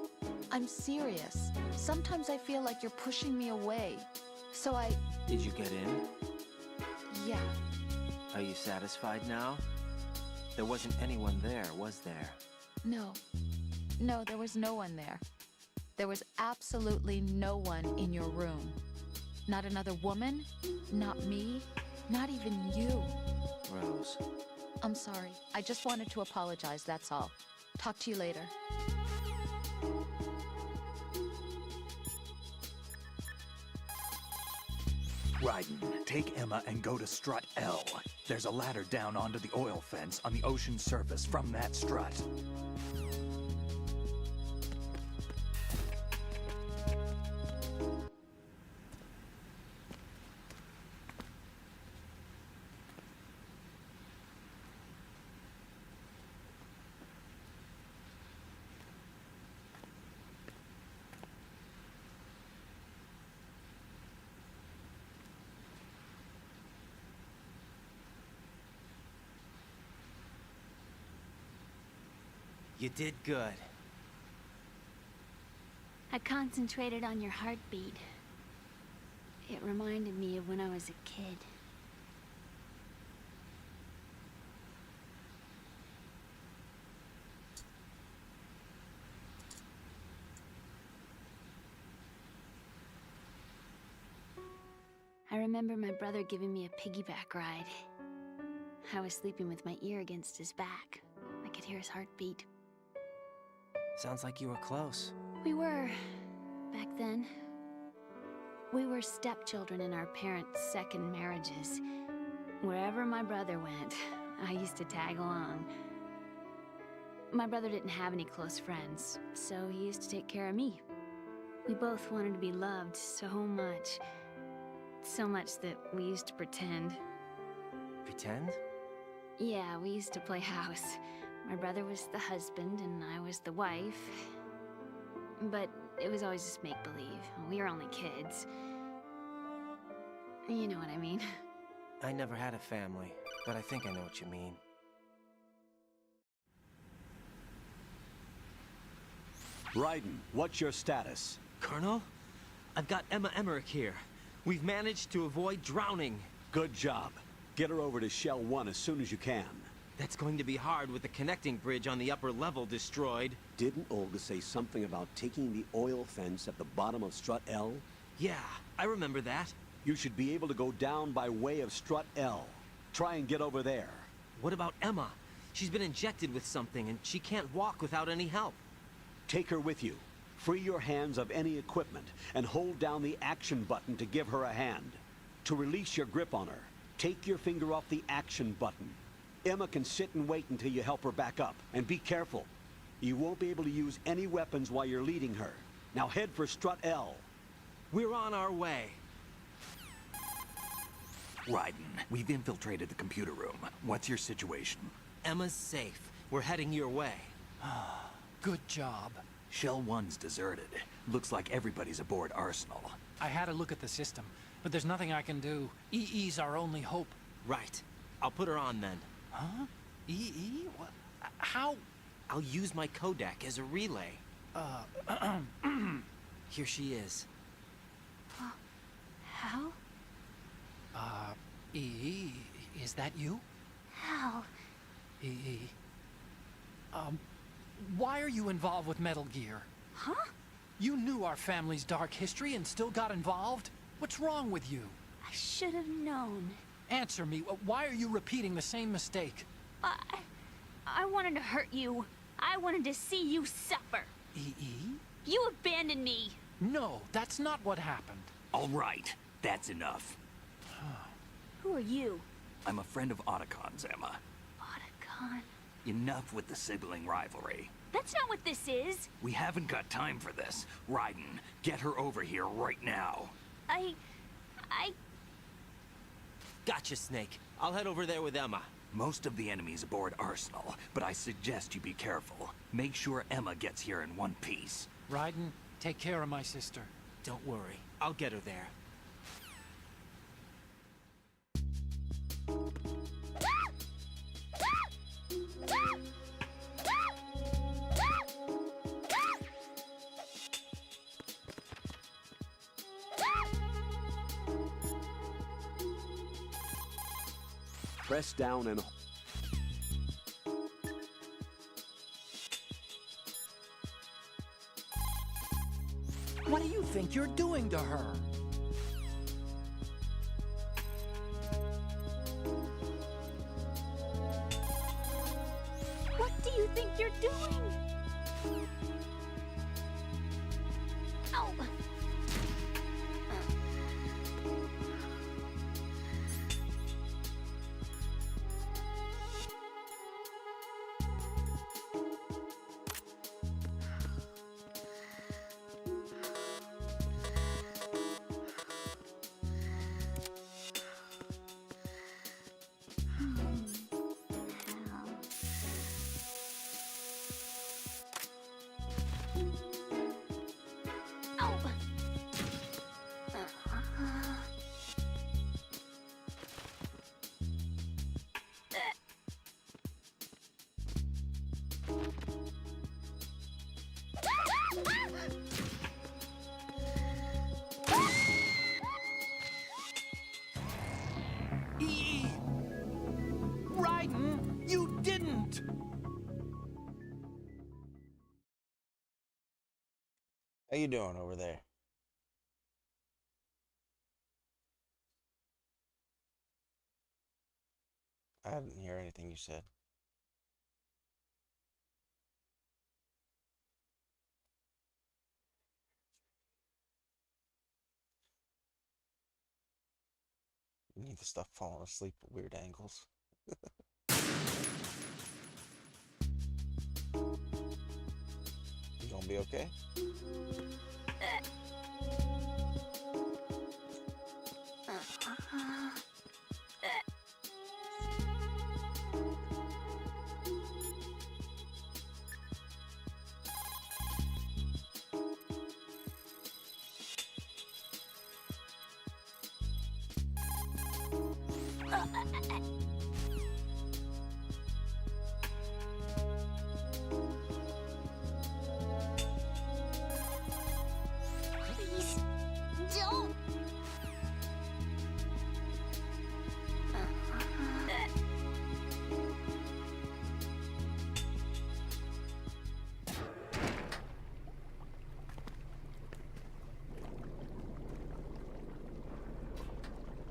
I'm serious. Sometimes I feel like you're pushing me away. So I... Did you get in? Yeah. Are you satisfied now? There wasn't anyone there, was there? No. No, there was no one there. There was absolutely no one in your room. Not another woman, not me, not even you. Rose. I'm sorry. I just wanted to apologize, that's all. Talk to you later. Ryden, take Emma and go to strut L. There's a ladder down onto the oil fence on the ocean surface from that strut. You did good. I concentrated on your heartbeat. It reminded me of when I was a kid. I remember my brother giving me a piggyback ride. I was sleeping with my ear against his back. I could hear his heartbeat. Sounds like you were close. We were, back then. We were stepchildren in our parents' second marriages. Wherever my brother went, I used to tag along. My brother didn't have any close friends, so he used to take care of me. We both wanted to be loved so much. So much that we used to pretend. Pretend? Yeah, we used to play house. My brother was the husband and I was the wife. But it was always just make-believe. We were only kids. You know what I mean. I never had a family, but I think I know what you mean. Ryden, what's your status? Colonel? I've got Emma Emmerich here. We've managed to avoid drowning. Good job. Get her over to Shell 1 as soon as you can. That's going to be hard with the connecting bridge on the upper level destroyed. Didn't Olga say something about taking the oil fence at the bottom of Strut L? Yeah, I remember that. You should be able to go down by way of Strut L. Try and get over there. What about Emma? She's been injected with something and she can't walk without any help. Take her with you. Free your hands of any equipment and hold down the action button to give her a hand. To release your grip on her, take your finger off the action button. Emma can sit and wait until you help her back up. And be careful. You won't be able to use any weapons while you're leading her. Now head for Strut L. We're on our way. Ryden, we've infiltrated the computer room. What's your situation? Emma's safe. We're heading your way. Good job. Shell 1's deserted. Looks like everybody's aboard Arsenal. I had a look at the system, but there's nothing I can do. EE's our only hope. Right. I'll put her on then. Huh? EE? What? How? I'll use my Kodak as a relay. Here she is. How? EE, is that you? How? EE. Why are you involved with Metal Gear? Huh? You knew our family's dark history and still got involved? What's wrong with you? I should have known. Answer me. Why are you repeating the same mistake? I wanted to hurt you. I wanted to see you suffer. EE? You abandoned me. No, that's not what happened. All right, that's enough. Who are you? I'm a friend of Otacon's, Emma. Otacon? Enough with the sibling rivalry. That's not what this is. We haven't got time for this. Raiden, get her over here right now. I... Gotcha, Snake. I'll head over there with Emma. Most of the enemy's aboard Arsenal, but I suggest you be careful. Make sure Emma gets here in one piece. Raiden, take care of my sister. Don't worry. I'll get her there. Press down and... What do you think you're doing to her? What do you think you're doing? Ow! Raiden, you didn't! How you doing over there? I didn't hear anything you said. You need to stop falling asleep at weird angles. You gonna be okay? Please, don't.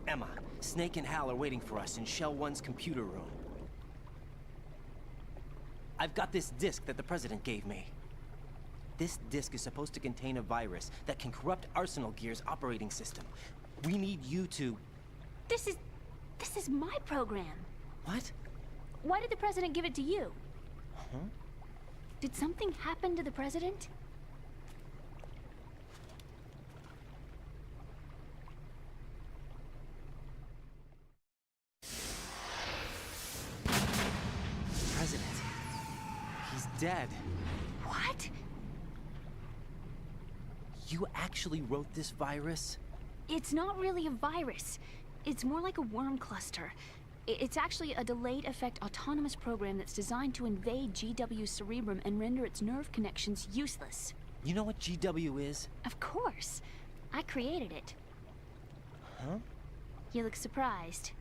Emma, Snake and Hal are waiting for us in Shell 1's computer room. I've got this disk that the President gave me. This disk is supposed to contain a virus that can corrupt Arsenal Gear's operating system. We need you to... This is my program. What? Why did the President give it to you? Huh? Did something happen to the President? President. He's dead. What? You actually wrote this virus? It's not really a virus. It's more like a worm cluster. It's actually a delayed effect autonomous program that's designed to invade GW's cerebrum and render its nerve connections useless. You know what GW is? Of course. I created it. Huh? You look surprised.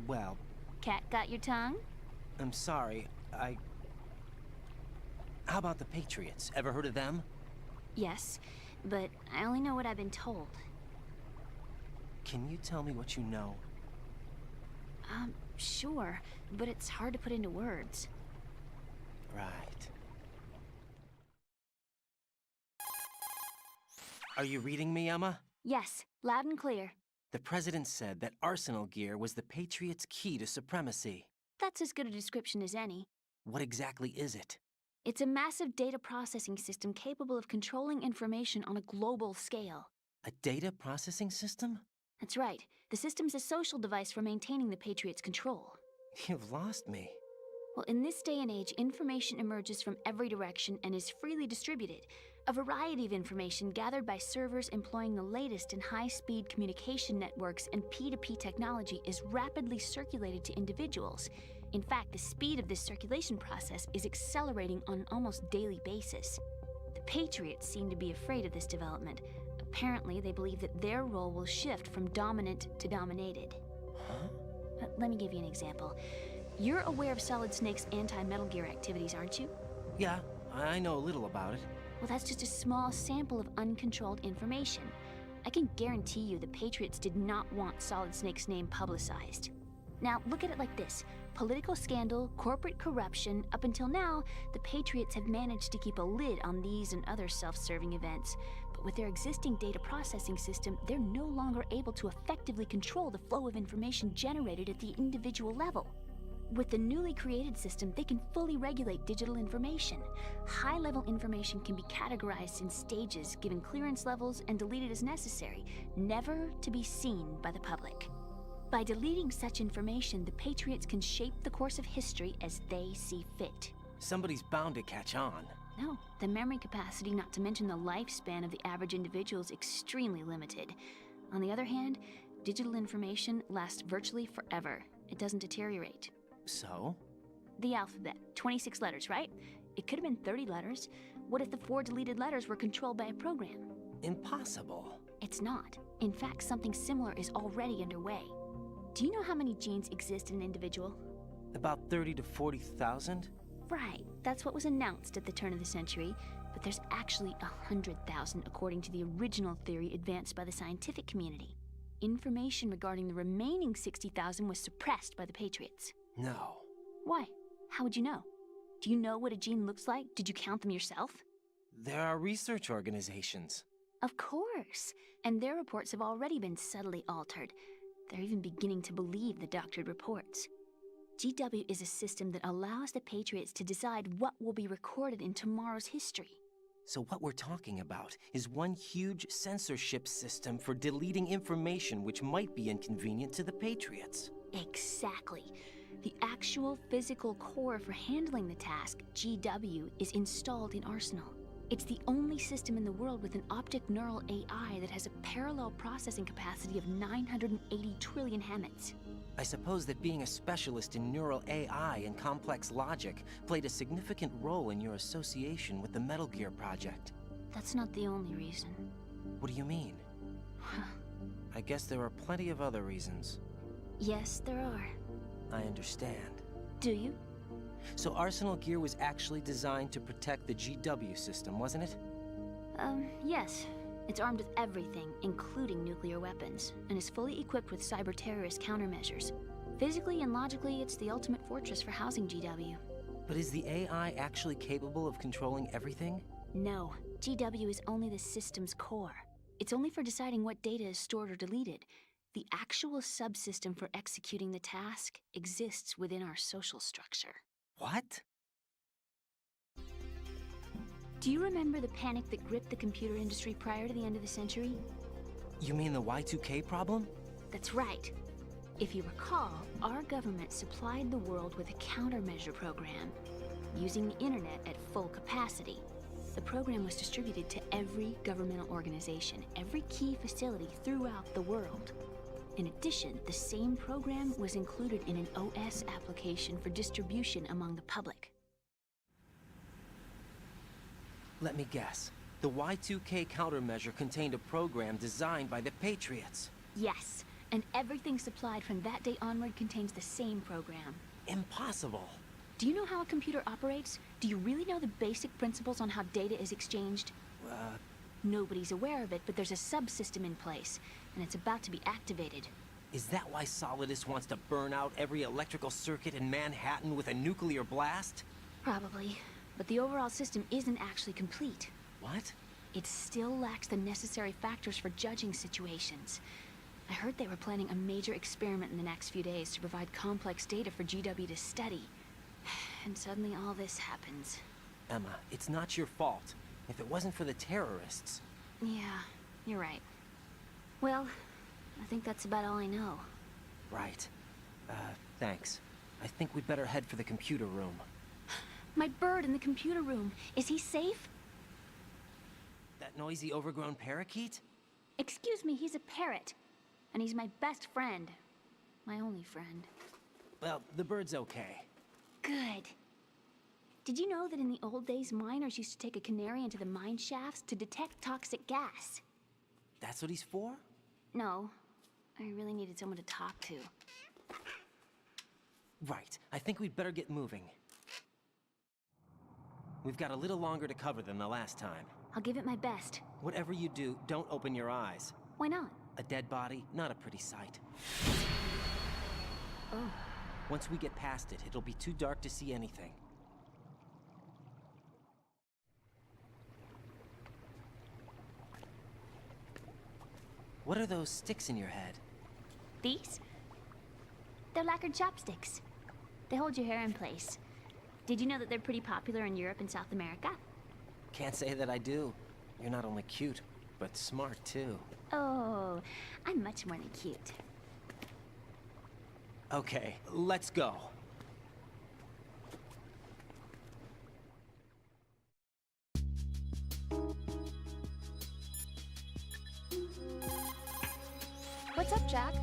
Well... Cat got your tongue? I'm sorry, How about the Patriots? Ever heard of them? Yes, but I only know what I've been told. Can you tell me what you know? Sure, but it's hard to put into words. Right. Are you reading me, Emma? Yes, loud and clear. The President said that Arsenal Gear was the Patriots' key to supremacy. That's as good a description as any. What exactly is it? It's a massive data processing system capable of controlling information on a global scale. A data processing system? That's right. The system's a social device for maintaining the Patriots' control. You've lost me. Well, in this day and age, information emerges from every direction and is freely distributed. A variety of information gathered by servers employing the latest in high-speed communication networks and P2P technology is rapidly circulated to individuals. In fact, the speed of this circulation process is accelerating on an almost daily basis. The Patriots seem to be afraid of this development. Apparently, they believe that their role will shift from dominant to dominated. Huh? Let me give you an example. You're aware of Solid Snake's anti-Metal Gear activities, aren't you? Yeah, I know a little about it. Well, that's just a small sample of uncontrolled information. I can guarantee you the Patriots did not want Solid Snake's name publicized. Now, look at it like this. Political scandal, corporate corruption, up until now, the Patriots have managed to keep a lid on these and other self-serving events. But with their existing data processing system, they're no longer able to effectively control the flow of information generated at the individual level. With the newly created system, they can fully regulate digital information. High-level information can be categorized in stages, given clearance levels, and deleted as necessary, never to be seen by the public. By deleting such information, the Patriots can shape the course of history as they see fit. Somebody's bound to catch on. No, the memory capacity, not to mention the lifespan of the average individual, is extremely limited. On the other hand, digital information lasts virtually forever. It doesn't deteriorate. So? The alphabet, 26 letters, right? It could have been 30 letters. What if the 4 deleted letters were controlled by a program? Impossible. It's not. In fact, something similar is already underway. Do you know how many genes exist in an individual? About 30 to 40,000? Right, that's what was announced at the turn of the century, but there's actually 100,000 according to the original theory advanced by the scientific community. Information regarding the remaining 60,000 was suppressed by the Patriots. No. Why? How would you know? Do you know what a gene looks like? Did you count them yourself? There are research organizations. Of course, and their reports have already been subtly altered. They're even beginning to believe the doctored reports. GW is a system that allows the Patriots to decide what will be recorded in tomorrow's history. So what we're talking about is one huge censorship system for deleting information which might be inconvenient to the Patriots. Exactly. The actual physical core for handling the task, GW, is installed in Arsenal. It's the only system in the world with an optic neural AI that has a parallel processing capacity of 980 trillion Hammets. I suppose that being a specialist in neural AI and complex logic played a significant role in your association with the Metal Gear project. That's not the only reason. What do you mean? I guess there are plenty of other reasons. Yes, there are. I understand. Do you? So Arsenal Gear was actually designed to protect the GW system, wasn't it? Yes. It's armed with everything, including nuclear weapons, and is fully equipped with cyber-terrorist countermeasures. Physically and logically, it's the ultimate fortress for housing GW. But is the AI actually capable of controlling everything? No. GW is only the system's core. It's only for deciding what data is stored or deleted. The actual subsystem for executing the task exists within our social structure. What? Do you remember the panic that gripped the computer industry prior to the end of the century? You mean the Y2K problem? That's right. If you recall, our government supplied the world with a countermeasure program, using the internet at full capacity. The program was distributed to every governmental organization, every key facility throughout the world. In addition, the same program was included in an OS application for distribution among the public. Let me guess. The Y2K countermeasure contained a program designed by the Patriots. Yes, and everything supplied from that day onward contains the same program. Impossible. Do you know how a computer operates? Do you really know the basic principles on how data is exchanged? Nobody's aware of it, but there's a subsystem in place, and it's about to be activated. Is that why Solidus wants to burn out every electrical circuit in Manhattan with a nuclear blast? Probably, but the overall system isn't actually complete. What? It still lacks the necessary factors for judging situations. I heard they were planning a major experiment in the next few days to provide complex data for GW to study. And suddenly all this happens. Emma, it's not your fault. If it wasn't for the terrorists... Yeah, you're right. Well, I think that's about all I know. Right. Thanks. I think we'd better head for the computer room. My bird in the computer room. Is he safe? That noisy, overgrown parakeet? Excuse me, he's a parrot. And he's my best friend. My only friend. Well, the bird's okay. Good. Did you know that in the old days, miners used to take a canary into the mine shafts to detect toxic gas? That's what he's for? No. I really needed someone to talk to. Right. I think we'd better get moving. We've got a little longer to cover than the last time. I'll give it my best. Whatever you do, don't open your eyes. Why not? A dead body, not a pretty sight. Oh. Once we get past it, it'll be too dark to see anything. What are those sticks in your head? These? They're lacquered chopsticks. They hold your hair in place. Did you know that they're pretty popular in Europe and South America? Can't say that I do. You're not only cute, but smart too. Oh, I'm much more than cute. Okay, let's go. What's up, Jack?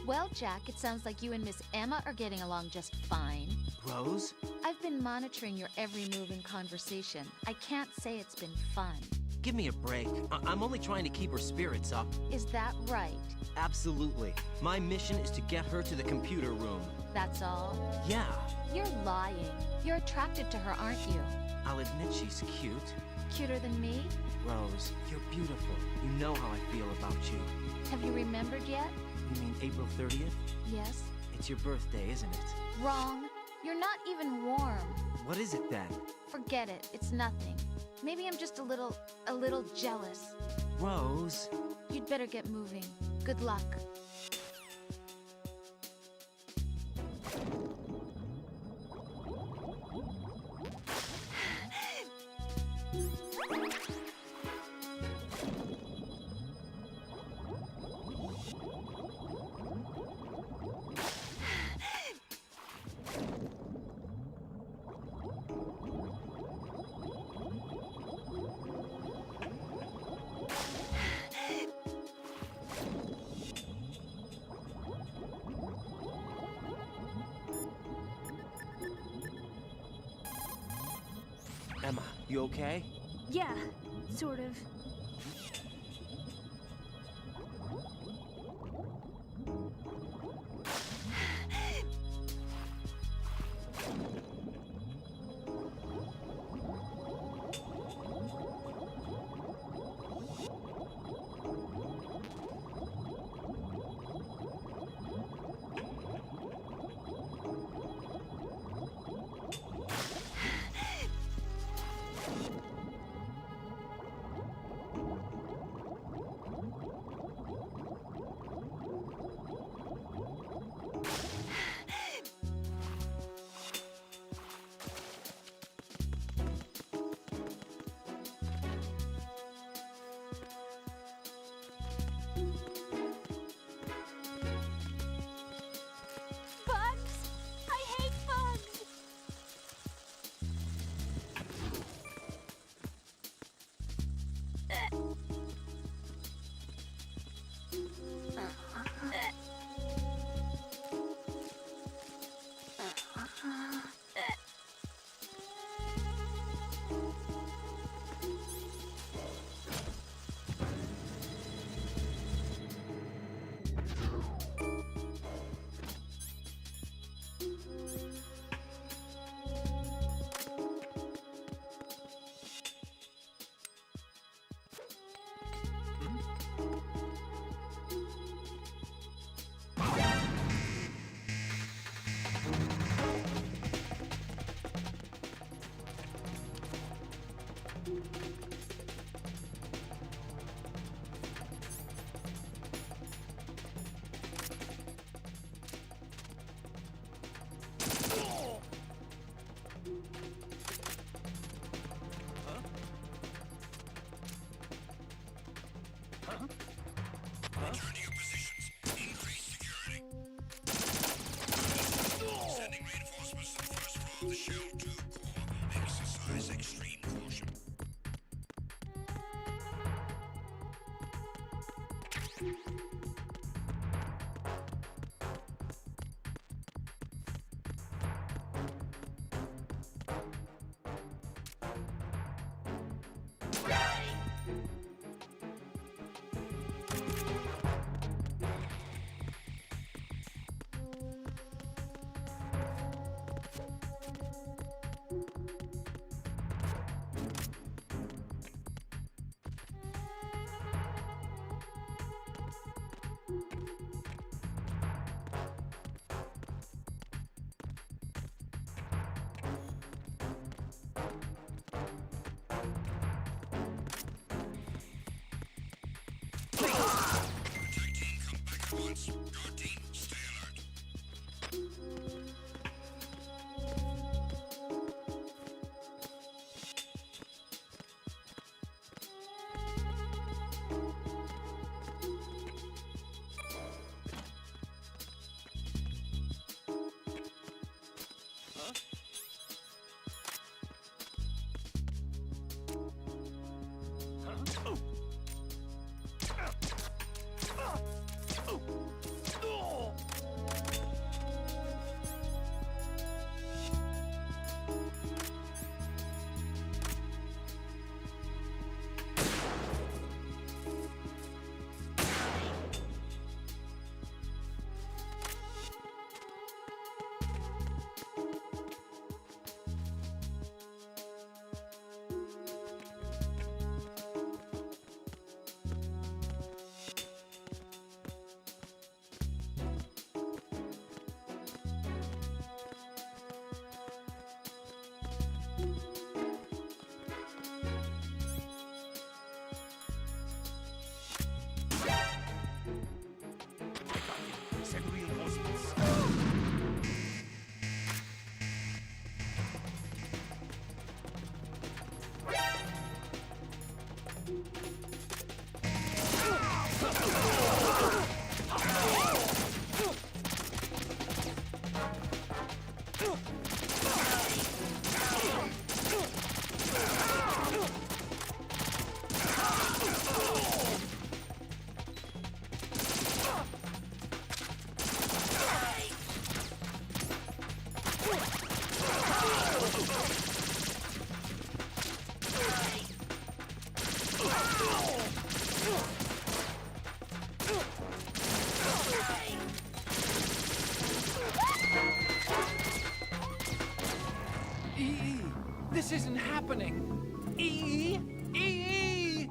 Well, Jack, it sounds like you and Miss Emma are getting along just fine. Rose? I've been monitoring your every move and conversation. I can't say it's been fun. Give me a break. I'm only trying to keep her spirits up. Is that right? Absolutely. My mission is to get her to the computer room. That's all? Yeah. You're lying. You're attracted to her, aren't you? I'll admit she's cute. Cuter than me? Rose, you're beautiful. You know how I feel about you. Have you remembered yet? You mean April 30th? Yes. It's your birthday, isn't it? Wrong. You're not even warm. What is it then? Forget it. It's nothing. Maybe I'm just a little jealous. Rose. You'd better get moving. Good luck. Emma, you okay? Yeah, sort of. Send reinforcements. This isn't happening! EE! EE!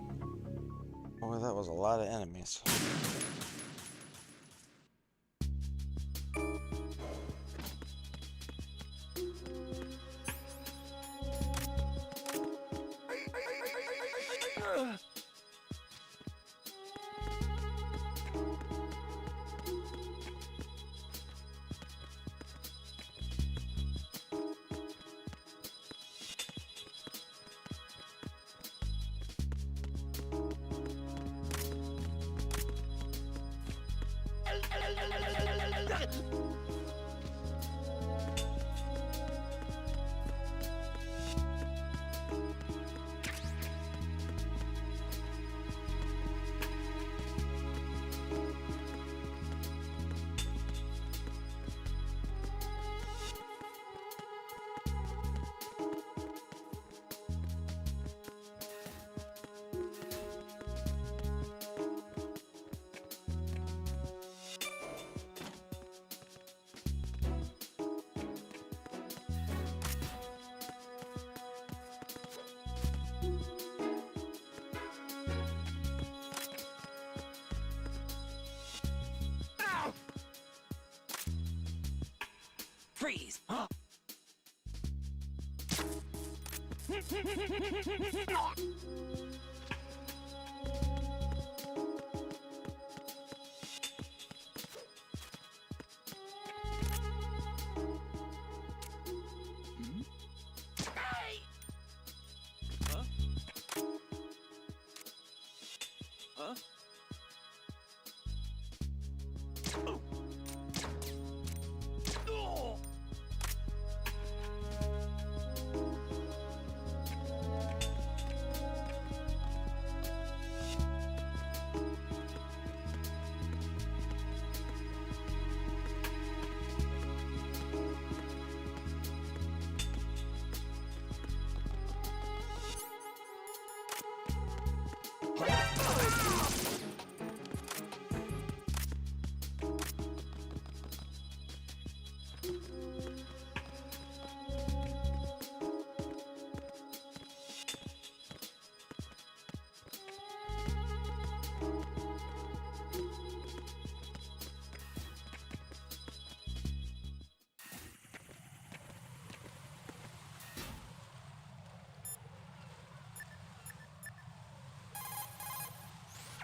Boy, that was a lot of enemies. Freeze!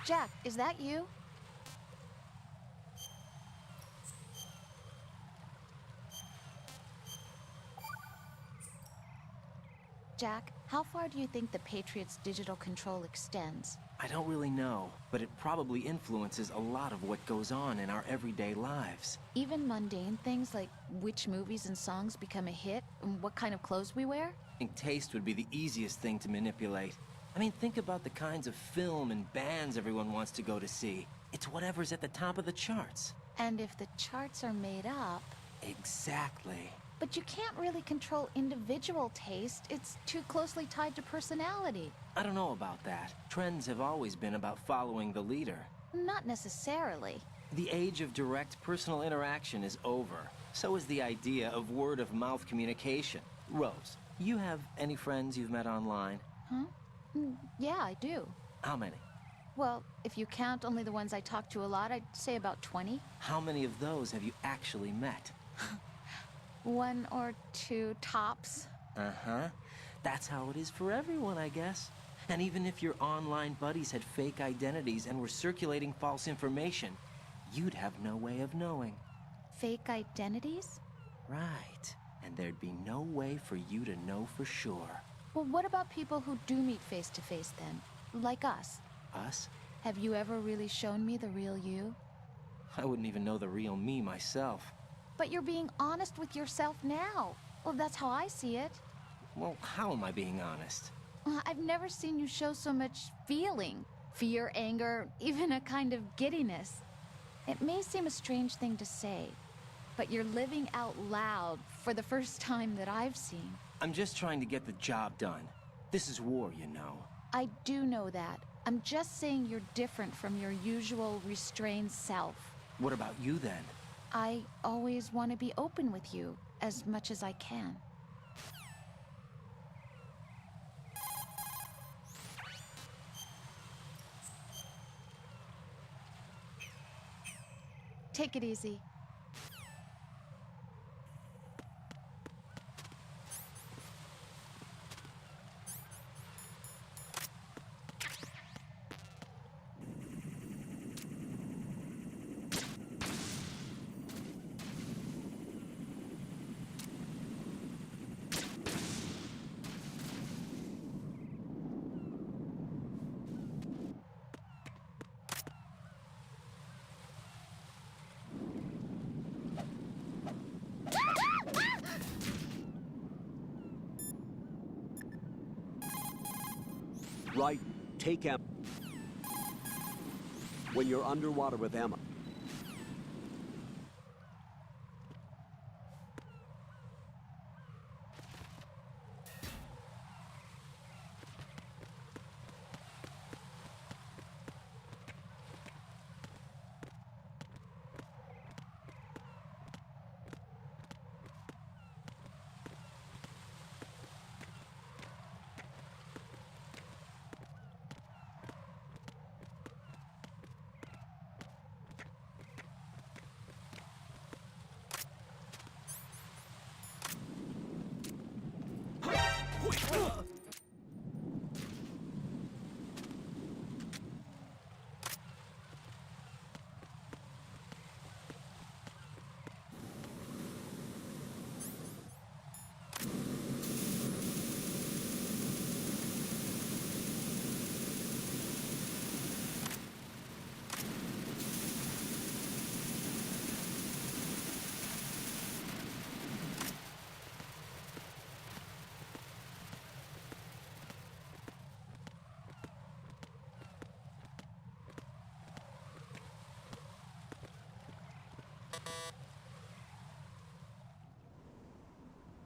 Jack, is that you? Jack, how far do you think the Patriots' digital control extends? I don't really know, but it probably influences a lot of what goes on in our everyday lives. Even mundane things like which movies and songs become a hit and what kind of clothes we wear? I think taste would be the easiest thing to manipulate. I mean, think about the kinds of film and bands everyone wants to go to see. It's whatever's at the top of the charts. And if the charts are made up... Exactly. But you can't really control individual taste. It's too closely tied to personality. I don't know about that. Trends have always been about following the leader. Not necessarily. The age of direct personal interaction is over. So is the idea of word-of-mouth communication. Rose, you have any friends you've met online? Huh? Yeah, I do. How many? Well, if you count only the ones I talk to a lot, I'd say about 20. How many of those have you actually met? 1 or 2 tops. Uh-huh. That's how it is for everyone, I guess. And even if your online buddies had fake identities and were circulating false information, you'd have no way of knowing. Fake identities? Right. And there'd be no way for you to know for sure. Well, what about people who do meet face to face then? Like us. Us? Have you ever really shown me the real you? I wouldn't even know the real me myself. But you're being honest with yourself now. Well, that's how I see it. Well, how am I being honest? I've never seen you show so much feeling. Fear, anger, even a kind of giddiness. It may seem a strange thing to say, but you're living out loud for the first time that I've seen. I'm just trying to get the job done. This is war, you know. I do know that. I'm just saying you're different from your usual restrained self. What about you then? I always want to be open with you, as much as I can. Take it easy. Right, take Emma. When you're underwater with Emma.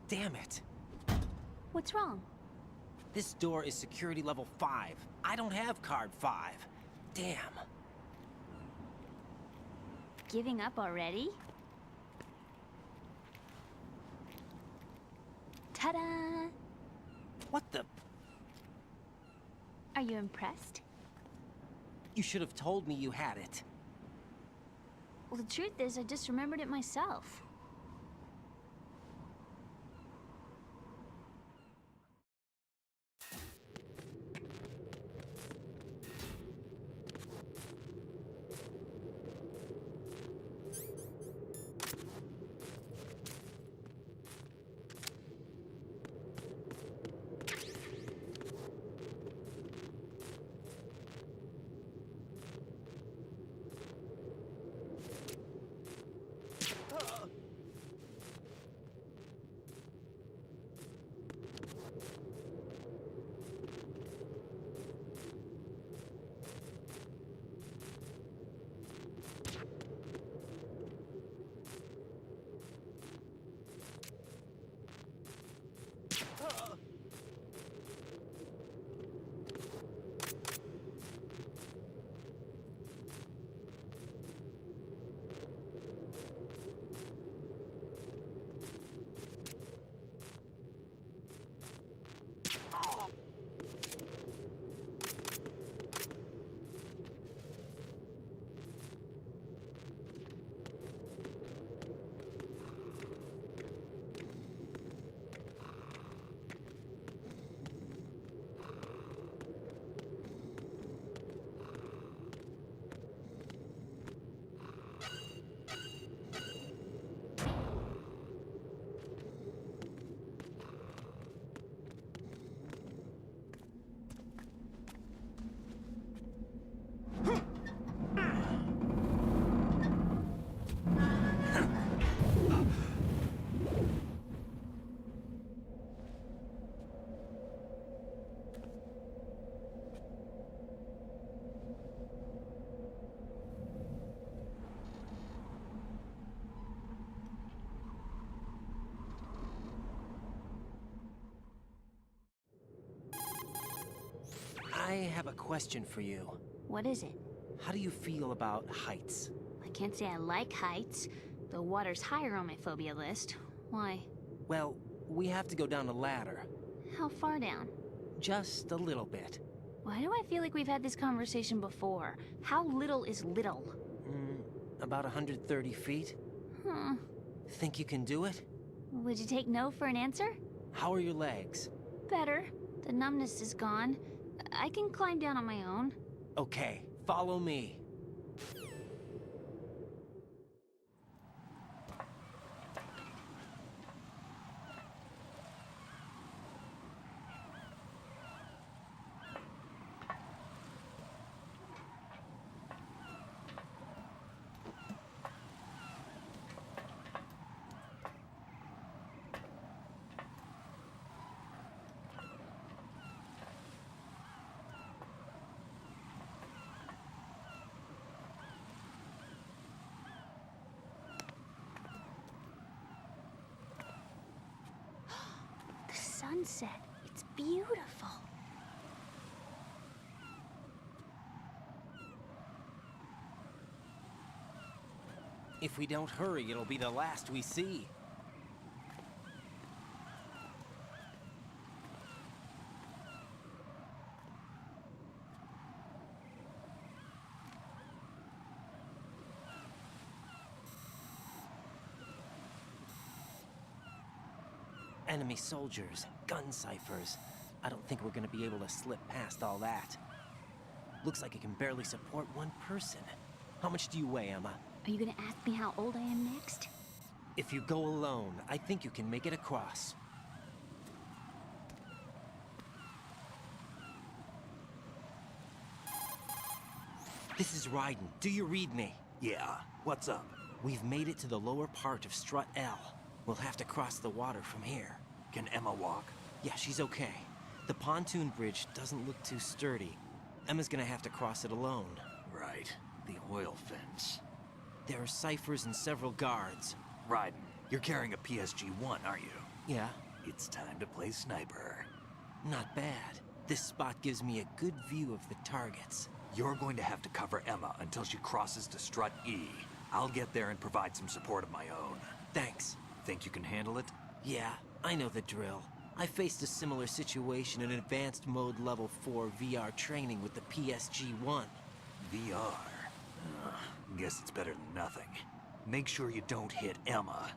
Damn it. What's wrong? This door is security level 5. I don't have card 5. Damn. Giving up already? Ta-da! What the? Are you impressed? You should have told me you had it. Well, the truth is, I just remembered it myself. I have a question for you. What is it? How do you feel about heights? I can't say I like heights. The water's higher on my phobia list. Why? Well, we have to go down a ladder. How far down? Just a little bit. Why do I feel like we've had this conversation before? How little is little? About 130 feet. Huh. Think you can do it? Would you take no for an answer? How are your legs? Better. The numbness is gone. I can climb down on my own. Okay, follow me. The sunset. It's beautiful. If we don't hurry, it'll be the last we see. Enemy soldiers, gun ciphers. I don't think we're gonna be able to slip past all that. Looks like it can barely support one person. How much do you weigh, Emma? Are you gonna ask me how old I am next? If you go alone, I think you can make it across. This is Raiden. Do you read me? Yeah, what's up? We've made it to the lower part of Strut L. We'll have to cross the water from here. Can Emma walk? Yeah, she's okay. The pontoon bridge doesn't look too sturdy. Emma's gonna have to cross it alone. Right. The oil fence. There are ciphers and several guards. Raiden, you're carrying a PSG-1, aren't you? Yeah. It's time to play sniper. Not bad. This spot gives me a good view of the targets. You're going to have to cover Emma until she crosses to Strut E. I'll get there and provide some support of my own. Thanks. Think you can handle it? Yeah, I know the drill. I faced a similar situation in Advanced Mode Level 4 VR training with the PSG-1. VR? Guess it's better than nothing. Make sure you don't hit Emma.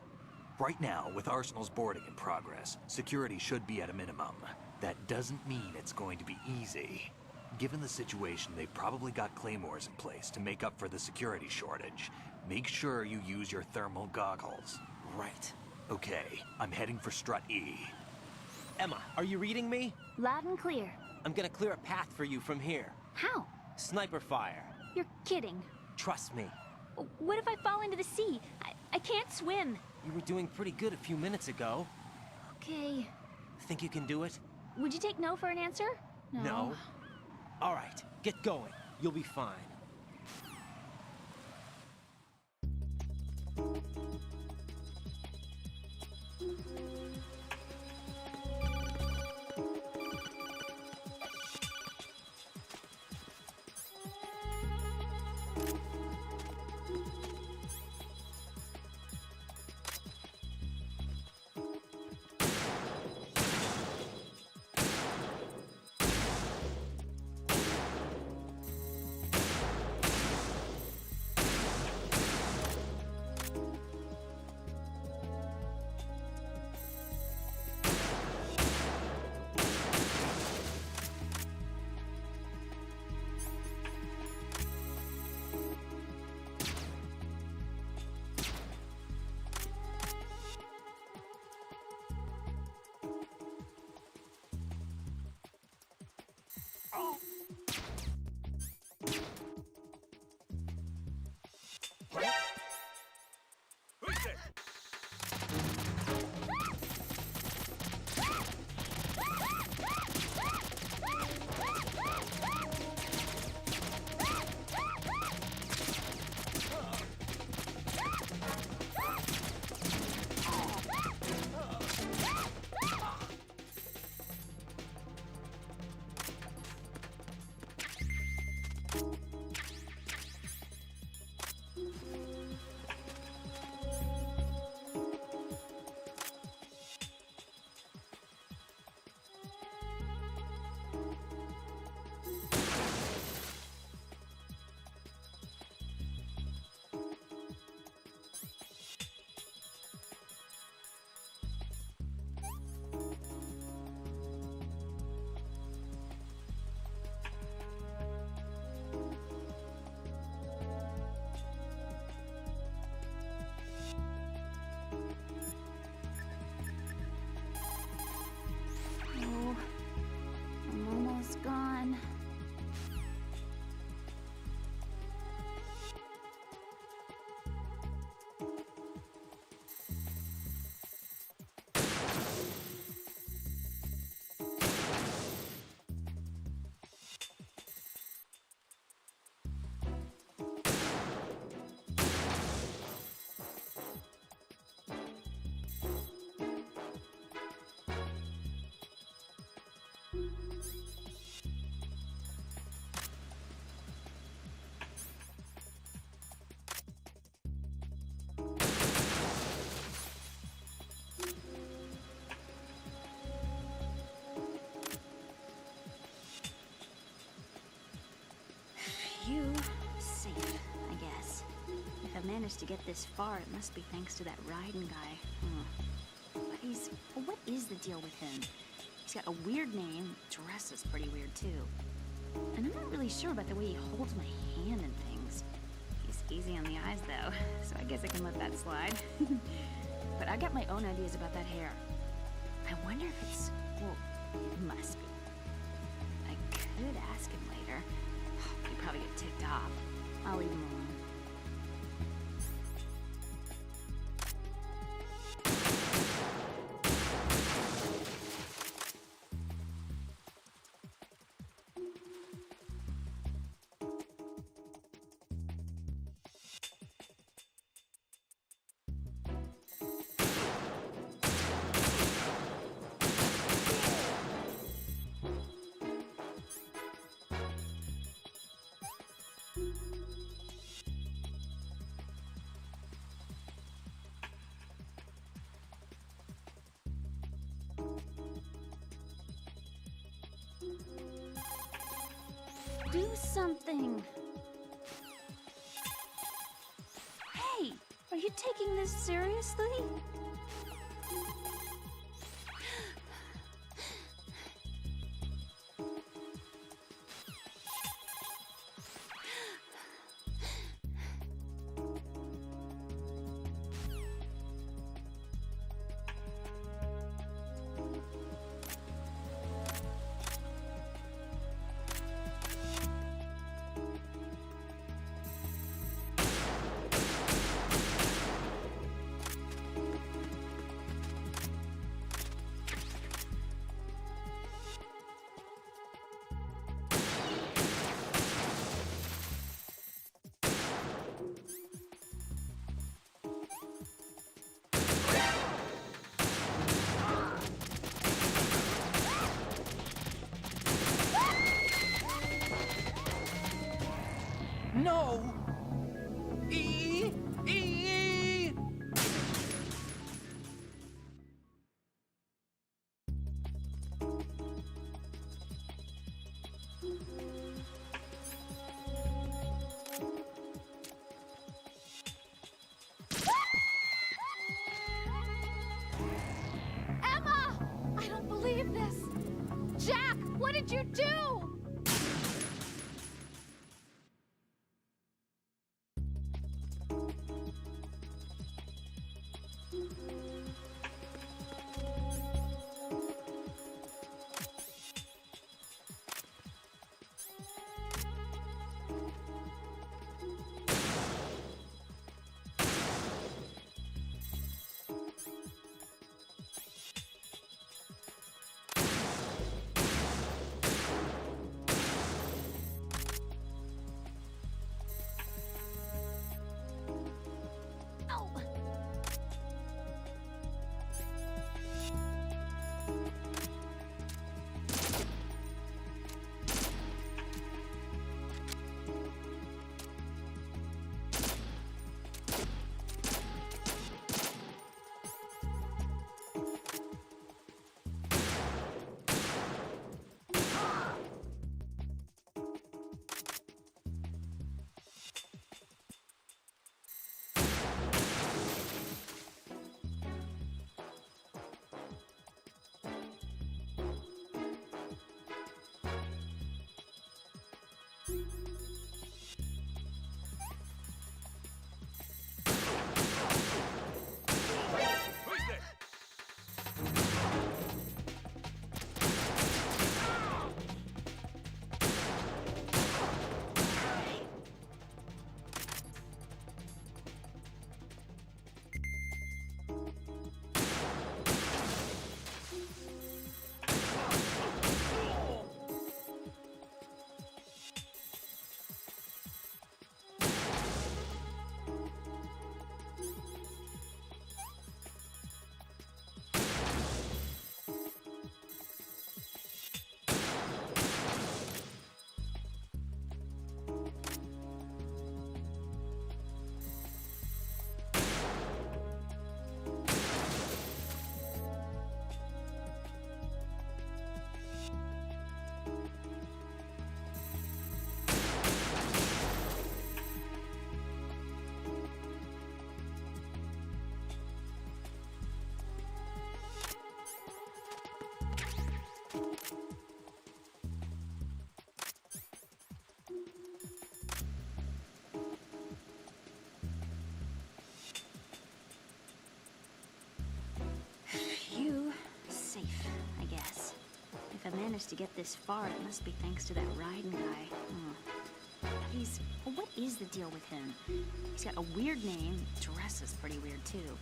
Right now, with Arsenal's boarding in progress, security should be at a minimum. That doesn't mean it's going to be easy. Given the situation, they've probably got claymores in place to make up for the security shortage. Make sure you use your thermal goggles. Right. Okay, I'm heading for Strut E. Emma, are you reading me? Loud and clear. I'm gonna clear a path for you from here. How? Sniper fire. You're kidding. Trust me. What if I fall into the sea? I can't swim. You were doing pretty good a few minutes ago. Okay. Think you can do it? Would you take no for an answer? No. All right, get going. You'll be fine. managed to get this far, it must be thanks to that Raiden guy. What is the deal with him? He's got a weird name, dresses pretty weird too. And I'm not really sure about the way he holds my hand and things. He's easy on the eyes though, so I guess I can let that slide. But I got my own ideas about that hair. I wonder if it's, well, it must be. I could ask him later. He'd probably get ticked off. I'll leave him alone. Do something! Hey! Are you taking this seriously? No! E! E! Emma! I don't believe this! Jack, what did you do? guess. If I managed to get this far, it must be thanks to that riding guy. What is the deal with him? He's got a weird name, dresses pretty weird too.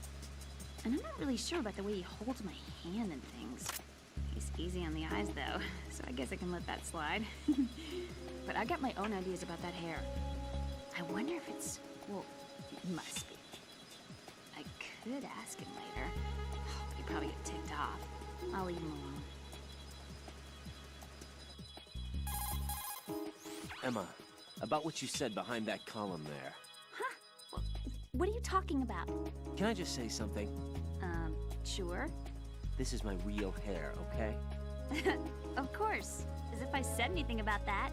And I'm not really sure about the way he holds my hand and things. He's easy on the eyes though, so I guess I can let that slide. But I got my own ideas about that hair. I wonder if it's, well, it must be. I could ask him later, but he'd probably get ticked off. I'll leave him alone. Emma, about what you said behind that column there. Huh? What are you talking about? Can I just say something? Sure. This is my real hair, okay? Of course. As if I said anything about that.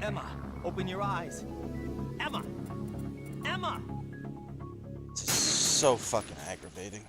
Emma, open your eyes. Emma! Emma! This is so fucking aggravating.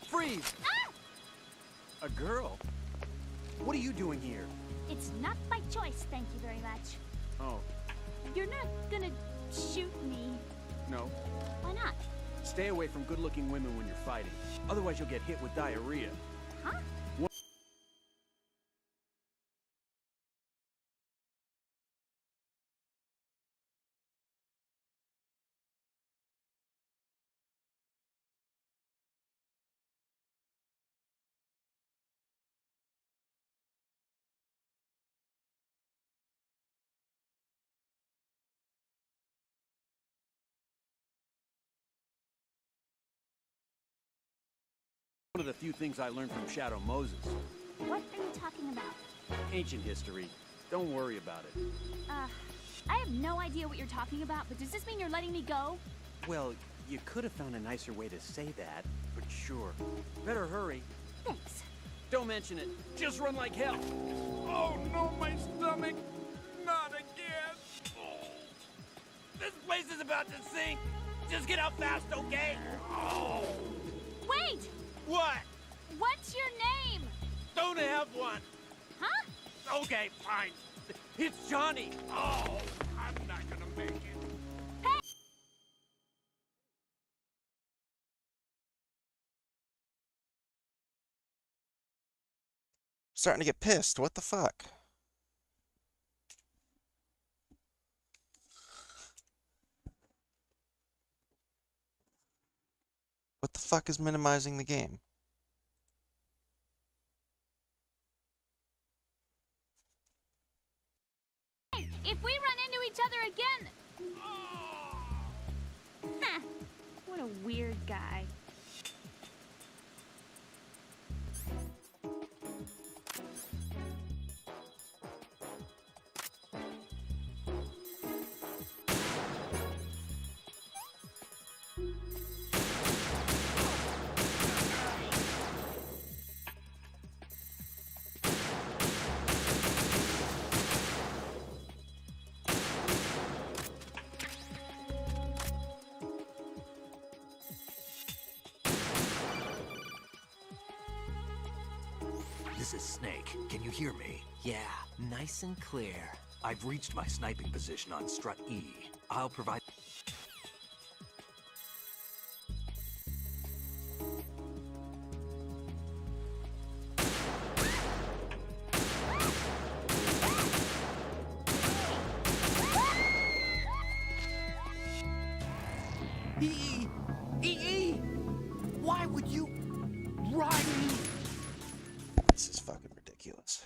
Freeze! A girl? What are you doing here? It's not by choice, thank you very much. Oh, You're not gonna shoot me. no. Why not? Stay away from good-looking women when you're fighting. Otherwise you'll get hit with diarrhea. Huh? One of the few things I learned from Shadow Moses. What are you talking about? Ancient history. Don't worry about it. I have no idea what you're talking about, but does this mean you're letting me go? Well, you could have found a nicer way to say that, but sure. Better hurry. Thanks. Don't mention it. Just run like hell. Oh no, my stomach! Not again! Oh. This place is about to sink! Just get out fast, okay? Oh. Wait! What? What's your name? Don't have one! Huh? Okay, fine. It's Johnny! Oh, I'm not gonna make it. Starting to get pissed. What the fuck? What the fuck is minimizing the game? Hey, if we run into each other again... Huh. What a weird guy. This is Snake. Can you hear me? Yeah, nice and clear. I've reached my sniping position on Strut E. I'll provide... Why would you ride me? This is fucking ridiculous.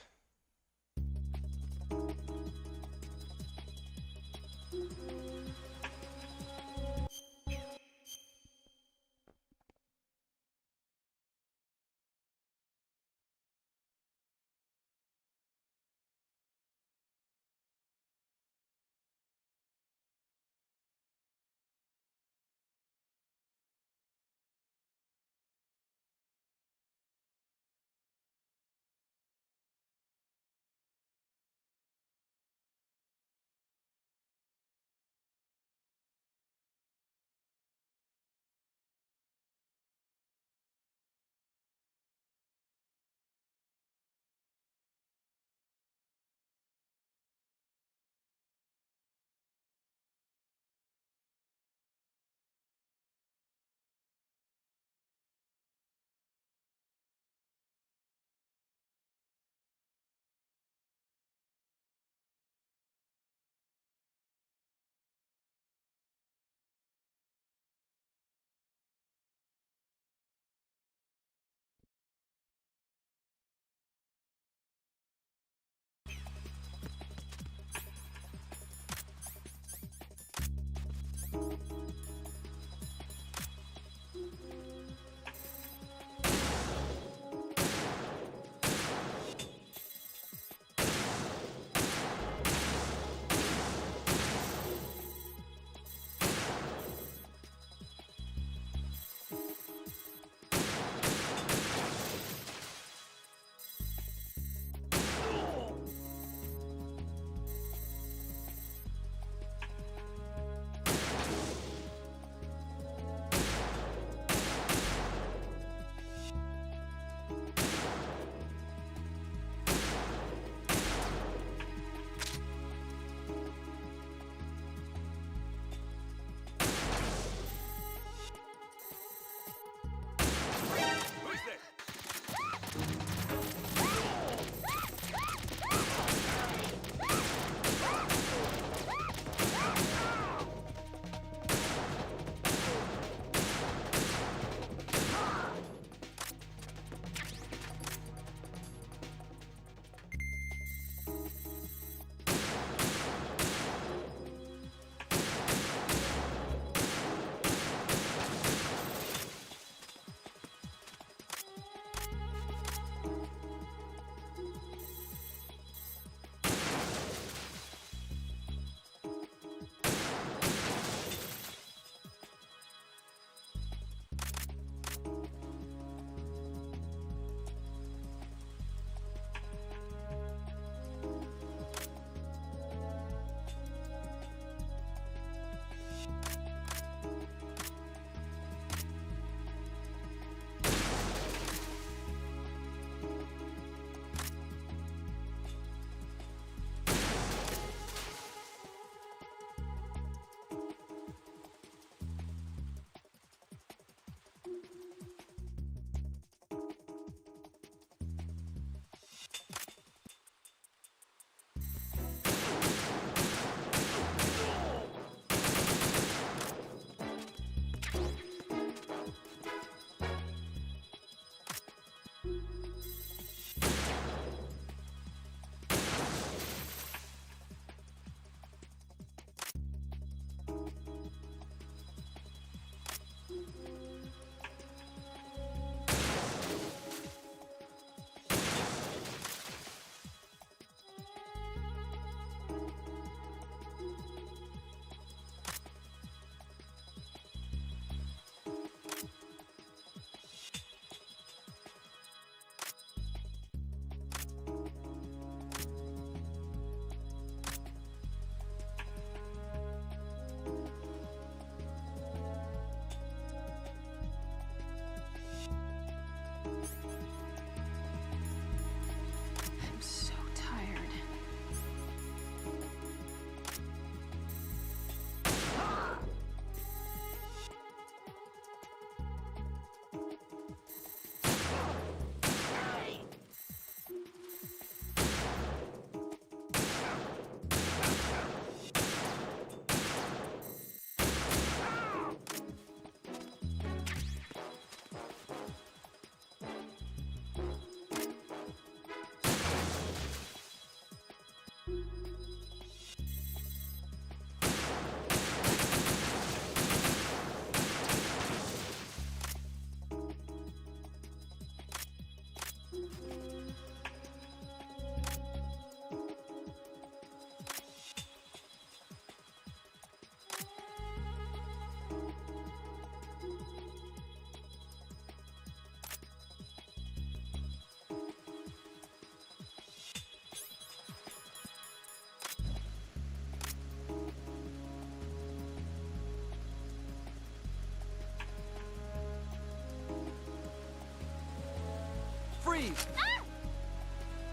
Freeze! Ah!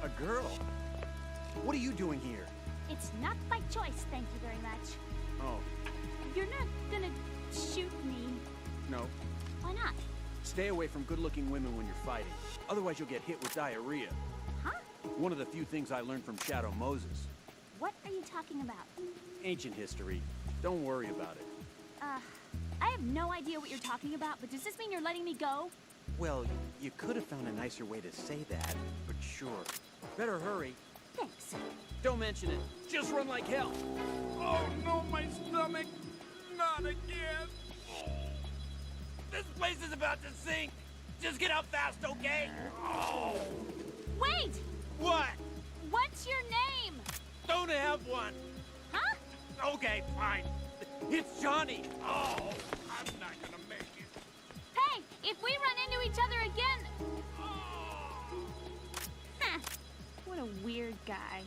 A girl? What are you doing here? It's not by choice, thank you very much. Oh, You're not gonna shoot me. no. Why not? Stay away from good-looking women when you're fighting. Otherwise you'll get hit with diarrhea. Huh? One of the few things I learned from Shadow Moses. What are you talking about? Ancient history. Don't worry about it. I have no idea what you're talking about, but does this mean you're letting me go? Well, you could have found a nicer way to say that, but sure. Better hurry. Thanks. Don't mention it. Just run like hell. Oh no, my stomach! Not again! This place is about to sink! Just get out fast, okay? Oh. Wait! What? What's your name? Don't have one! Huh? Okay, fine. It's Johnny! Oh, I'm not gonna make it. Hey, if we run into each other again... Huh. What a weird guy.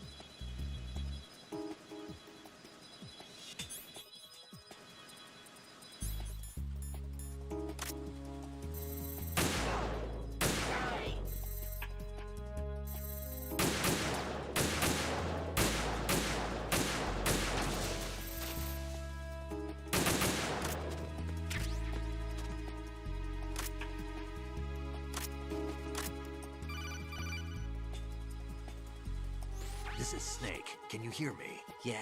This is Snake. Can you hear me? Yeah,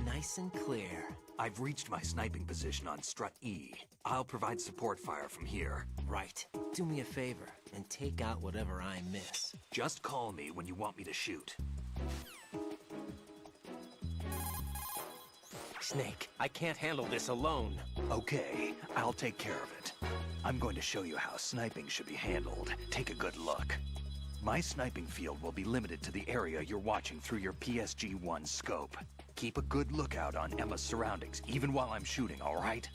nice and clear. I've reached my sniping position on Strut E. I'll provide support fire from here. Right. Do me a favor and take out whatever I miss. Just call me when you want me to shoot. Snake, I can't handle this alone. Okay, I'll take care of it. I'm going to show you how sniping should be handled. Take a good look. My sniping field will be limited to the area you're watching through your PSG-1 scope. Keep a good lookout on Emma's surroundings, even while I'm shooting, all right?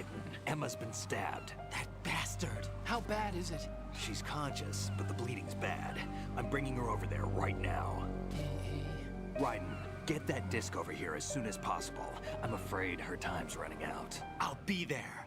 Raiden. Emma's been stabbed. That bastard! How bad is it? She's conscious, but the bleeding's bad. I'm bringing her over there right now. Raiden, get that disc over here as soon as possible. I'm afraid her time's running out. I'll be there.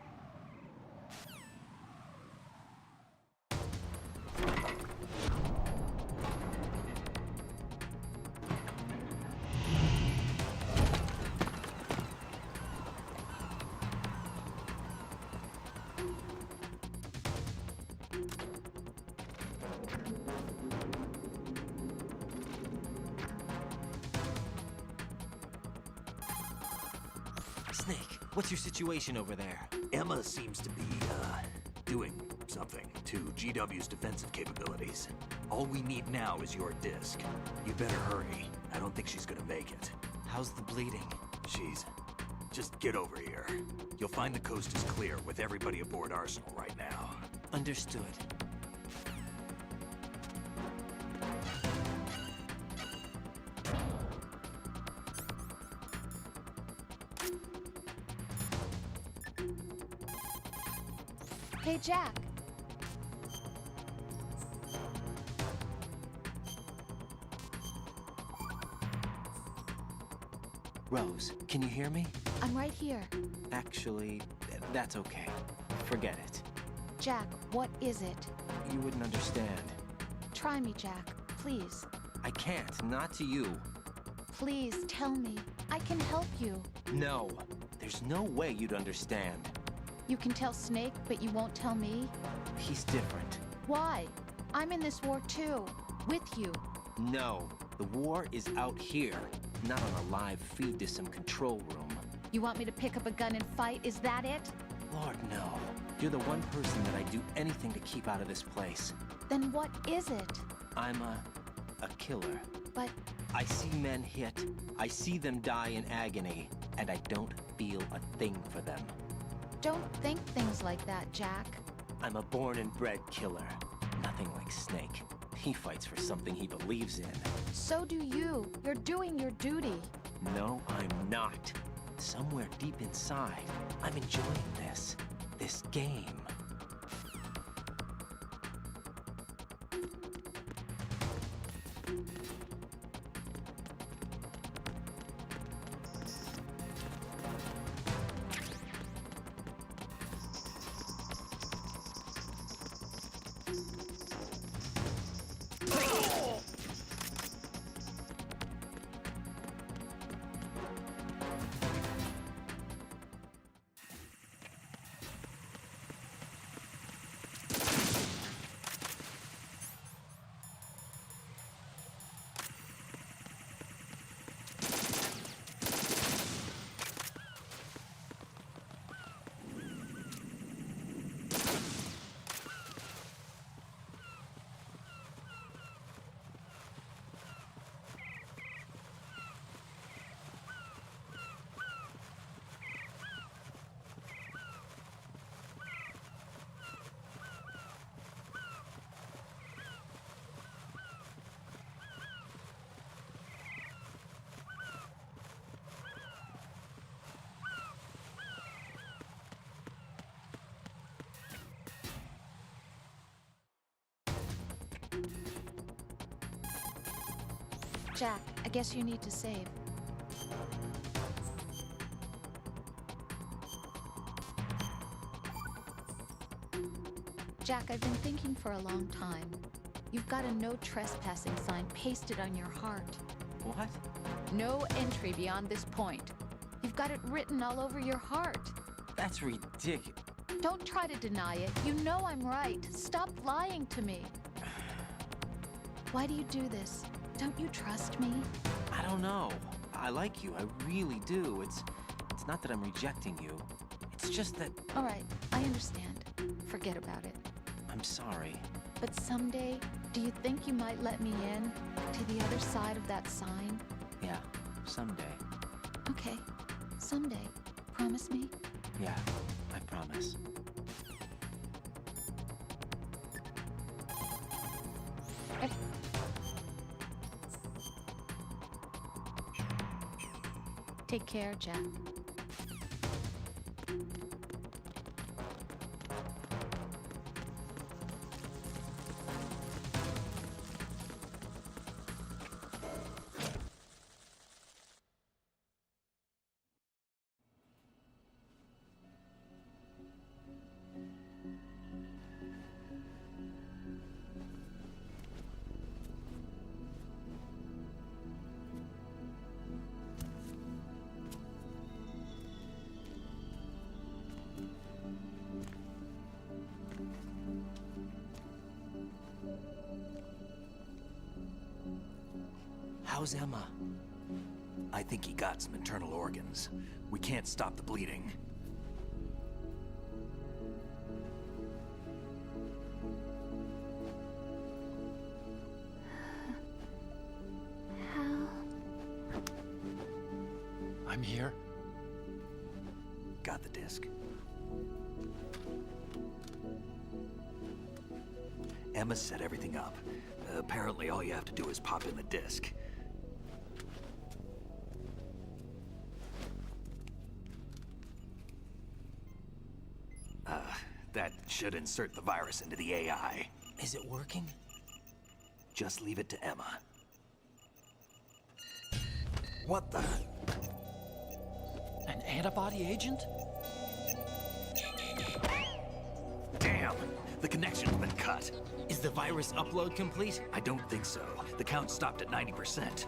Snake, what's your situation over there? Emma seems to be, doing something to GW's defensive capabilities. All we need now is your disc. You better hurry. I don't think she's gonna make it. How's the bleeding? Just get over here. You'll find the coast is clear with everybody aboard Arsenal right now. Understood. Hey, Jack. Rose, can you hear me? I'm right here. Actually, that's okay. Forget it. Jack, what is it? You wouldn't understand. Try me, Jack. Please. I can't, not to you. Please, tell me. I can help you. No, there's no way you'd understand. You can tell Snake, but you won't tell me? He's different. Why? I'm in this war too. With you. No, the war is out here, not on a live feed to some control room. You want me to pick up a gun and fight? Is that it? Lord, no. You're the one person that I'd do anything to keep out of this place. Then what is it? I'm a killer. But... I see men hit, I see them die in agony, and I don't feel a thing for them. Don't think things like that, Jack. I'm a born and bred killer. Nothing like Snake. He fights for something he believes in. So do you. You're doing your duty. No, I'm not. Somewhere deep inside, I'm enjoying this. This game. Jack, I guess you need to save. Jack, I've been thinking for a long time. You've got a no trespassing sign pasted on your heart. What? No entry beyond this point. You've got it written all over your heart. That's ridiculous. Don't try to deny it. You know I'm right. Stop lying to me. Why do you do this? Don't you trust me? I don't know. I like you. I really do. It's not that I'm rejecting you. It's just that... All right, I understand. Forget about it. I'm sorry. But someday, do you think you might let me in? To the other side of that sign? Yeah, someday. Okay, someday. Promise me? Yeah, I promise. Take care, Jack. How's Emma? I think he got some internal organs. We can't stop the bleeding. How? I'm here. Got the disc. Emma set everything up. Apparently all you have to do is pop in the disc. That should insert the virus into the AI. Is it working? Just leave it to Emma. What the? An antibody agent? Damn! The connection's been cut. Is the virus upload complete? I don't think so. The count stopped at 90%.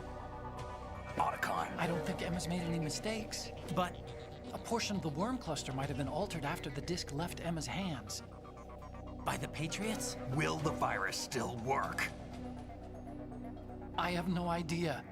Otacon. I don't think Emma's made any mistakes. But a portion of the worm cluster might have been altered after the disc left Emma's hands. by the Patriots? Will the virus still work? I have no idea.